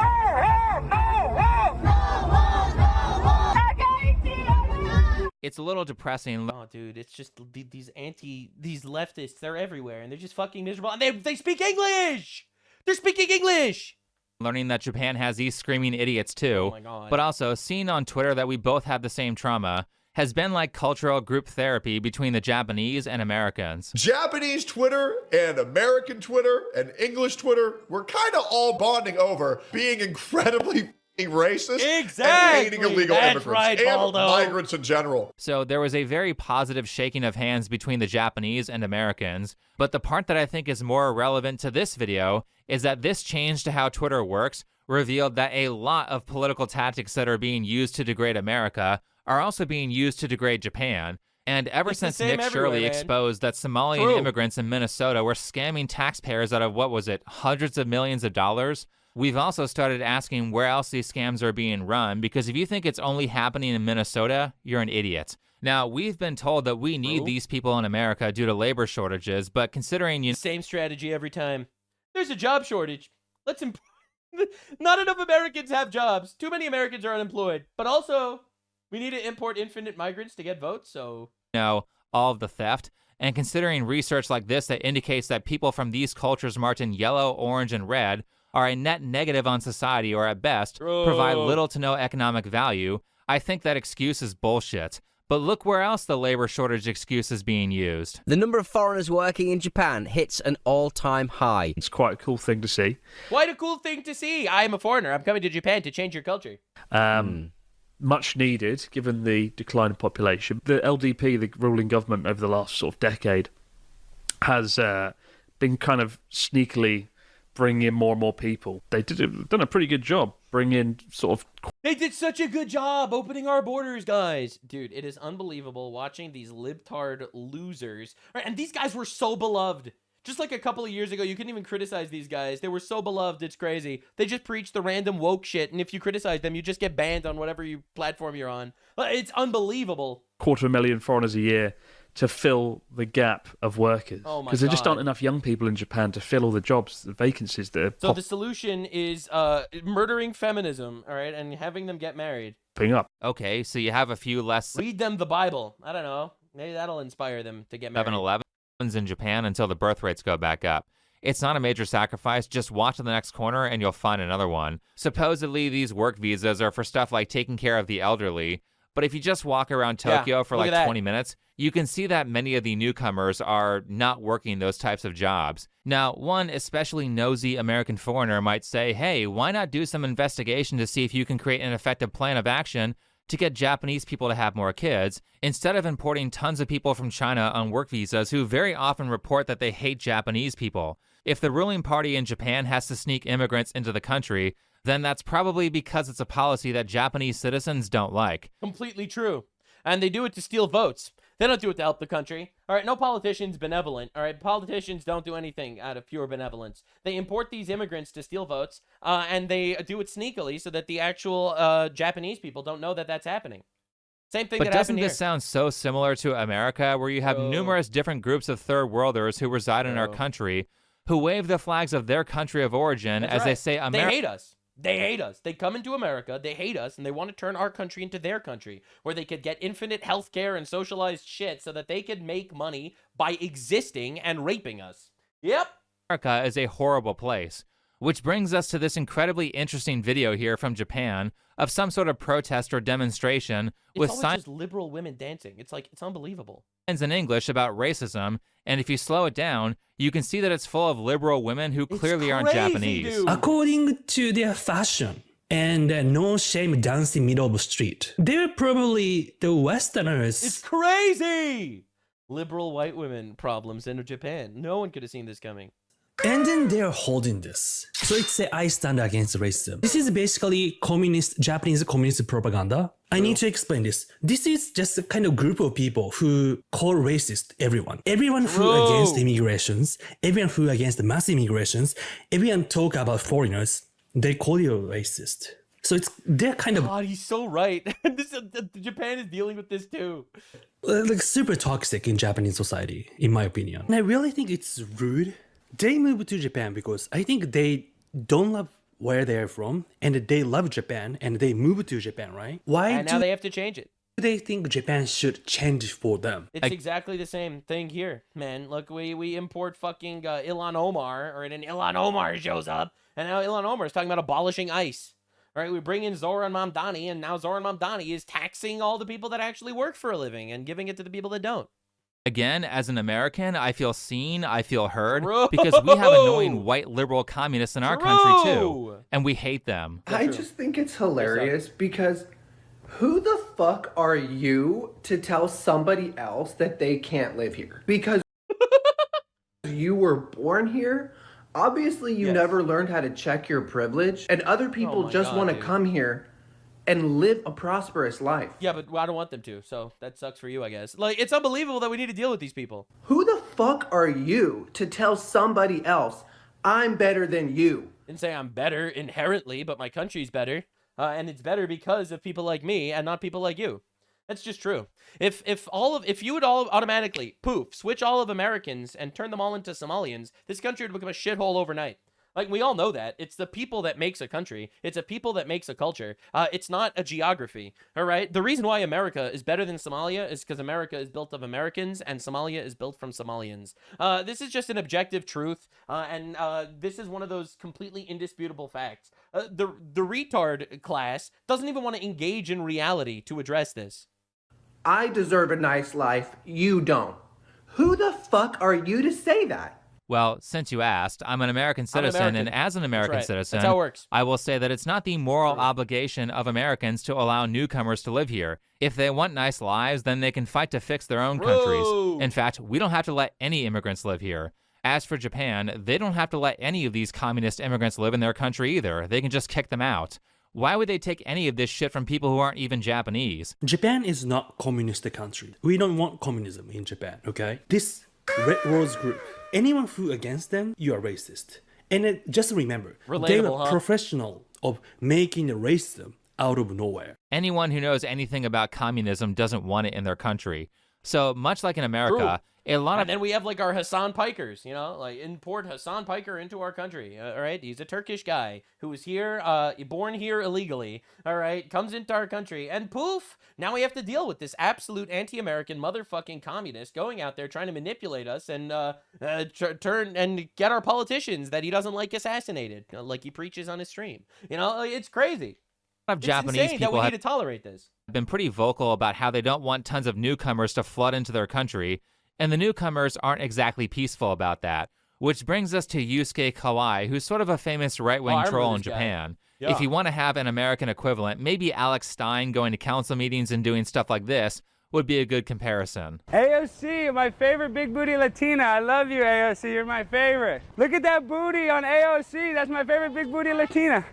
It's a little depressing. Oh, dude, it's just these leftists, they're everywhere, and they're just fucking miserable. And they speak English! They're speaking English! Learning that Japan has these screaming idiots too. Oh my God. But also, seeing on Twitter that we both have the same trauma has been like cultural group therapy between the Japanese and Americans. Japanese Twitter and American Twitter and English Twitter, we're kind of all bonding over being incredibly racist Exactly. and hating illegal That's immigrants right, and Baldo. migrants in general. So there was a very positive shaking of hands between the Japanese and Americans. But the part that I think is more relevant to this video is that this change to how Twitter works revealed that a lot of political tactics that are being used to degrade America are also being used to degrade Japan. And ever It's the since same Nick everywhere, Shirley man. exposed that Somalian True. immigrants in Minnesota were scamming taxpayers out of, what was it, hundreds of millions of dollars, we've also started asking where else these scams are being run, because if you think it's only happening in Minnesota, you're an idiot. Now, we've been told that we need these people in America due to labor shortages, but considering Same strategy every time. There's a job shortage. Let's not enough Americans have jobs. Too many Americans are unemployed. But also, we need to import infinite migrants to get votes, so... know all of the theft, and considering research like this that indicates that people from these cultures marked in yellow, orange, and red are a net negative on society, or at best, provide little to no economic value, I think that excuse is bullshit. But look where else the labor shortage excuse is being used. The number of foreigners working in Japan hits an all-time high. It's quite a cool thing to see. Quite a cool thing to see. I am a foreigner. I'm coming to Japan to change your culture. Much needed, given the decline of population. The LDP, the ruling government over the last sort of decade, has been kind of sneakily bringing in more and more people. They've done a pretty good job bringing in sort of... They did such a good job opening our borders, guys. Dude, it is unbelievable watching these libtard losers. Right, and these guys were so beloved. Just like a couple of years ago, you couldn't even criticize these guys. They were so beloved, it's crazy. They just preach the random woke shit, and if you criticize them, you just get banned on whatever platform you're on. It's unbelievable. 250,000 foreigners a year to fill the gap of workers. Oh my Because there just aren't God. enough young people in Japan to fill all the jobs, the vacancies that are So the solution is murdering feminism, all right, and having them get married. popping up. Okay, so you have a few less Read them the Bible. I don't know. Maybe that'll inspire them to get married. 7-Elevens in Japan until the birth rates go back up. It's not a major sacrifice. Just watch in the next corner and you'll find another one. Supposedly, these work visas are for stuff like taking care of the elderly. But if you just walk around Tokyo for look like at that. 20 minutes, you can see that many of the newcomers are not working those types of jobs. Now, one especially nosy American foreigner might say, hey, why not do some investigation to see if you can create an effective plan of action to get Japanese people to have more kids, instead of importing tons of people from China on work visas who very often report that they hate Japanese people. If the ruling party in Japan has to sneak immigrants into the country, then that's probably because it's a policy that Japanese citizens don't like. Completely true. And they do it to steal votes. They don't do it to help the country. All right, no politician's benevolent. All right, politicians don't do anything out of pure benevolence. They import these immigrants to steal votes, and they do it sneakily so that the actual Japanese people don't know that that's happening. Same thing But that doesn't happened this sound so similar to America, where you have numerous different groups of third worlders who reside in our country, who wave the flags of their country of origin That's as right. they say America. They hate us. They hate us. They come into America, they hate us, and they want to turn our country into their country, where they could get infinite health care and socialized shit so that they could make money by existing and raping us. Yep. America is a horrible place. Which brings us to this incredibly interesting video here from Japan of some sort of protest or demonstration It's with always signs just liberal women dancing. It's like, it's unbelievable. in English about racism, and if you slow it down, you can see that it's full of liberal women who clearly aren't Japanese. According to their fashion and no shame dancing middle of the street, they're probably the Westerners. It's crazy! Liberal white women problems in Japan. No one could have seen this coming. And then they're holding this. So it's a I stand against racism. This is basically Japanese communist propaganda. I need to explain this. This is just a kind of group of people who call racist everyone. Everyone who against immigrations, everyone who against mass immigrations, everyone talk about foreigners, they call you racist. So they're kind of... God, he's so right. Japan is dealing with this too. Like super toxic in Japanese society, in my opinion. And I really think it's rude. They moved to Japan because I think they don't love where they're from, and they love Japan, and they moved to Japan, right? And now they have to change it. They think Japan should change for them? It's exactly the same thing here, man. Look, we import fucking Ilhan Omar, or then Ilhan Omar shows up, and now Ilhan Omar is talking about abolishing ICE. All right, we bring in Zoran Mamdani, and now Zoran Mamdani is taxing all the people that actually work for a living and giving it to the people that don't. Again, as an American, I feel seen, I feel heard, because we have annoying white liberal communists in our country too, and we hate them. I just think it's hilarious because who the fuck are you to tell somebody else that they can't live here? Because you were born here, obviously you never learned how to check your privilege, and other people just want to come here and live a prosperous life. Yeah, but I don't want them to, so that sucks for you, I guess. Like, it's unbelievable that we need to deal with these people. Who the fuck are you to tell somebody else, I'm better than you? Didn't say I'm better inherently, but my country's better. And it's better because of people like me and not people like you. That's just true. If you would all automatically, switch all of Americans and turn them all into Somalians, this country would become a shithole overnight. Like, we all know that. It's the people that makes a country. It's a people that makes a culture. It's not a geography, all right? The reason why America is better than Somalia is because America is built of Americans and Somalia is built from Somalians. This is just an objective truth, and this is one of those completely indisputable facts. The retard class doesn't even want to engage in reality to address this. I deserve a nice life, you don't. Who the fuck are you to say that? Well, since you asked, I'm an American citizen, and as an American citizen, That's how it works. I will say that it's not the moral obligation of Americans to allow newcomers to live here. If they want nice lives, then they can fight to fix their own countries. In fact, we don't have to let any immigrants live here. As for Japan, they don't have to let any of these communist immigrants live in their country either. They can just kick them out. Why would they take any of this shit from people who aren't even Japanese? Japan is not a communist country. We don't want communism in Japan, okay? This Red Rose group, anyone who against them, you are racist. And just remember, they are professional of making racism out of nowhere. Anyone who knows anything about communism doesn't want it in their country. So much like in America, a lot of... And then we have like our HASAN Pikers, you know, like import HASAN Piker into our country. All right. He's a Turkish guy who was here, born here illegally. All right. Comes into our country and poof. Now we have to deal with this absolute anti-American motherfucking communist going out there trying to manipulate us and turn and get our politicians that he doesn't like assassinated, like he preaches on his stream. You know, it's crazy. Of Japanese insane people that we have need to tolerate this. Been pretty vocal about how they don't want tons of newcomers to flood into their country, and the newcomers aren't exactly peaceful about that. Which brings us to Yusuke Kawai, who's sort of a famous right-wing troll in Japan. Yeah. If you want to have an American equivalent, maybe Alex Stein going to council meetings and doing stuff like this would be a good comparison. AOC, my favorite big booty Latina. I love you, AOC. You're my favorite. Look at that booty on AOC. That's my favorite big booty Latina.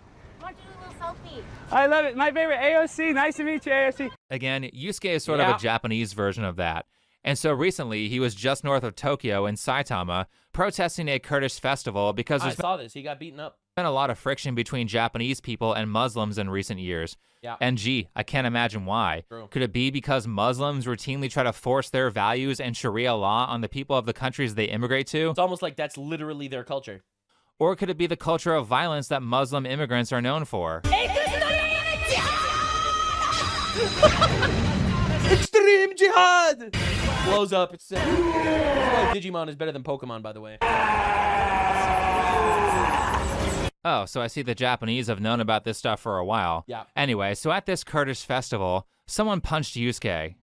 I love it. My favorite, AOC. Nice to meet you, AOC. Again, Yusuke is sort of a Japanese version of that. And so recently, he was just north of Tokyo in Saitama protesting a Kurdish festival because I saw this. He got beaten up. Been a lot of friction between Japanese people and Muslims in recent years. Yeah. And gee, I can't imagine why. True. Could it be because Muslims routinely try to force their values and Sharia law on the people of the countries they immigrate to? It's almost like that's literally their culture. Or could it be the culture of violence that Muslim immigrants are known for? Extreme jihad! Blows up. It's why Digimon is better than Pokemon, by the way. Oh, so I see the Japanese have known about this stuff for a while. Yeah. Anyway, so at this Kurdish festival, someone punched Yusuke.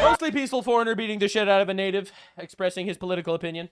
Mostly peaceful foreigner beating the shit out of a native, expressing his political opinion.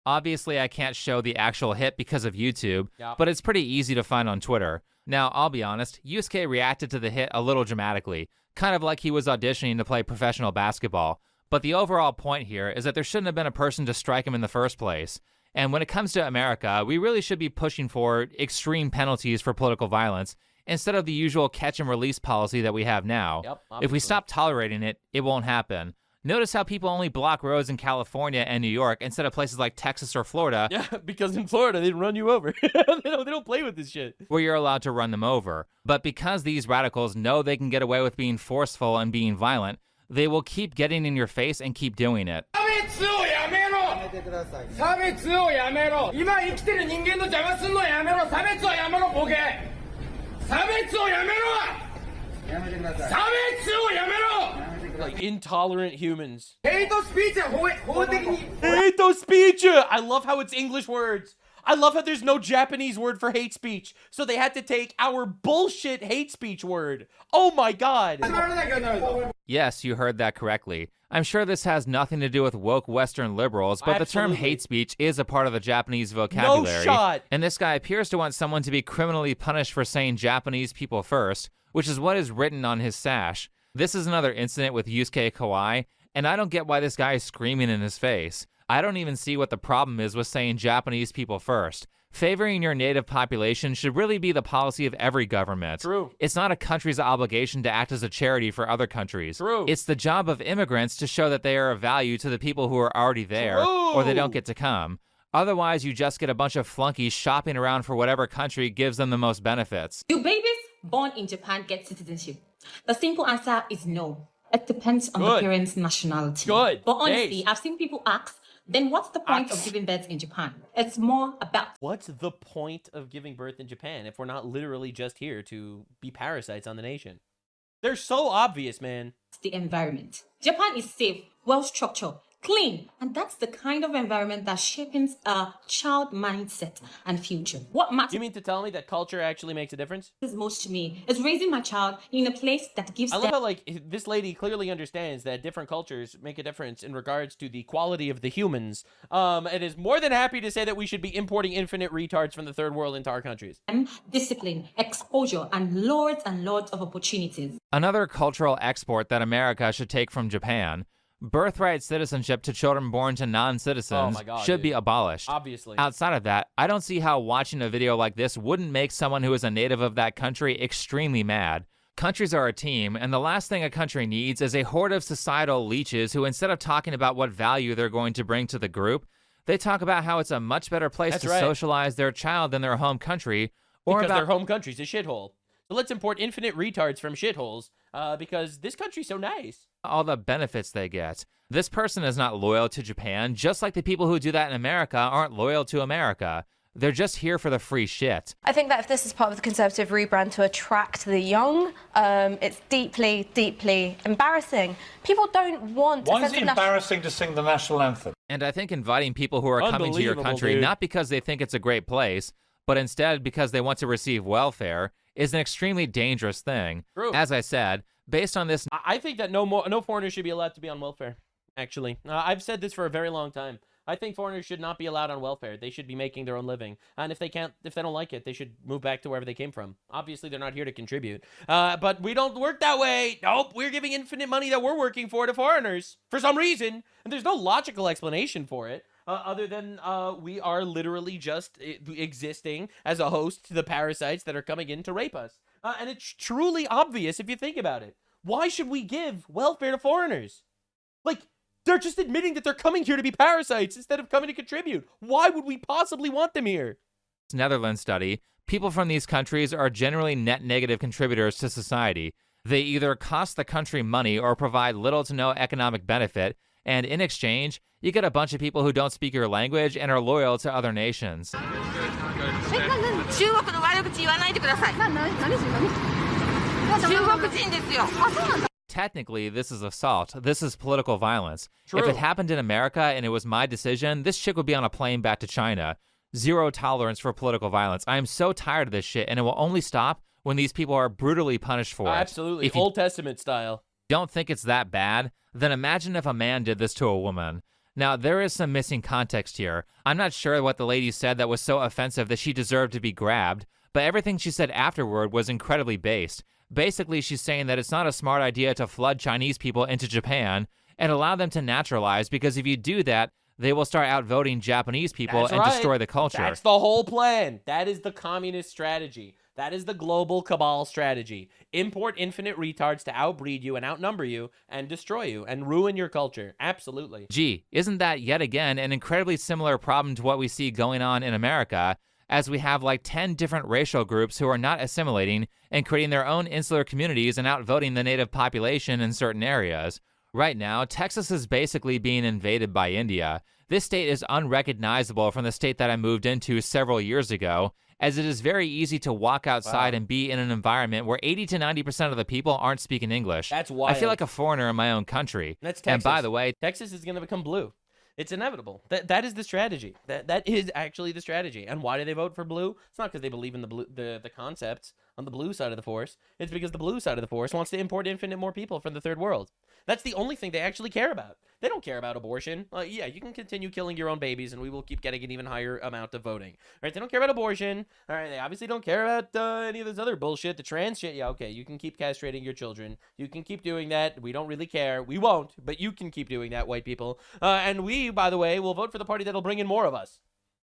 Obviously, I can't show the actual hit because of YouTube, but it's pretty easy to find on Twitter. Now, I'll be honest, Yusuke reacted to the hit a little dramatically, kind of like he was auditioning to play professional basketball. But the overall point here is that there shouldn't have been a person to strike him in the first place. And when it comes to America, we really should be pushing for extreme penalties for political violence instead of the usual catch and release policy that we have now. If we stop tolerating it, it won't happen. Notice how people only block roads in California and New York instead of places like Texas or Florida. Yeah, because in Florida, they run you over. they don't play with this shit. Where you're allowed to run them over. But because these radicals know they can get away with being forceful and being violent, they will keep getting in your face and keep doing it. Like intolerant humans. Hate speech. Hate speech. I love how it's English words. I love how there's no Japanese word for hate speech. So they had to take our bullshit hate speech word. Oh my God. Yes, you heard that correctly. I'm sure this has nothing to do with woke Western liberals, but the term hate speech is a part of the Japanese vocabulary. No shot. And this guy appears to want someone to be criminally punished for saying Japanese people first, which is what is written on his sash. This is another incident with Yusuke Kawai, and I don't get why this guy is screaming in his face. I don't even see what the problem is with saying Japanese people first. Favoring your native population should really be the policy of every government. True. It's not a country's obligation to act as a charity for other countries. True. It's the job of immigrants to show that they are of value to the people who are already there, or they don't get to come. Otherwise, you just get a bunch of flunkies shopping around for whatever country gives them the most benefits. Do babies born in Japan get citizenship? The simple answer is no. It depends on the parent's nationality. Good. But honestly, I've seen people ask, then what's the point of giving birth in Japan? It's more about... What's the point of giving birth in Japan if we're not literally just here to be parasites on the nation? They're so obvious, man. The environment. Japan is safe, well-structured, clean, and that's the kind of environment that shapes a child mindset and future. What matters... You mean to tell me that culture actually makes a difference? Most to me is raising my child in a place that gives them... I love how, like, this lady clearly understands that different cultures make a difference in regards to the quality of the humans, and is more than happy to say that we should be importing infinite retards from the third world into our countries. Discipline, exposure, and loads of opportunities. Another cultural export that America should take from Japan: birthright citizenship to children born to non-citizens should be abolished. Obviously. Outside of that, I don't see how watching a video like this wouldn't make someone who is a native of that country extremely mad. Countries are a team, and the last thing a country needs is a horde of societal leeches who, instead of talking about what value they're going to bring to the group, they talk about how it's a much better place to socialize their child than their home country, or because about their home country's a shithole. So let's import infinite retards from shitholes because this country's so nice. All the benefits they get. This person is not loyal to Japan, just like the people who do that in America aren't loyal to America. They're just here for the free shit. I think that if this is part of the Conservative rebrand to attract the young, it's deeply, deeply embarrassing. People don't want... Why is it embarrassing to sing the national anthem? And I think inviting people who are coming to your country, dude. not because they think it's a great place, but instead because they want to receive welfare, is an extremely dangerous thing. True. As I said, based on this... I think that no foreigners should be allowed to be on welfare, actually. I've said this for a very long time. I think foreigners should not be allowed on welfare. They should be making their own living. And if they don't like it, they should move back to wherever they came from. Obviously, they're not here to contribute. But we don't work that way. Nope, we're giving infinite money that we're working for to foreigners for some reason. And there's no logical explanation for it. Other than we are literally just existing as a host to the parasites that are coming in to rape us. And it's truly obvious if you think about it. Why should we give welfare to foreigners? Like, they're just admitting that they're coming here to be parasites instead of coming to contribute. Why would we possibly want them here? Netherlands study, people from these countries are generally net negative contributors to society. They either cost the country money or provide little to no economic benefit, and in exchange, you get a bunch of people who don't speak your language and are loyal to other nations. Technically, this is assault. This is political violence. True. If it happened in America and it was my decision, this chick would be on a plane back to China. Zero tolerance for political violence. I am so tired of this shit, and it will only stop when these people are brutally punished for it. Absolutely. If you Old Testament style. don't think it's that bad, then imagine if a man did this to a woman. Now, there is some missing context here. I'm not sure what the lady said that was so offensive that she deserved to be grabbed, but everything she said afterward was incredibly based. Basically, she's saying that it's not a smart idea to flood Chinese people into Japan and allow them to naturalize, because if you do that, they will start outvoting Japanese people That's and right. destroy the culture. That's the whole plan. That is the communist strategy. That is the global cabal strategy. Import infinite retards to outbreed you and outnumber you and destroy you and ruin your culture. Absolutely. Gee, isn't that yet again an incredibly similar problem to what we see going on in America, as we have like 10 different racial groups who are not assimilating and creating their own insular communities and outvoting the native population in certain areas. Right now, Texas is basically being invaded by India. This state is unrecognizable from the state that I moved into several years ago, as it is very easy to walk outside and be in an environment where 80 to 90% of the people aren't speaking English. That's wild. I feel like a foreigner in my own country. That's Texas. And by the way, Texas is going to become blue. It's inevitable. That is the strategy. That is actually the strategy. And why do they vote for blue? It's not because they believe in the concepts on the blue side of the force. It's because the blue side of the force wants to import infinite more people from the third world. That's the only thing they actually care about. They don't care about abortion. Yeah, you can continue killing your own babies and we will keep getting an even higher amount of voting. All right, they don't care about abortion. All right, they obviously don't care about any of this other bullshit. The trans shit, yeah, okay, you can keep castrating your children. You can keep doing that. We don't really care. We won't, but you can keep doing that, white people. And we, by the way, will vote for the party that'll bring in more of us.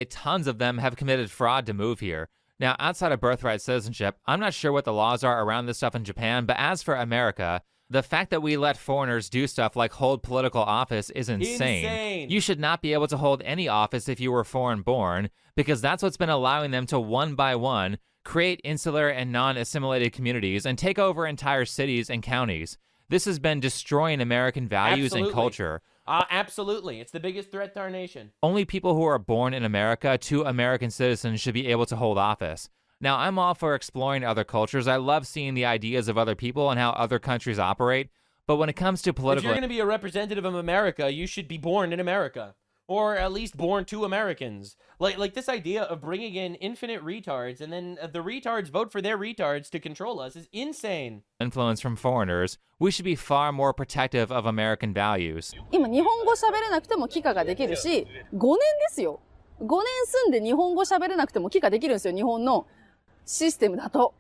Tons of them have committed fraud to move here. Now, outside of birthright citizenship, I'm not sure what the laws are around this stuff in Japan, but as for America, the fact that we let foreigners do stuff like hold political office is insane. You should not be able to hold any office if you were foreign born, because that's what's been allowing them to one by one create insular and non-assimilated communities and take over entire cities and counties. This has been destroying American values and culture. Absolutely. It's the biggest threat to our nation. Only people who are born in America to American citizens should be able to hold office. Now, I'm all for exploring other cultures. I love seeing the ideas of other people and how other countries operate. But when it comes to political... If you're going to be a representative of America, you should be born in America. Or at least born to Americans. Like this idea of bringing in infinite retards and then the retards vote for their retards to control us is insane. Influence from foreigners, we should be far more protective of American values. 今日本語喋れなくても帰化ができるし、5年ですよ。5年住んで日本語喋れなくても帰化できるんですよ、日本のシステムだと。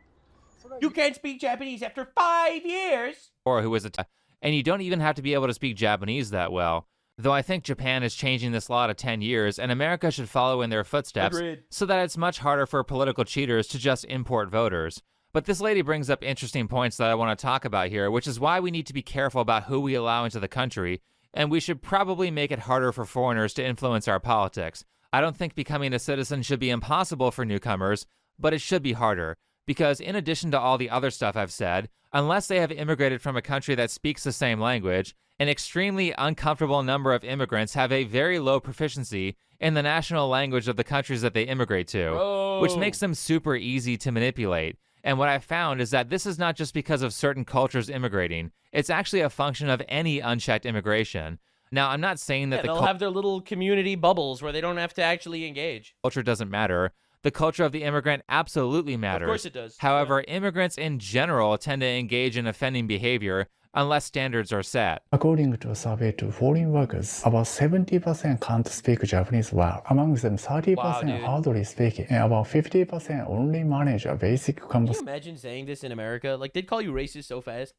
You can't speak Japanese after 5 years. Or who is it? And you don't even have to be able to speak Japanese that well. Though I think Japan is changing this law to 10 years, and America should follow in their footsteps. Agreed. So that it's much harder for political cheaters to just import voters. But this lady brings up interesting points that I want to talk about here, which is why we need to be careful about who we allow into the country, and we should probably make it harder for foreigners to influence our politics. I don't think becoming a citizen should be impossible for newcomers, but it should be harder. Because in addition to all the other stuff I've said, unless they have immigrated from a country that speaks the same language, an extremely uncomfortable number of immigrants have a very low proficiency in the national language of the countries that they immigrate to, which makes them super easy to manipulate. And what I found is that this is not just because of certain cultures immigrating, it's actually a function of any unchecked immigration. Now, I'm not saying that they'll have their little community bubbles where they don't have to actually engage. Culture doesn't matter. The culture of the immigrant absolutely matters. Of course it does. However, immigrants in general tend to engage in offending behavior unless standards are set. According to a survey to foreign workers, about 70% can't speak Japanese well. Among them, 30% hardly speak, and about 50% only manage a basic conversation. Can you imagine saying this in America? Like, they'd call you racist so fast.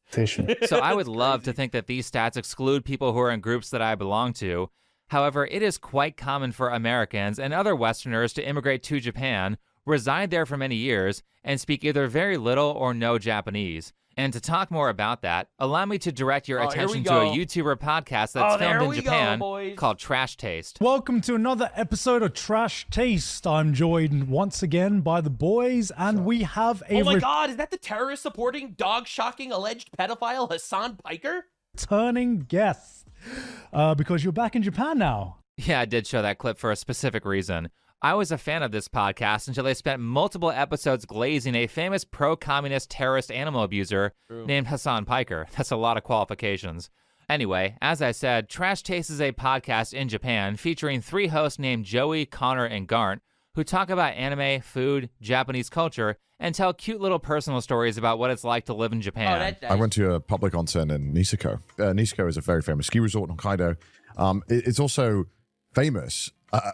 So I would love to think that these stats exclude people who are in groups that I belong to. However, it is quite common for Americans and other Westerners to immigrate to Japan, reside there for many years, and speak either very little or no Japanese. And to talk more about that, allow me to direct your attention to a YouTuber podcast that's filmed in Japan called Trash Taste. Welcome to another episode of Trash Taste. I'm joined once again by the boys, and we have a... Oh my god, is that the terrorist-supporting, dog-shocking, alleged pedophile HASAN PIKER? Returning guest, because you're back in Japan now. Yeah, I did show that clip for a specific reason. I was a fan of this podcast until they spent multiple episodes glazing a famous pro-communist terrorist animal abuser named HASAN PIKER. That's a lot of qualifications. Anyway, as I said, Trash Taste is a podcast in Japan featuring 3 hosts named Joey, Connor, and Garnt who talk about anime, food, Japanese culture, and tell cute little personal stories about what it's like to live in Japan. I went to a public onsen in Niseko. Niseko is a very famous ski resort in Hokkaido. It's also famous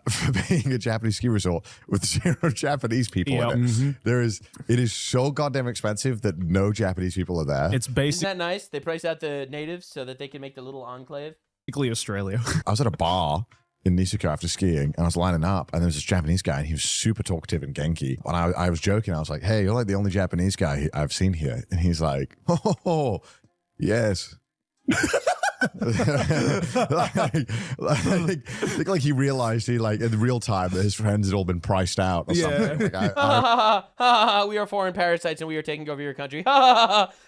for being a Japanese ski resort with 0 Japanese people in it. It is so goddamn expensive that no Japanese people are there. It's Isn't that nice? They price out the natives so that they can make the little enclave. basically Australia. I was at a bar in Niseko after skiing, and I was lining up, and there was this Japanese guy, and he was super talkative and genki. And I was joking. I was like, "Hey, you're like the only Japanese guy I've seen here." And he's like, "Oh, yes." like he realized in real time that his friends had all been priced out or something. We are foreign parasites and we are taking over your country.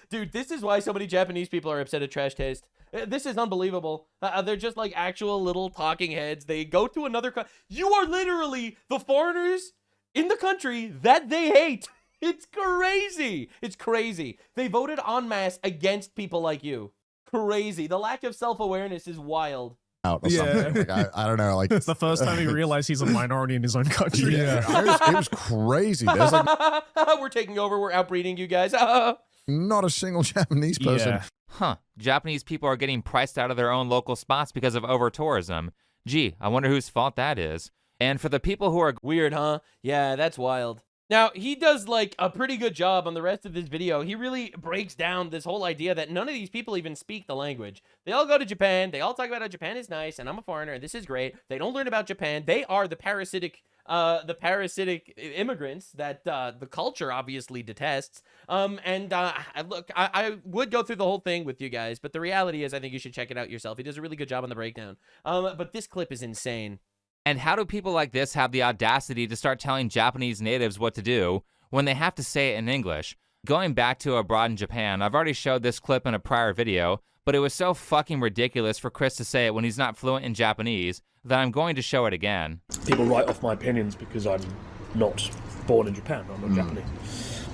Dude, this is why so many Japanese people are upset at Trash Taste. This is unbelievable. They're just like actual little talking heads. They go to another country. You are literally the foreigners in the country that they hate. It's crazy. It's crazy. They voted en masse against people like you. Crazy. The lack of self-awareness is wild. Out or something. Like, I don't know. Like it's the first time he realized he's a minority in his own country. It was crazy. There's like we're taking over. We're outbreeding you guys. Not a single Japanese person. Yeah. Huh. Japanese people are getting priced out of their own local spots because of over-tourism. Gee, I wonder whose fault that is. And for the people who are weird, huh? Yeah, that's wild. Now, he does like a pretty good job on the rest of this video. He really breaks down this whole idea that none of these people even speak the language. They all go to Japan. They all talk about how Japan is nice and I'm a foreigner and this is great. They don't learn about Japan. They are the parasitic immigrants that the culture obviously detests. Look, I would go through the whole thing with you guys, but the reality is I think you should check it out yourself. He does a really good job on the breakdown. But this clip is insane. And how do people like this have the audacity to start telling Japanese natives what to do when they have to say it in English? Going back to abroad in Japan, I've already showed this clip in a prior video, but it was so fucking ridiculous for Chris to say it when he's not fluent in Japanese that I'm going to show it again. People write off my opinions because I'm not born in Japan, I'm not Japanese.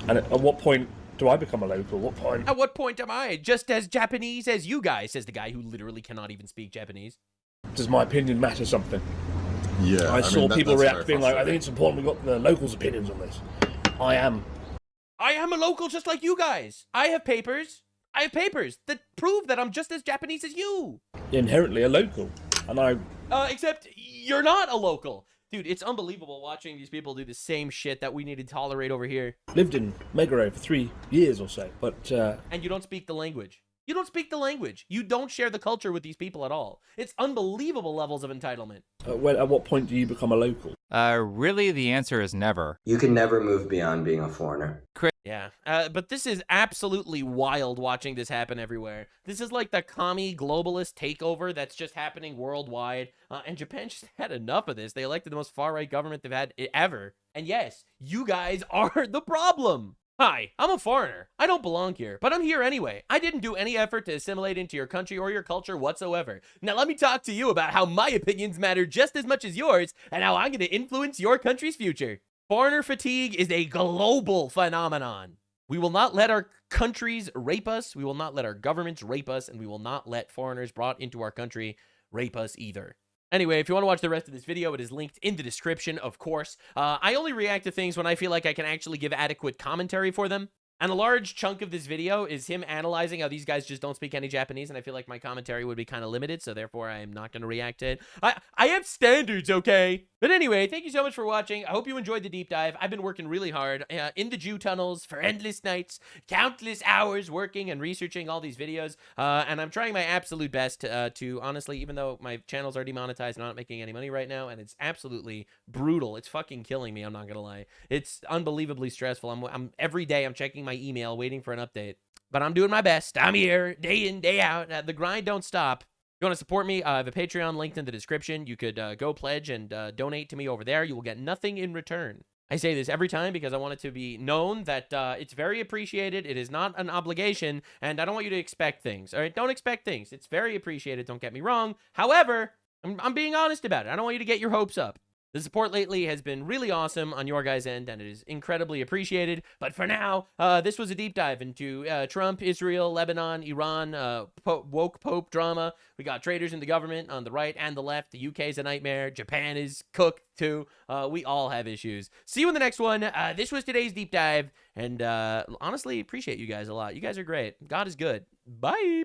And at what point do I become a local? What point? At what point am I just as Japanese as you guys, says the guy who literally cannot even speak Japanese. Does my opinion matter something? Yeah, I saw people react being like, I think it's important we got the locals' opinions on this. I am a local just like you guys. I have papers that prove that I'm just as Japanese as you. Inherently a local. And except you're not a local. Dude, it's unbelievable watching these people do the same shit that we need to tolerate over here. Lived in Meguro for 3 years or so, but... And you don't speak the language. You don't speak the language. You don't share the culture with these people at all. It's unbelievable levels of entitlement. At what point do you become a local? Really, the answer is never. You can never move beyond being a foreigner. Yeah, but this is absolutely wild watching this happen everywhere. This is like the commie globalist takeover that's just happening worldwide, and Japan just had enough of this. They elected the most far-right government they've had ever. And yes, you guys are the problem. Hi, I'm a foreigner. I don't belong here, but I'm here anyway. I didn't do any effort to assimilate into your country or your culture whatsoever. Now let me talk to you about how my opinions matter just as much as yours, and how I'm going to influence your country's future. Foreigner fatigue is a global phenomenon. We will not let our countries rape us. We will not let our governments rape us. And we will not let foreigners brought into our country rape us either. Anyway, if you want to watch the rest of this video, it is linked in the description, of course. I only react to things when I feel like I can actually give adequate commentary for them. And a large chunk of this video is him analyzing how these guys just don't speak any Japanese, and I feel like my commentary would be kind of limited, so therefore I am not going to react to it. I have standards, okay? But anyway, thank you so much for watching. I hope you enjoyed the deep dive. I've been working really hard in the Jew tunnels for endless nights, countless hours working and researching all these videos, and I'm trying my absolute best to, honestly, even though my channel's already monetized and I'm not making any money right now, and it's absolutely brutal. It's fucking killing me, I'm not going to lie. It's unbelievably stressful. I'm every day I'm checking my email waiting for an update, but I'm doing my best. I'm here day in, day out. The grind don't stop. If you want to support me, I have a Patreon linked in the description. You could go pledge and donate to me over there. You will get nothing in return. I say this every time because I want it to be known that it's very appreciated. It is not an obligation, and I don't want you to expect things. All right, don't expect things. It's very appreciated. Don't get me wrong. However, I'm being honest about it. I don't want you to get your hopes up. The support lately has been really awesome on your guys' end, and it is incredibly appreciated. But for now, this was a deep dive into Trump, Israel, Lebanon, Iran, woke Pope drama. We got traitors in the government on the right and the left. The UK is a nightmare. Japan is cooked, too. We all have issues. See you in the next one. This was today's deep dive, and honestly, appreciate you guys a lot. You guys are great. God is good. Bye.